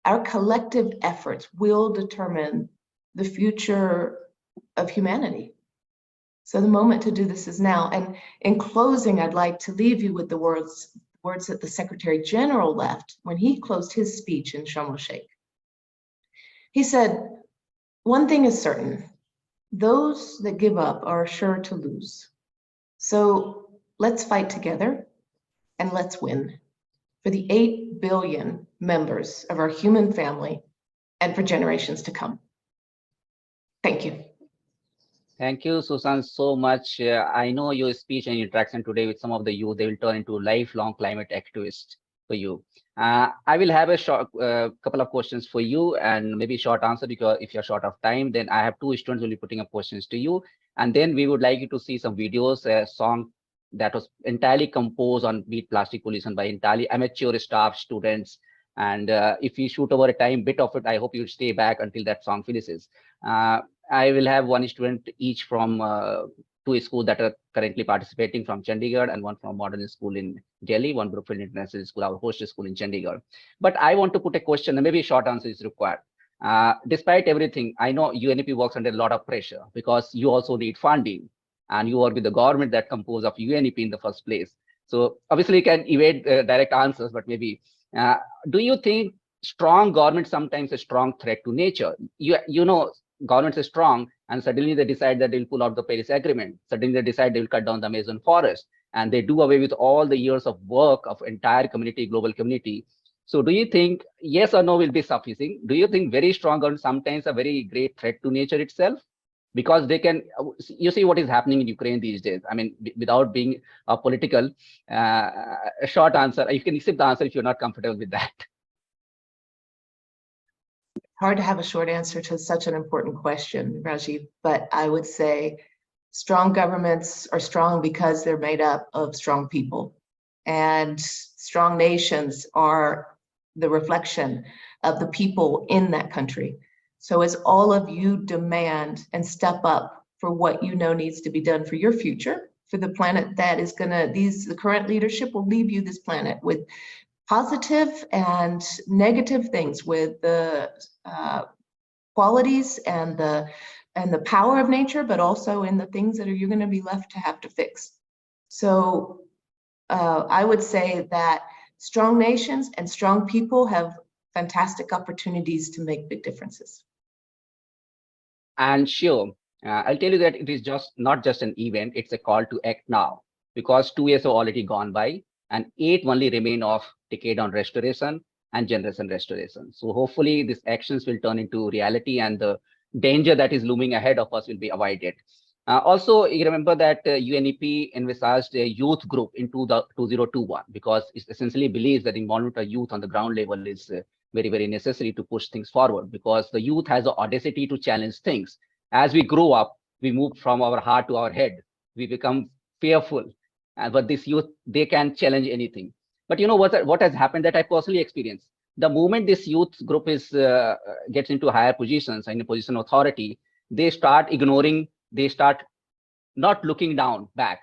Our collective efforts will determine the future of humanity. So the moment to do this is now. And in closing, I'd like to leave you with the words that the Secretary General left when he closed his speech in Sharm el-Sheikh. He said, "One thing is certain, those that give up are sure to lose. So let's fight together and let's win for the 8 billion members of our human family and for generations to come." Thank you. Thank you, Susan, so much. I know your speech and interaction today with some of the youth, they will turn into lifelong climate activists. for you. I will have a short couple of questions for you and maybe short answer, because if you're short of time, then I have two students will be putting up questions to you. And then we would like you to see some videos, a song that was entirely composed on beat plastic pollution by entirely amateur staff, students. And if we shoot over a time bit of it, I hope you stay back until that song finishes. I will have one student each from two schools that are currently participating from Chandigarh, and one from modern school in Delhi, one Brookfield International School, our host school in Chandigarh. But I want to put a question, and maybe a short answer is required. Despite everything, I know UNEP works under a lot of pressure because you also need funding, and you work with the government that composed of UNEP in the first place. So obviously you can evade direct answers, but maybe, do you think strong government sometimes a strong threat to nature? You know, governments are strong, and suddenly they decide that they'll pull out the Paris Agreement. Suddenly they decide they'll cut down the Amazon forest, and they do away with all the years of work of entire community, global community. So do you think yes or no will be sufficient? Do you think very strong government sometimes a very great threat to nature itself? Because they can, you see what is happening in Ukraine these days. I mean, without being political, a short answer, you can accept the answer if you're not comfortable with that. Hard to have a short answer to such an important question, Rajiv, but I would say strong governments are strong because they're made up of strong people, and strong nations are the reflection of the people in that country. So as all of you demand and step up for what you know needs to be done for your future, for the planet that is the current leadership will leave you this planet with positive and negative things, with the qualities and the power of nature, but also in the things that you're going to be left to have to fix. So I would say that strong nations and strong people have fantastic opportunities to make big differences. And sure, I'll tell you that it is just not just an event, it's a call to act now, because 2 years have already gone by and 8 only remain of decade on restoration and generation restoration. So hopefully these actions will turn into reality, and the danger that is looming ahead of us will be avoided. Also, you remember that UNEP envisaged a youth group in 2021, because it essentially believes that involvement of youth on the ground level is very, very necessary to push things forward, because the youth has the audacity to challenge things. As we grow up, we move from our heart to our head. We become fearful, but this youth, they can challenge anything. But you know what has happened that I personally experienced? The moment this youth group is gets into higher positions, in a position of authority, they start ignoring, they start not looking down back.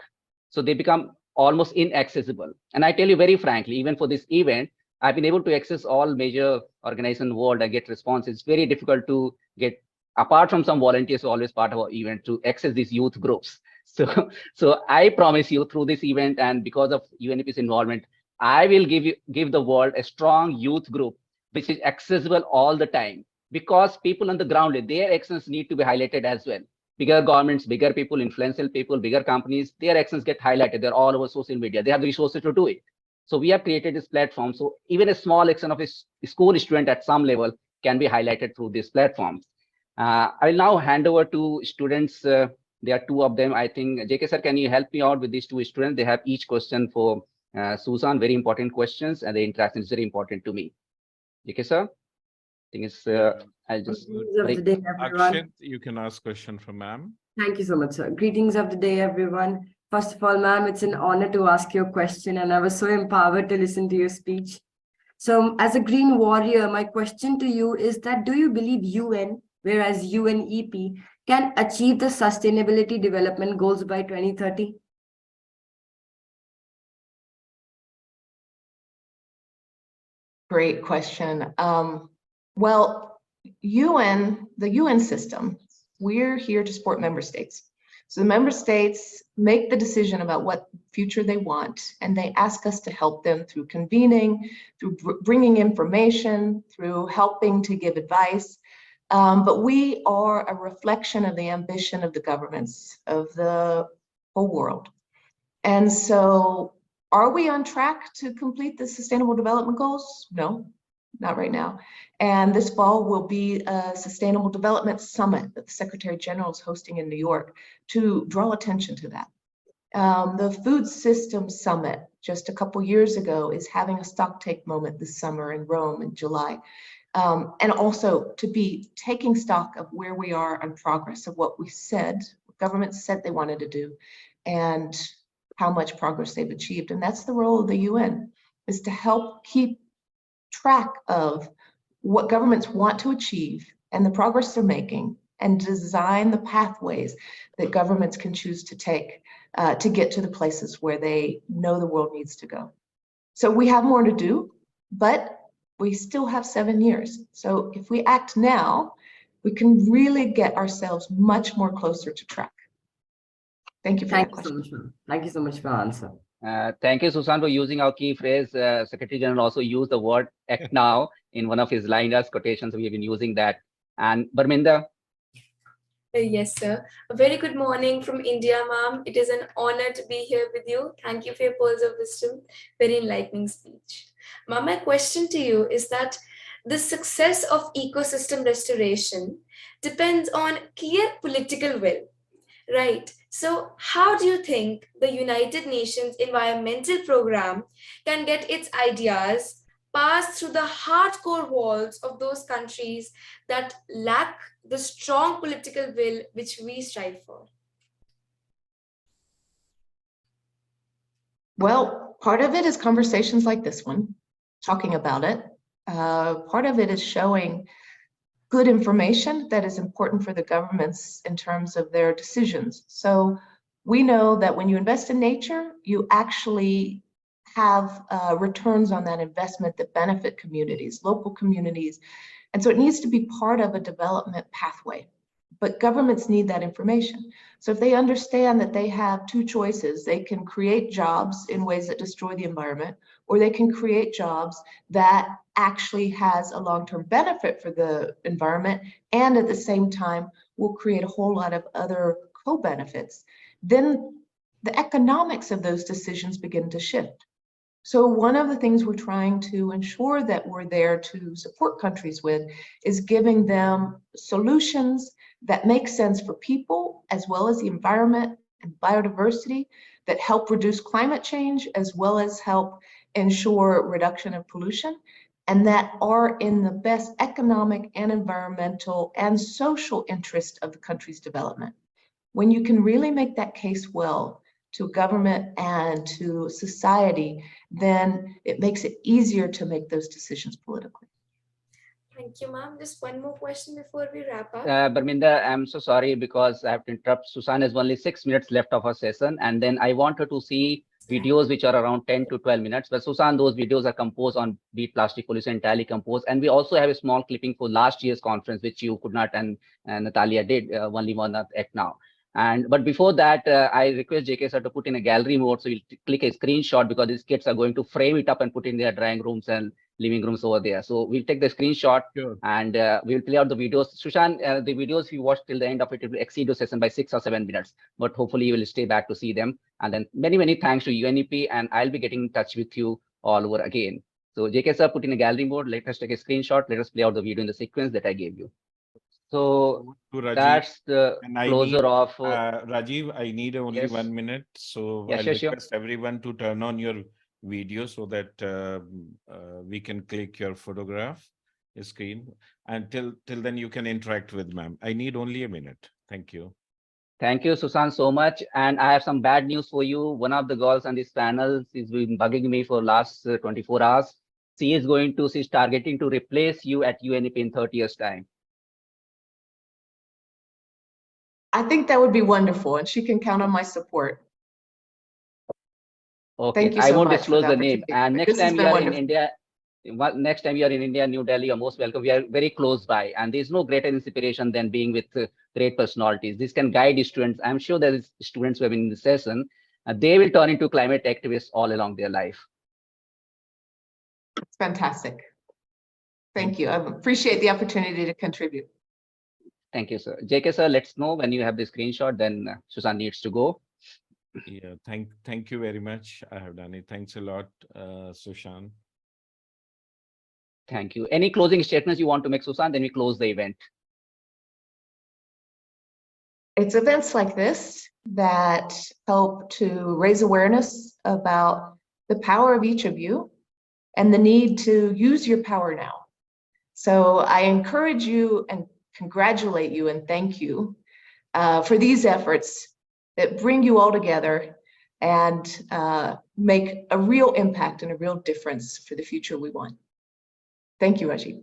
So they become almost inaccessible. And I tell you very frankly, even for this event, I've been able to access all major organizations in the world and get response. It's very difficult to get, apart from some volunteers who are always part of our event, to access these youth groups. So I promise you, through this event and because of UNEP's involvement, I will give the world a strong youth group which is accessible all the time, because people on the ground, their actions need to be highlighted as well. Bigger governments, bigger people, influential people, bigger companies, their actions get highlighted. They're all over social media. They have the resources to do it. So we have created this platform. So even a small action of a school student at some level can be highlighted through this platform. I will now hand over to students. There are 2 of them. I think, JK sir, can you help me out with these 2 students? They have each question for Susan, very important questions, and the interaction is very important to me. JK sir, I think it's, I'll just Greetings of the day, everyone. Akshit, you can ask question for ma'am. Thank you so much, sir. Greetings of the day, everyone. First of all, ma'am, it's an honor to ask your question, and I was so empowered to listen to your speech. So as a green warrior, my question to you is that, do you believe UN, whereas UNEP, can achieve the sustainability development goals by 2030? Great question. Well, the UN system, we're here to support member states. So the member states make the decision about what future they want, and they ask us to help them through convening, through bringing information, through helping to give advice. But we are a reflection of the ambition of the governments of the whole world. And so are we on track to complete the Sustainable Development Goals? No, not right now. And this fall will be a Sustainable Development Summit that the Secretary General is hosting in New York to draw attention to that. The Food Systems Summit just a couple years ago is having a stocktake moment this summer in Rome in July. And also to be taking stock of where we are on progress of what we said, what governments said they wanted to do, and how much progress they've achieved. And that's the role of the UN, is to help keep track of what governments want to achieve and the progress they're making, and design the pathways that governments can choose to take to get to the places where they know the world needs to go. So we have more to do, but we still have 7 years. So if we act now, we can really get ourselves much more closer to track. Thank you for that question. So much. Thank you so much for your answer. Thank you, Susan, for using our key phrase. Secretary General also used the word act now in one of his liners quotations. We have been using that. And Barminda? Yes, sir. A very good morning from India, ma'am. It is an honor to be here with you. Thank you for your pearls of wisdom. Very enlightening speech. Ma'am, my question to you is that the success of ecosystem restoration depends on clear political will, right? So how do you think the United Nations Environmental Program can get its ideas passed through the hardcore walls of those countries that lack the strong political will which we strive for? Well, part of it is conversations like this one, talking about it. Part of it is showing good information that is important for the governments in terms of their decisions. So we know that when you invest in nature, you actually have returns on that investment that benefit communities, local communities. And so it needs to be part of a development pathway. But governments need that information. So if they understand that they have two choices, they can create jobs in ways that destroy the environment, or they can create jobs that actually has a long-term benefit for the environment, and at the same time will create a whole lot of other co-benefits, then the economics of those decisions begin to shift. So one of the things we're trying to ensure that we're there to support countries with is giving them solutions that make sense for people, as well as the environment and biodiversity, that help reduce climate change, as well as help ensure reduction of pollution, and that are in the best economic and environmental and social interest of the country's development. When you can really make that case well to government and to society, then it makes it easier to make those decisions politically. Thank you, ma'am. Just one more question before we wrap up. Barminda, I'm so sorry because I have to interrupt. Susan has only 6 minutes left of her session, and then I want her to see videos which are around 10 to 12 minutes. But Susan, those videos are composed on Beat Plastic Pollution, entirely composed. And we also have a small clipping for last year's conference, which you could not, and Natalia did, only one act now. But before that, I request JK sir to put in a gallery mode. So you'll click a screenshot because these kids are going to frame it up and put in their drawing rooms and living rooms over there. So we'll take the screenshot and we'll play out the videos. Sushan, the videos you watch till the end of it will exceed your session by 6 or 7 minutes, but hopefully you will stay back to see them. And then many, many thanks to UNEP, and I'll be getting in touch with you all over again. So JK sir, put in a gallery mode. Let us take a screenshot. Let us play out the video in the sequence that I gave you. So that's the closer of Rajiv, I need only yes. 1 minute, so Yes, I'll sure, sure. request everyone to turn on your video so that we can click your photograph screen, and till then you can interact with ma'am. I need only a minute. Thank you. Thank you, Susan, so much. And I have some bad news for you. One of the girls on this panel has been bugging me for last 24 hours. She's targeting to replace you at UNEP in 30 years' time. I think that would be wonderful, and she can count on my support. Okay, Thank you I so won't much disclose for the name. opportunity. And next This has time been you are in wonderful. India, next time you are in India, New Delhi, you're most welcome. We are very close by, and there's no greater inspiration than being with great personalities. This can guide students. I'm sure there is students who have been in the session. They will turn into climate activists all along their life. It's fantastic. Thank you. I appreciate the opportunity to contribute. Thank you, sir. JK, sir, let's know when you have the screenshot, then Susan needs to go. Yeah, thank you very much. I have done it. Thanks a lot, Sushan. Thank you. Any closing statements you want to make, Susan? Then we close the event. it's events like this that help to raise awareness about the power of each of you and the need to use your power now. So I encourage you and congratulate you and thank you for these efforts that bring you all together and make a real impact and a real difference for the future we want. Thank you, Rajiv.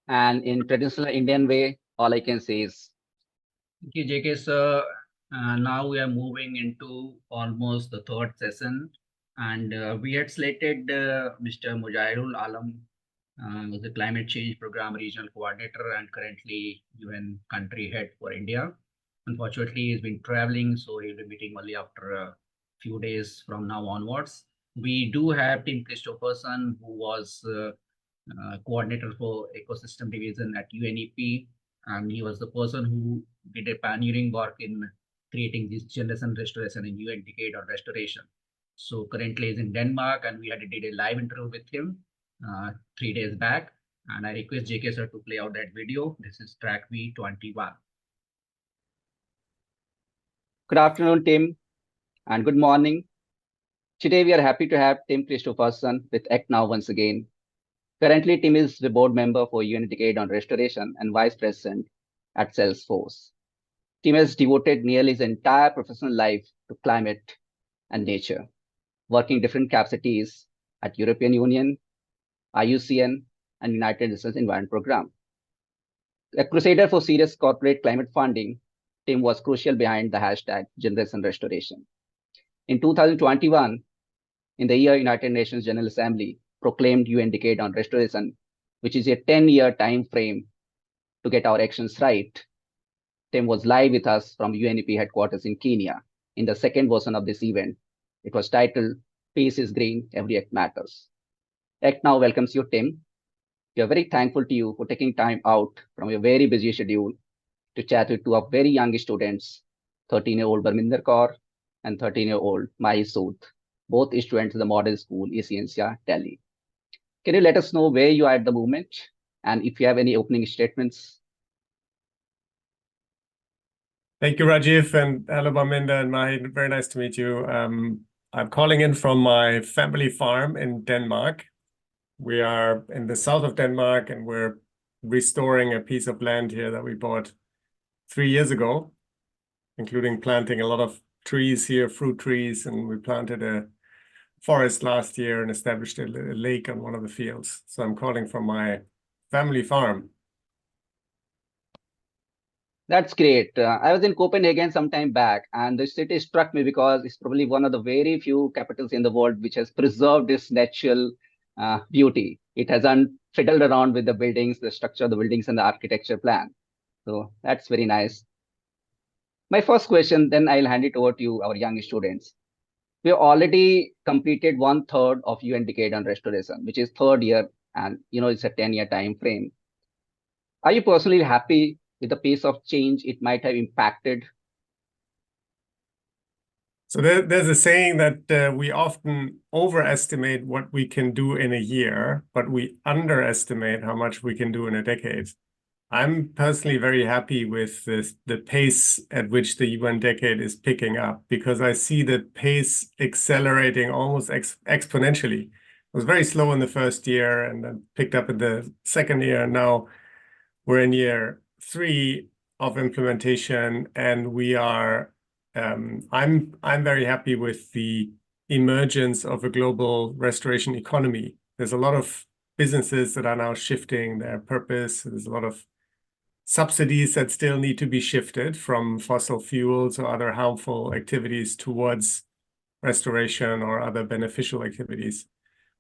And in traditional Indian way, all I can say is thank you, JK sir. Now we are moving into almost the third session, and we had slated Mr. Mujahidul Alam, the Climate Change Program Regional Coordinator and currently UN Country Head for India. Unfortunately, he's been traveling, so he'll be meeting only after a few days from now onwards. We do have Tim Christopherson, who was coordinator for ecosystem division at UNEP, and he was the person who did a pioneering work in creating this generation restoration in UN decade on restoration. So currently he's in Denmark, and we did a live interview with him 3 days back. And I request JK sir to play out that video. This is track V21. Good afternoon, Tim, and good morning. Today we are happy to have Tim Christopherson with ACT Now once again. Currently, Tim is the board member for UN Decade on Restoration and vice president at Salesforce. Tim has devoted nearly his entire professional life to climate and nature, working different capacities at European Union, IUCN, and United Nations Environment Program. A crusader for serious corporate climate funding, Tim was crucial behind the hashtag Generation Restoration. In 2021, in the year United Nations General Assembly proclaimed UN Decade on Restoration, which is a 10-year time frame to get our actions right, Tim was live with us from UNEP headquarters in Kenya in the second version of this event. It was titled Peace is Green, Every Act Matters. ACT Now welcomes you, Tim. We are very thankful to you for taking time out from your very busy schedule to chat with two of very young students, 13-year-old Barminder Kaur and 13-year-old Mahi Sood, both students of the Model School, ECNCR, Delhi. Can you let us know where you are at the moment and if you have any opening statements? Thank you, Rajiv, and hello, Barminder and Mahi. Very nice to meet you. I'm calling in from my family farm in Denmark. We are in the south of Denmark, and we're restoring a piece of land here that we bought 3 years ago, including planting a lot of trees here, fruit trees, and we planted a forest last year and established a lake on one of the fields. So I'm calling from my family farm. That's great. I was in Copenhagen some time back, and the city struck me because it's probably one of the very few capitals in the world which has preserved its natural beauty. It hasn't fiddled around with the buildings, the structure of the buildings, and the architecture plan. So that's very nice. My first question, then I'll hand it over to you, our young students. We have already completed 1/3 of UN Decade on Restoration, which is third year, and it's a 10-year time frame. Are you personally happy with the pace of change it might have impacted? So there's a saying that we often overestimate what we can do in a year, but we underestimate how much we can do in a decade. I'm personally very happy with the pace at which the UN Decade is picking up, because I see the pace accelerating almost exponentially. It was very slow in the first year and then picked up in the second year. And now we're in year 3 of implementation, and we are I'm very happy with the emergence of a global restoration economy. There's a lot of businesses that are now shifting their purpose. There's a lot of subsidies that still need to be shifted from fossil fuels or other harmful activities towards restoration or other beneficial activities.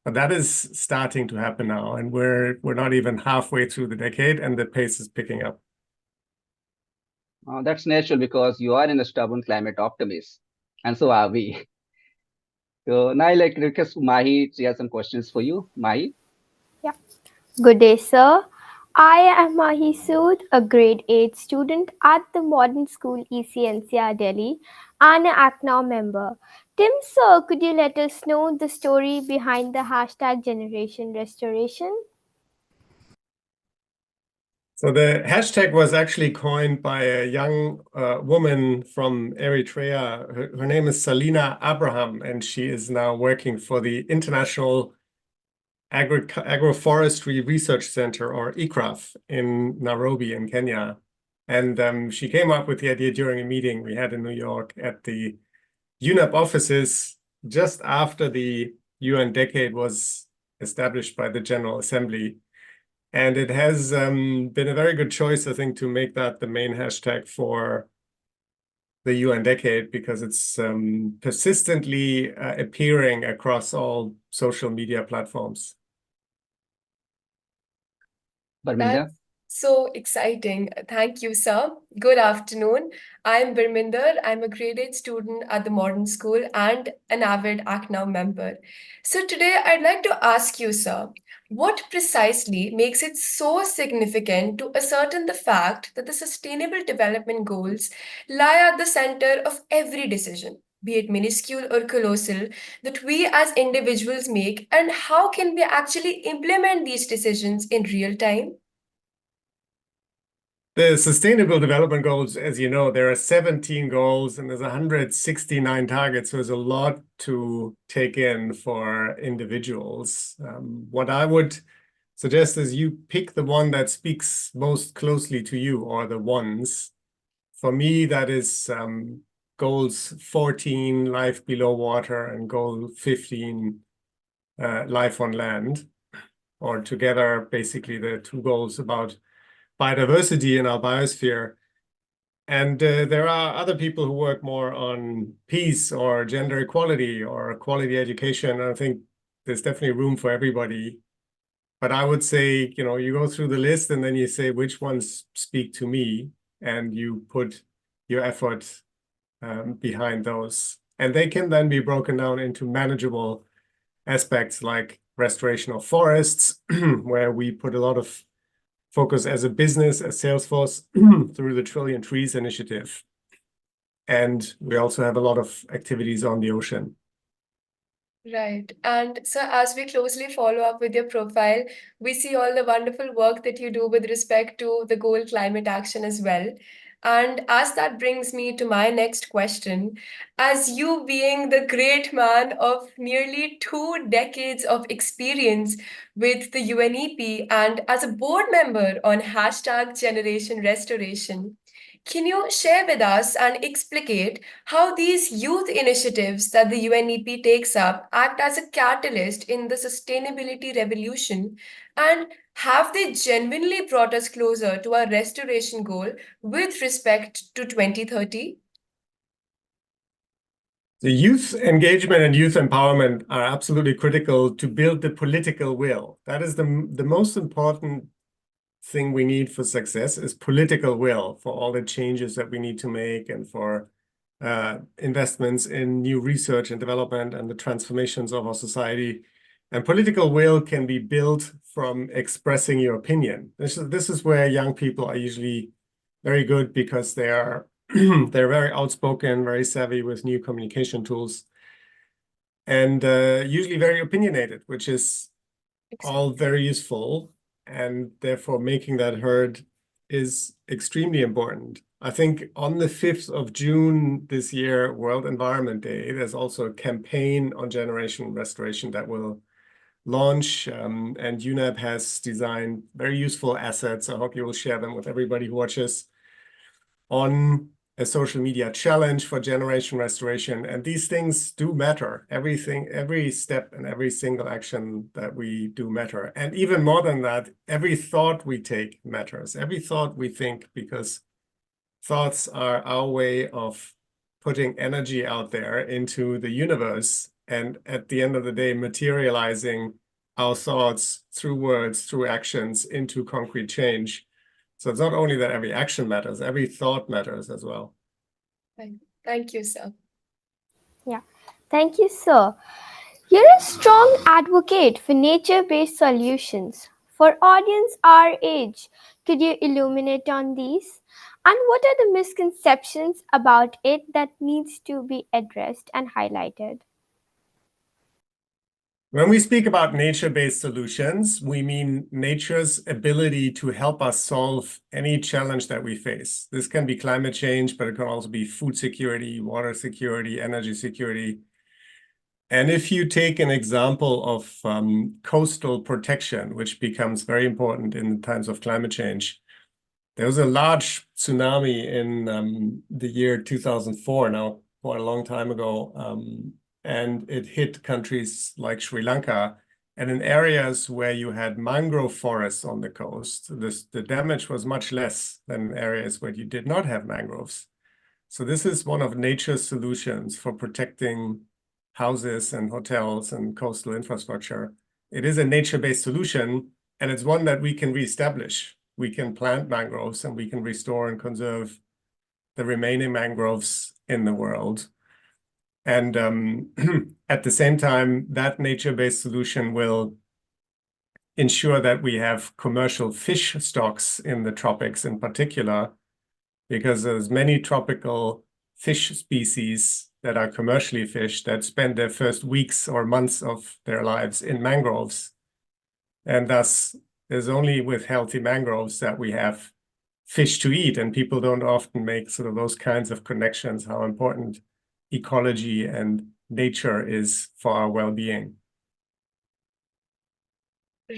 But that is starting to happen now, and we're not even halfway through the decade, and the pace is picking up. That's natural because you are a stubborn climate optimist, and so are we. So now I'd like to request Mahi to have some questions for you. Mahi? Yeah. Good day, sir. I am Mahi Sood, a grade 8 student at the Modern School ECNCR Delhi and an ACT Now member. Tim, sir, could you let us know the story behind the hashtag Generation Restoration? So the hashtag was actually coined by a young woman from Eritrea. Her name is Salina Abraham, and she is now working for the International Agroforestry Research Center, or ICRAF, in Nairobi in Kenya. And she came up with the idea during a meeting we had in New York at the UNEP offices just after the UN decade was established by the General Assembly. And it has been a very good choice, I think, to make that the main hashtag for the UN decade, because it's persistently appearing across all social media platforms. Barminder? That's so exciting. Thank you, sir. Good afternoon. I'm Birminder. I'm a grade 8 student at the Modern School and an avid Act Now member. So today I'd like to ask you, sir, what precisely makes it so significant to ascertain the fact that the Sustainable Development Goals lie at the center of every decision, be it minuscule or colossal, that we as individuals make, and how can we actually implement these decisions in real time? The Sustainable Development Goals, as you know, there are 17 goals and there's 169 targets. So there's a lot to take in for individuals. What I would suggest is you pick the one that speaks most closely to you, or the ones. For me, that is goals 14, life below water, and goal 15, life on land, or together, basically the two goals about biodiversity in our biosphere. And there are other people who work more on peace or gender equality or quality education. And I think there's definitely room for everybody. But I would say, you go through the list and then you say which ones speak to me, and you put your effort behind those. And they can then be broken down into manageable aspects like restoration of forests, where we put a lot of focus as a business, as Salesforce, through the Trillion Trees initiative. And we also have a lot of activities on the ocean. Right. And so, as we closely follow up with your profile, we see all the wonderful work that you do with respect to the goal climate action as well. And as that brings me to my next question, as you being the great man of nearly 2 decades of experience with the UNEP and as a board member on hashtag Generation Restoration, can you share with us and explicate how these youth initiatives that the UNEP takes up act as a catalyst in the sustainability revolution? And have they genuinely brought us closer to our restoration goal with respect to 2030? The youth engagement and youth empowerment are absolutely critical to build the political will. That is the most important thing we need for success, is political will for all the changes that we need to make, and for investments in new research and development and the transformations of our society. And political will can be built from expressing your opinion. This is where young people are usually very good, because they're very outspoken, very savvy with new communication tools, and usually very opinionated, which is all very useful. And therefore, making that heard is extremely important. I think on the 5th of June this year, World Environment Day, there's also a campaign on generation restoration that will launch, and UNEP has designed very useful assets. I hope you will share them with everybody who watches, on a social media challenge for generation restoration. And these things do matter. Everything, every step and every single action that we do matter. And even more than that, every thought we take matters. Every thought we think, because thoughts are our way of putting energy out there into the universe, and at the end of the day, materializing our thoughts through words, through actions, into concrete change. So it's not only that every action matters, every thought matters as well. Thank you, sir. Yeah, thank you, sir. You're a strong advocate for nature-based solutions. For audience our age, could you illuminate on these? And what are the misconceptions about it that needs to be addressed and highlighted? When we speak about nature-based solutions, we mean nature's ability to help us solve any challenge that we face. This can be climate change, but it can also be food security, water security, energy security. And if you take an example of coastal protection, which becomes very important in times of climate change, there was a large tsunami in the year 2004, now quite a long time ago, and it hit countries like Sri Lanka. And in areas where you had mangrove forests on the coast, the damage was much less than areas where you did not have mangroves. So this is one of nature's solutions for protecting houses and hotels and coastal infrastructure. It is a nature-based solution, and it's one that we can reestablish. We can plant mangroves and we can restore and conserve the remaining mangroves in the world. And at the same time, that nature-based solution will ensure that we have commercial fish stocks in the tropics in particular, because there's many tropical fish species that are commercially fished that spend their first weeks or months of their lives in mangroves. And thus, there's only with healthy mangroves that we have fish to eat, and people don't often make sort of those kinds of connections, how important ecology and nature is for our well-being.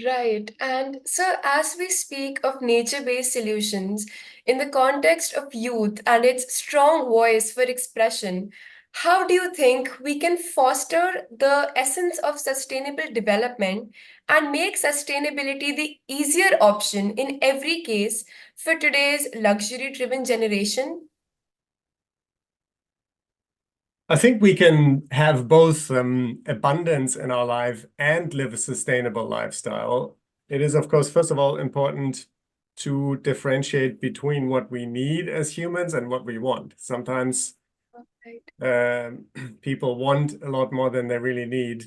Right. And so, as we speak of nature-based solutions in the context of youth and its strong voice for expression, how do you think we can foster the essence of sustainable development and make sustainability the easier option in every case for today's luxury-driven generation? I think we can have both abundance in our life and live a sustainable lifestyle. It is, of course, first of all, important to differentiate between what we need as humans and what we want. Sometimes people want a lot more than they really need.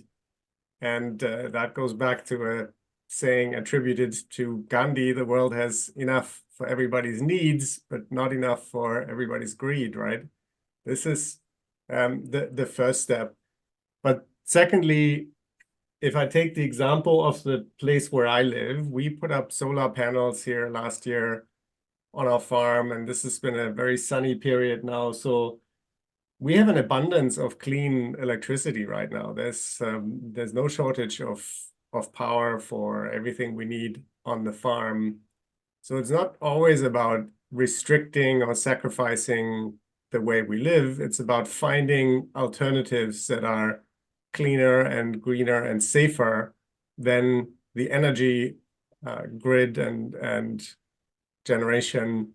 And that goes back to a saying attributed to Gandhi: the world has enough for everybody's needs, but not enough for everybody's greed, right? This is the first step. But secondly, if I take the example of the place where I live, we put up solar panels here last year on our farm, and this has been a very sunny period now. So we have an abundance of clean electricity right now. There's no shortage of power for everything we need on the farm. So it's not always about restricting or sacrificing the way we live. It's about finding alternatives that are cleaner and greener and safer than the energy grid and generation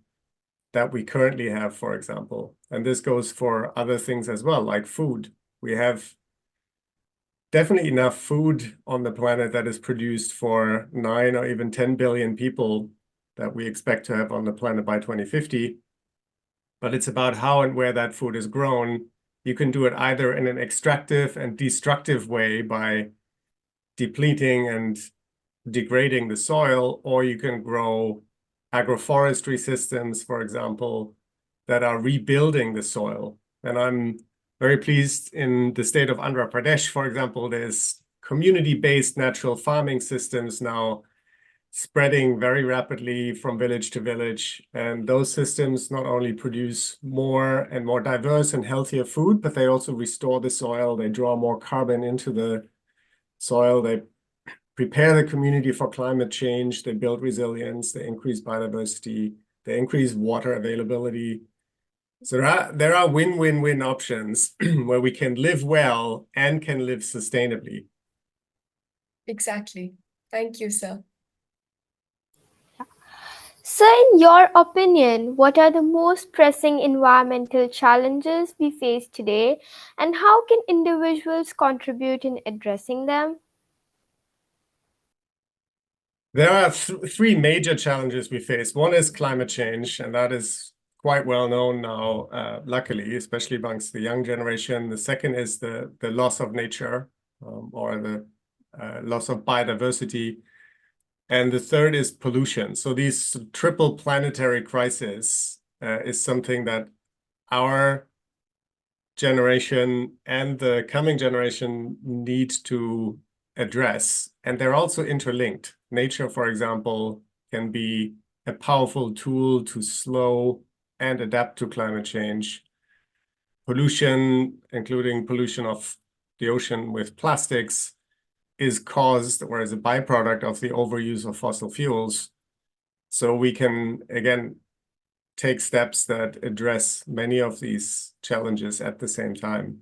that we currently have, for example. And this goes for other things as well, like food. We have definitely enough food on the planet that is produced for 9 or even 10 billion people that we expect to have on the planet by 2050. But it's about how and where that food is grown. You can do it either in an extractive and destructive way by depleting and degrading the soil, or you can grow agroforestry systems, for example, that are rebuilding the soil. And I'm very pleased in the state of Andhra Pradesh, for example, there's community-based natural farming systems now spreading very rapidly from village to village. And those systems not only produce more and more diverse and healthier food, but they also restore the soil. They draw more carbon into the soil. They prepare the community for climate change. They build resilience. They increase biodiversity. They increase water availability. So there are win-win-win options where we can live well and can live sustainably. Exactly. Thank you, sir. So, in your opinion, what are the most pressing environmental challenges we face today, and how can individuals contribute in addressing them? There are three major challenges we face. One is climate change, and that is quite well known now, luckily, especially amongst the young generation. The second is the loss of nature, or the loss of biodiversity. And the third is pollution. So these triple planetary crises is something that our generation and the coming generation need to address, and they're also interlinked. Nature, for example, can be a powerful tool to slow and adapt to climate change. Pollution, including pollution of the ocean with plastics, is caused or is a byproduct of the overuse of fossil fuels. So we can, again, take steps that address many of these challenges at the same time.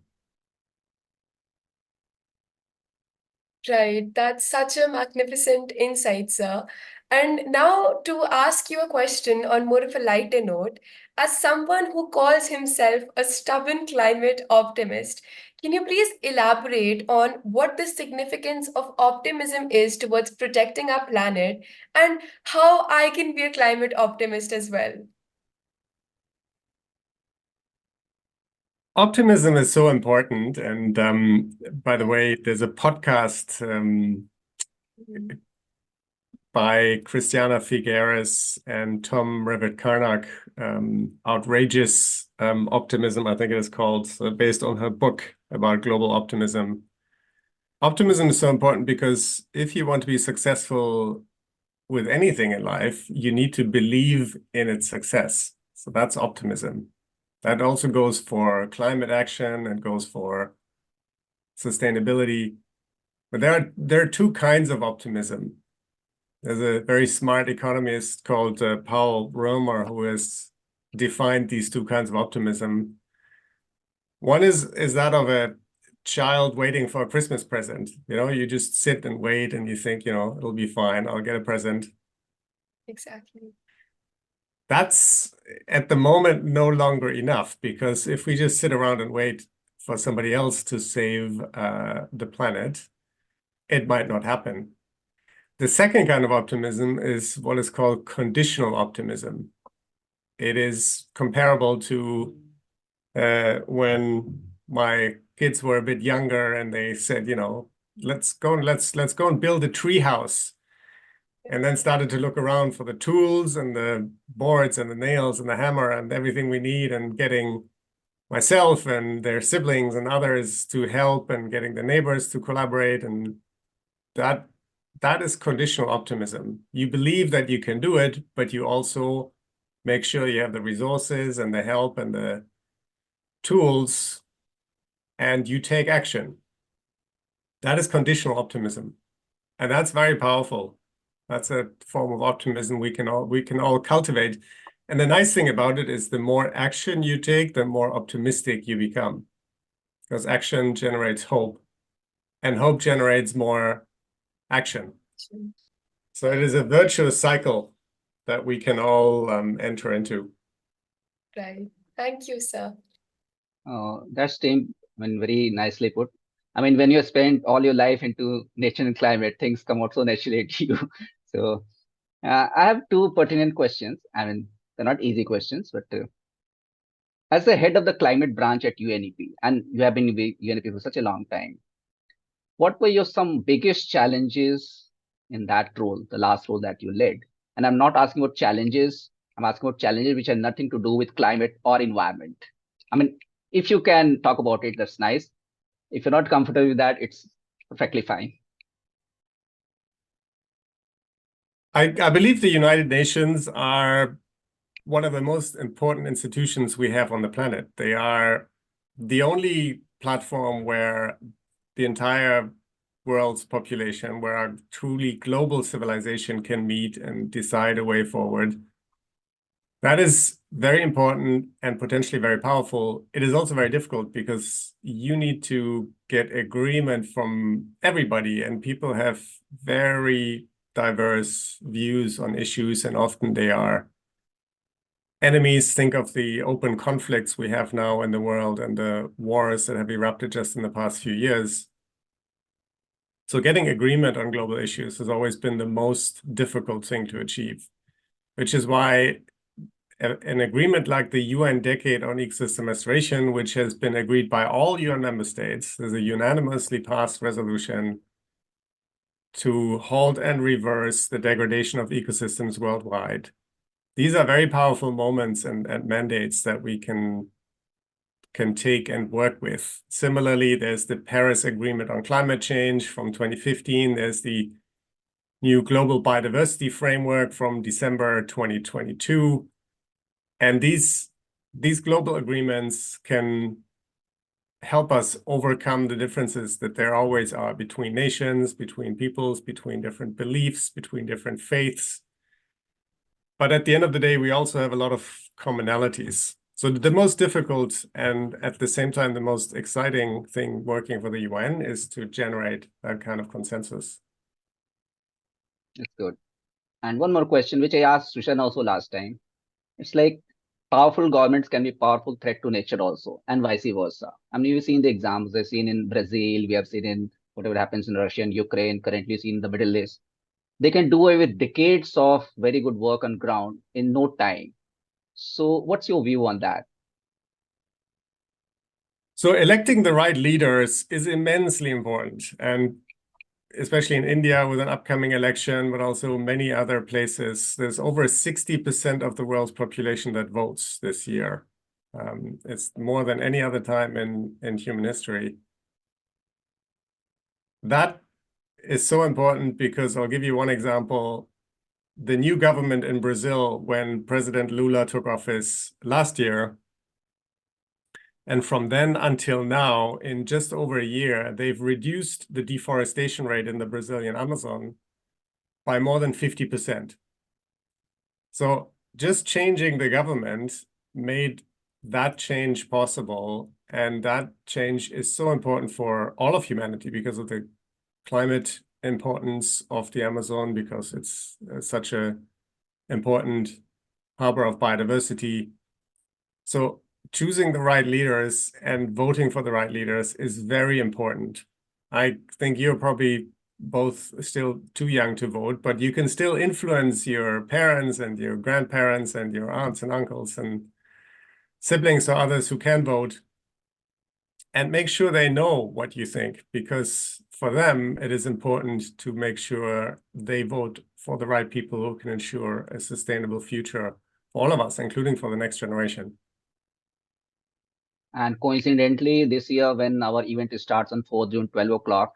Right, that's such a magnificent insight, sir. And now to ask you a question on more of a lighter note, as someone who calls himself a stubborn climate optimist, can you please elaborate on what the significance of optimism is towards protecting our planet and how I can be a climate optimist as well? Optimism is so important. And by the way, there's a podcast by Christiana Figueres and Tom Revett-Carnac, Outrageous Optimism, I think it is called, based on her book about global optimism. Optimism is so important because if you want to be successful with anything in life, you need to believe in its success. So that's optimism. That also goes for climate action and goes for sustainability. But there are two kinds of optimism. There's a very smart economist called Paul Romer who has defined these two kinds of optimism. One is that of a child waiting for a Christmas present. You know, you just sit and wait and you think, you know, it'll be fine. I'll get a present. Exactly. That's at the moment no longer enough, because if we just sit around and wait for somebody else to save the planet, it might not happen. The second kind of optimism is what is called conditional optimism. It is comparable to when my kids were a bit younger and they said, you know, let's go and build a tree house. And then started to look around for the tools and the boards and the nails and the hammer and everything we need, and getting myself and their siblings and others to help, and getting the neighbors to collaborate. And that is conditional optimism. You believe that you can do it, but you also make sure you have the resources and the help and the tools, and you take action. That is conditional optimism. And that's very powerful. That's a form of optimism we can all cultivate. And the nice thing about it is the more action you take, the more optimistic you become, because action generates hope, and hope generates more action. So it is a virtuous cycle that we can all enter into. Right. Thank you, sir. That's Tim, very nicely put. I mean, when you spend all your life into nature and climate, things come out so naturally to you. So I have two pertinent questions. I mean, they're not easy questions, but as the head of the climate branch at UNEP, and you have been with UNEP for such a long time, what were your some biggest challenges in that role, the last role that you led? And I'm not asking about challenges. I'm asking about challenges which have nothing to do with climate or environment. I mean, if you can talk about it, that's nice. If you're not comfortable with that, it's perfectly fine. I believe the United Nations are one of the most important institutions we have on the planet. They are the only platform where the entire world's population, where our truly global civilization can meet and decide a way forward. That is very important and potentially very powerful. It is also very difficult because you need to get agreement from everybody, and people have very diverse views on issues, and often they are enemies. Think of the open conflicts we have now in the world and the wars that have erupted just in the past few years. So getting agreement on global issues has always been the most difficult thing to achieve, which is why an agreement like the UN Decade on Ecosystem Restoration, which has been agreed by all UN member states, there's a unanimously passed resolution to halt and reverse the degradation of ecosystems worldwide. These are very powerful moments and mandates that we can can take and work with. Similarly, there's the Paris Agreement on Climate Change from 2015. There's the new Global Biodiversity Framework from December 2022. And these global agreements can help us overcome the differences that there always are between nations, between peoples, between different beliefs, between different faiths. But at the end of the day, we also have a lot of commonalities. So the most difficult and at the same time the most exciting thing working for the UN is to generate that kind of consensus. That's good. And one more question, which I asked Sushan also last time. It's like powerful governments can be powerful threat to nature also, and vice versa. I mean, you've seen the examples. We've seen in Brazil, we have seen in whatever happens in Russia and Ukraine, currently seen in the Middle East. They can do away with decades of very good work on ground in no time. So what's your view on that? So electing the right leaders is immensely important. And especially in India with an upcoming election, but also many other places, there's over 60% of the world's population that votes this year. It's more than any other time in human history. That is so important because I'll give you one example. The new government in Brazil, when President Lula took office last year, and from then until now, in just over a year, they've reduced the deforestation rate in the Brazilian Amazon by more than 50%. So just changing the government made that change possible. And that change is so important for all of humanity because of the climate importance of the Amazon, because it's such an important harbor of biodiversity. So choosing the right leaders and voting for the right leaders is very important. I think you're probably both still too young to vote, but you can still influence your parents and your grandparents and your aunts and uncles and siblings or others who can vote, and make sure they know what you think, because for them, it is important to make sure they vote for the right people who can ensure a sustainable future for all of us, including for the next generation. And coincidentally, this year, when our event starts on 4th June, 12 o'clock,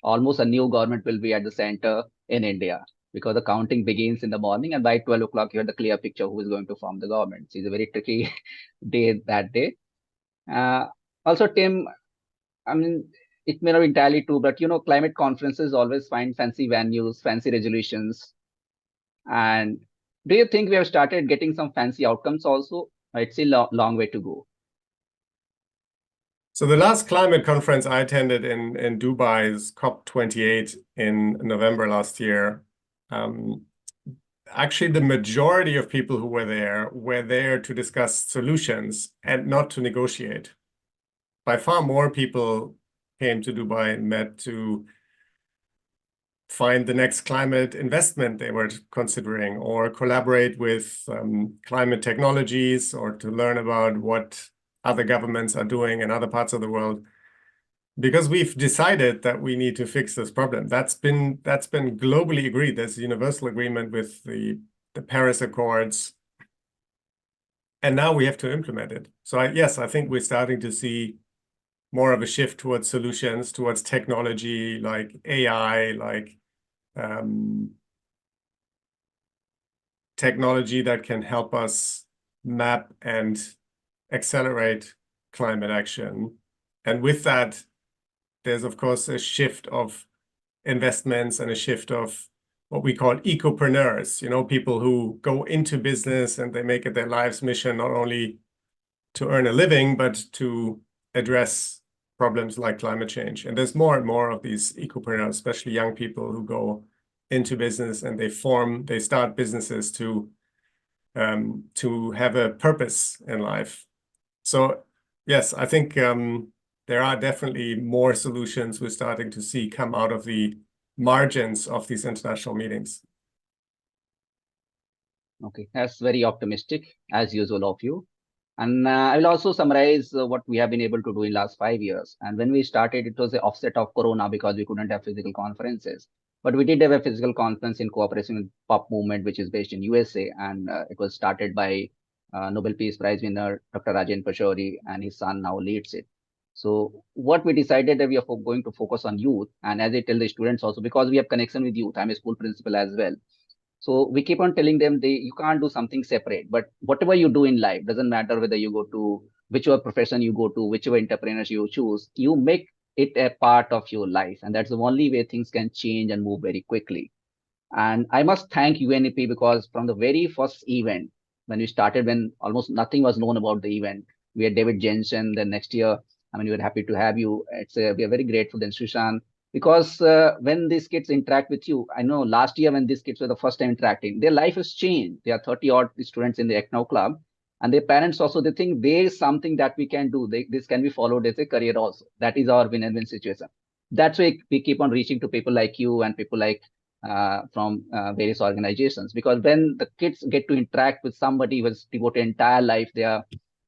almost a new government will be at the center in India, because the counting begins in the morning, and by 12 o'clock, you have the clear picture who is going to form the government. So it's a very tricky day that day. Also, Tim, I mean, it may not be entirely true, but climate conferences always find fancy venues, fancy resolutions. And do you think we have started getting some fancy outcomes also? It's still a long way to go. So the last climate conference I attended in Dubai is COP28 in November last year. Actually, the majority of people who were there to discuss solutions and not to negotiate. By far more people came to Dubai and met to find the next climate investment they were considering, or collaborate with climate technologies, or to learn about what other governments are doing in other parts of the world, because we've decided that we need to fix this problem. That's been globally agreed. There's a universal agreement with the Paris Accords, and now we have to implement it. So yes, I think we're starting to see more of a shift towards solutions, towards technology like AI, like technology that can help us map and accelerate climate action. And with that, there's of course a shift of investments and a shift of what we call ecopreneurs, people who go into business and they make it their life's mission, not only to earn a living, but to address problems like climate change. And there's more and more of these ecopreneurs, especially young people who go into business and they start businesses to have a purpose in life. So yes, I think there are definitely more solutions we're starting to see come out of the margins of these international meetings. Okay, that's very optimistic, as usual of you. And I will also summarize what we have been able to do in last 5 years. And when we started, it was the offset of Corona because we couldn't have physical conferences. But we did have a physical conference in cooperation with Pop Movement, which is based in USA. And it was started by Nobel Peace Prize winner, Dr. Rajen Pashori, and his son now leads it. So what we decided that we are going to focus on youth, and as I tell the students also, because we have connection with youth, I'm a school principal as well. So we keep on telling them you can't do something separate, but whatever you do in life, doesn't matter whether you go to whichever profession you go to, whichever entrepreneurs you choose, you make it a part of your life. And that's the only way things can change and move very quickly. And I must thank UNEP because from the very first event, when we started, when almost nothing was known about the event, we had David Jensen. Then next year, I mean, we were happy to have you. We are very grateful, then Sushan, because when these kids interact with you, I know last year when these kids were the first time interacting, their life has changed. There are 30 odd students in the ECNO club, and their parents also, they think there is something that we can do. This can be followed as a career also. That is our win-win situation. That's why we keep on reaching to people like you and people like from various organizations, because when the kids get to interact with somebody who has devoted entire life, they are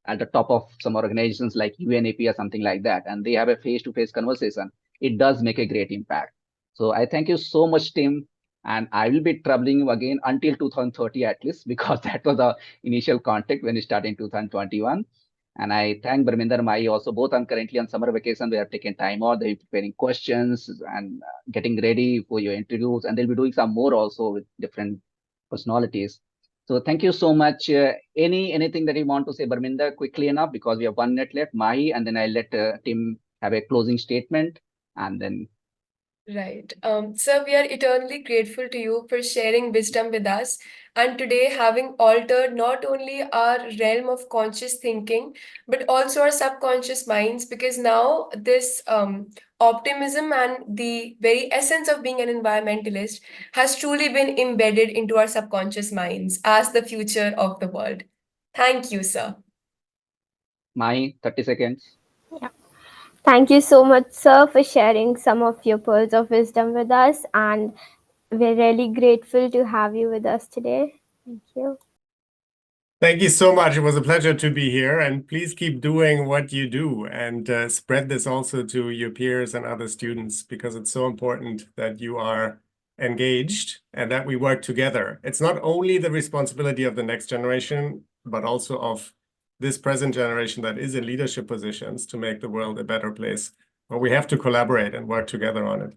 at the top of some organizations like UNAP or something like that, and they have a face-to-face conversation, it does make a great impact. So I thank you so much, Tim, and I will be troubling you again until 2030 at least, because that was the initial contact when we started in 2021. And I thank Barminder Mai also. Both are currently on summer vacation. They have taken time off. They're preparing questions and getting ready for your interviews. And they'll be doing some more also with different personalities. So thank you so much. Anything that you want to say, Barminder, quickly enough, because we have 1 minute left. Mahi, and then I'll let Tim have a closing statement, and then Right. Sir, we are eternally grateful to you for sharing wisdom with us and today having altered not only our realm of conscious thinking, but also our subconscious minds, because now this optimism and the very essence of being an environmentalist has truly been embedded into our subconscious minds as the future of the world. Thank you, sir. Mahi, 30 seconds. Yeah. Thank you so much, sir, for sharing some of your pearls of wisdom with us. And we're really grateful to have you with us today. Thank you. Thank you so much. It was a pleasure to be here, and please keep doing what you do and spread this also to your peers and other students, because it's so important that you are engaged and that we work together. It's not only the responsibility of the next generation, but also of this present generation that is in leadership positions to make the world a better place. But we have to collaborate and work together on it.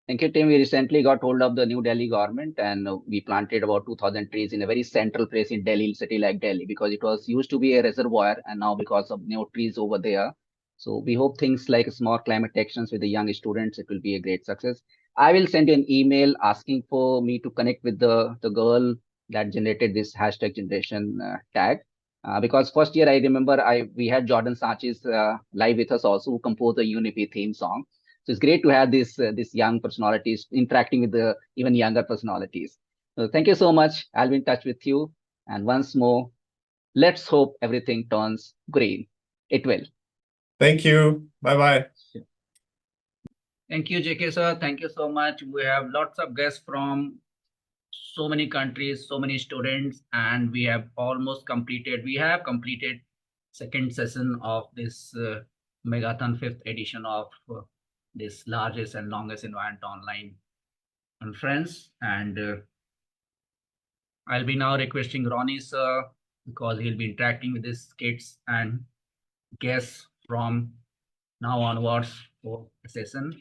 Thank you, Tim. We recently got hold of the New Delhi government, and we planted about 2,000 trees in a very central place in Delhi, city like Delhi, because it was used to be a reservoir, and now because of new trees over there. So we hope things like small climate actions with the young students, it will be a great success. I will send you an email asking for me to connect with the girl that generated this hashtag generation tag. Because first year I remember we had Jordan Sanchez live with us also, who composed the UNEP theme song. So it's great to have these young personalities interacting with the even younger personalities. So thank you so much. I'll be in touch with you. And once more, let's hope everything turns green. It will. Thank you. Bye-bye. Thank you, JK sir. Thank you so much. We have lots of guests from so many countries, so many students, and we have completed second session of this Megathon 5th edition of this largest and longest environment online conference. And I'll be now requesting Ronnie sir, because he'll be interacting with these kids and guests from now onwards for the session.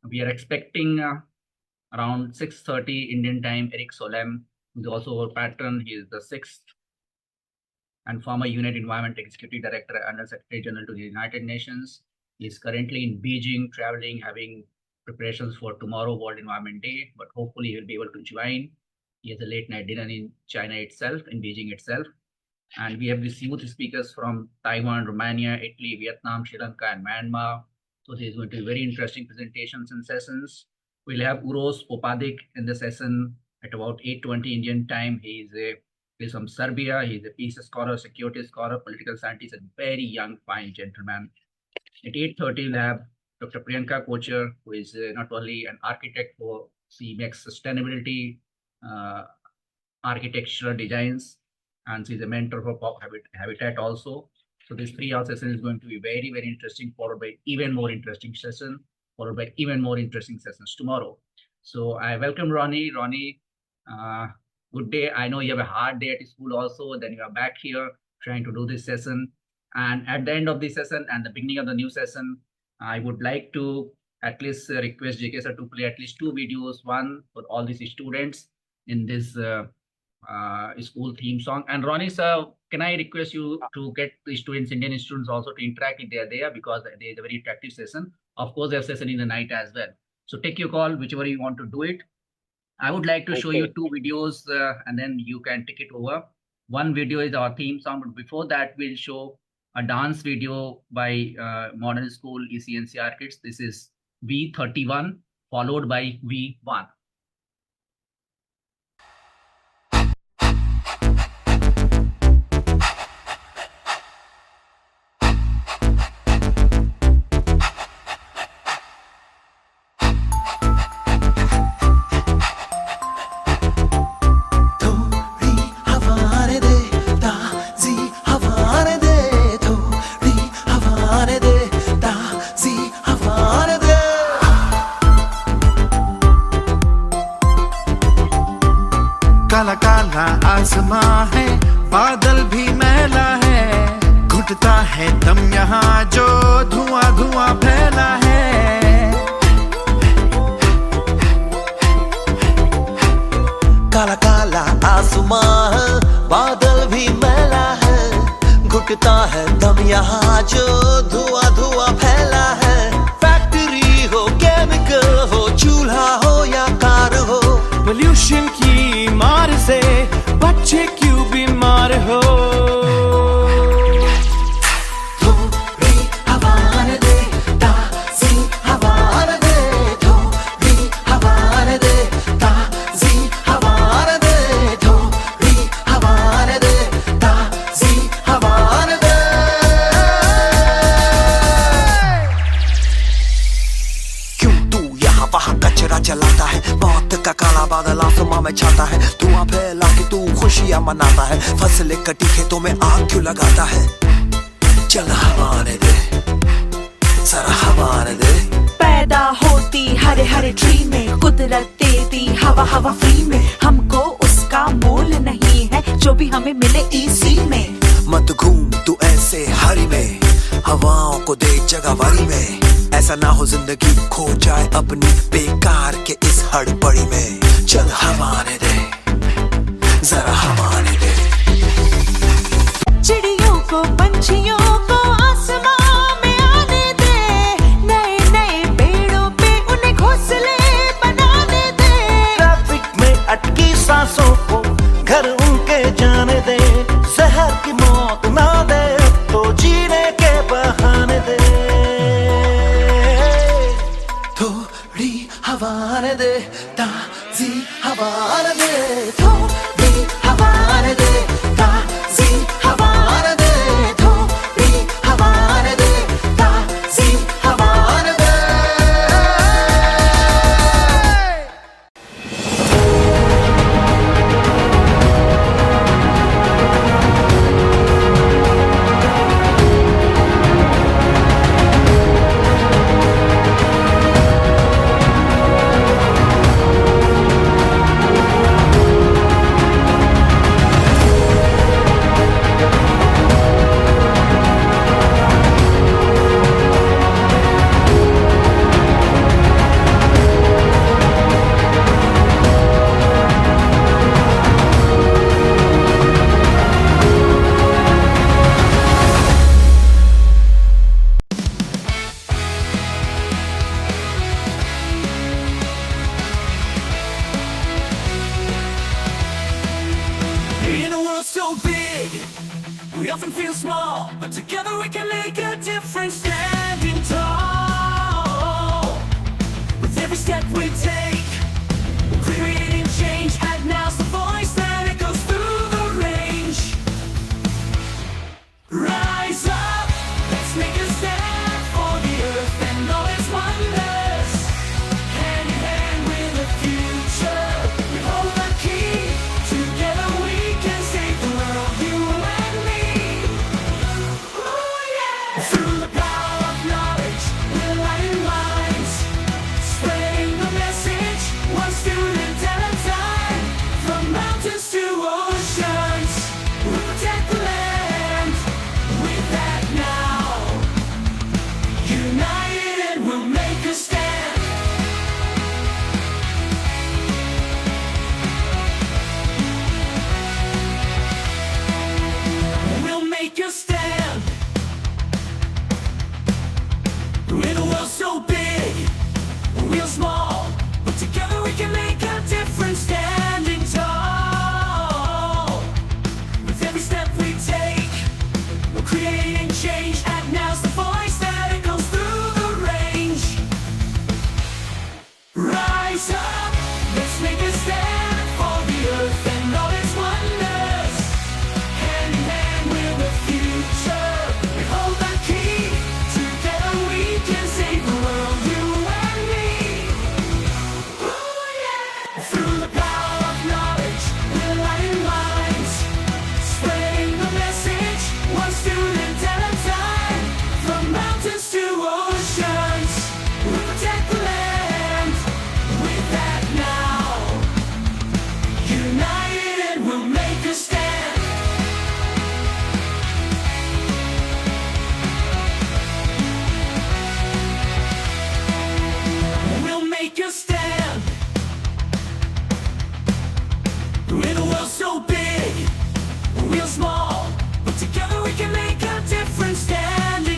We are expecting around 6:30 Indian time, Eric Solem, who's also our patron. He is the 6th and former United Environment Executive Director and Under Secretary General to the United Nations. He is currently in Beijing, traveling, having preparations for tomorrow World Environment Day, but hopefully he will be able to join. He has a late night dinner in China itself, in Beijing itself. And we have these youth speakers from Taiwan, Romania, Italy, Vietnam, Sri Lanka, and Myanmar. So there's going to be very interesting presentations and sessions. We'll have Uros Popadik in the session at about 8:20 Indian time. He's from Serbia. He's a peace scholar, security scholar, political scientist, and very young, fine gentleman. At 8:30, we'll have Dr. Priyanka Kocher, who is not only an architect she makes sustainability architectural designs, and she's a mentor for Pop Habitat also. So this 3-hour session is going to be very, very interesting, followed by even more interesting session, followed by even more interesting sessions tomorrow. So I welcome Ronnie. Ronnie, good day. I know you have a hard day at school also. Then you are back here trying to do this session. And at the end of this session and the beginning of the new session, I would like to at least request JK sir to play at least 2 videos, one for all these students in this school theme song. And Ronnie sir, can I request you to get the students, Indian students also to interact if they are there, because they is a very attractive session. Of course, they have session in the night as well. So take your call, whichever you want to do it. I would like to show you 2 videos and then you can take it over. One video is our theme song, but before that, we'll show a dance video by Modern School ECNCR kids. This is V31 followed by V1. काला काला आसमां है, बादल भी मैला है, घुटता है दम यहाँ जो धुआं धुआं फैला है। काला काला आसमां है, बादल भी मैला है, घुटता है दम यहाँ जो धुआं धुआं फैला है। फैक्ट्री हो, केमिकल हो, चूल्हा हो या कार हो, पोल्यूशन की मार से बच्चे क्यों बीमार हो। थोड़ी हवा ने दे, ताज़ी हवा ने दे, थोड़ी हवा ने दे, ताज़ी हवा ने दे, थोड़ी हवा ने दे, ताज़ी हवा ने दे। क्यों तू यहाँ वहाँ कचरा जलाता है, मौत का काला बादल आसमां में छाता है, धुआं फैला के तू खुशियां मनाता है, फसलें कटी खेतों में आग क्यों लगाता है। चल हवा ने दे, जरा हवा ने दे। पैदा होती हरे हरे ट्री में, कुदरत देती हवा हवा फ्री में, हमको उसका मोल नहीं है जो भी हमें मिले इसी में। मत घूम तू ऐसे हरी में, हवाओं को दे जगह वारी में, ऐसा ना हो जिंदगी खो जाए अपनी बेकार के इस हड़बड़ी में। चल हवा ने दे, जरा हवा ने दे। चिड़ियों को पंछियों को आसमां में आने दे, नए नए पेड़ों पे उन्हें घोंसले बनाने दे। ट्रैफिक में अटकी सांसों को घर उनके जाने दे, जहर की मौत ना दे तो जीने के बहाने दे। थोड़ी हवा ने दे, ताज़ी हवा ने दे, थोड़ी हवा ने दे, ताज़ी हवा ने दे, थोड़ी हवा ने दे, ताज़ी हवा ने दे। In a world so big, we often feel small, but together we can make a difference, standing tall. With every step we take, we're creating change, and now's the voice that echoes through the range. Rise up, let's make a stand for the earth and all its wonders. Hand in hand with the future, we hold the key. Together we can save the world, you and me. Ooh, yeah. Through the power of knowledge, we're lighting minds, spreading the message. so big, real small, but together we can make a difference. Stand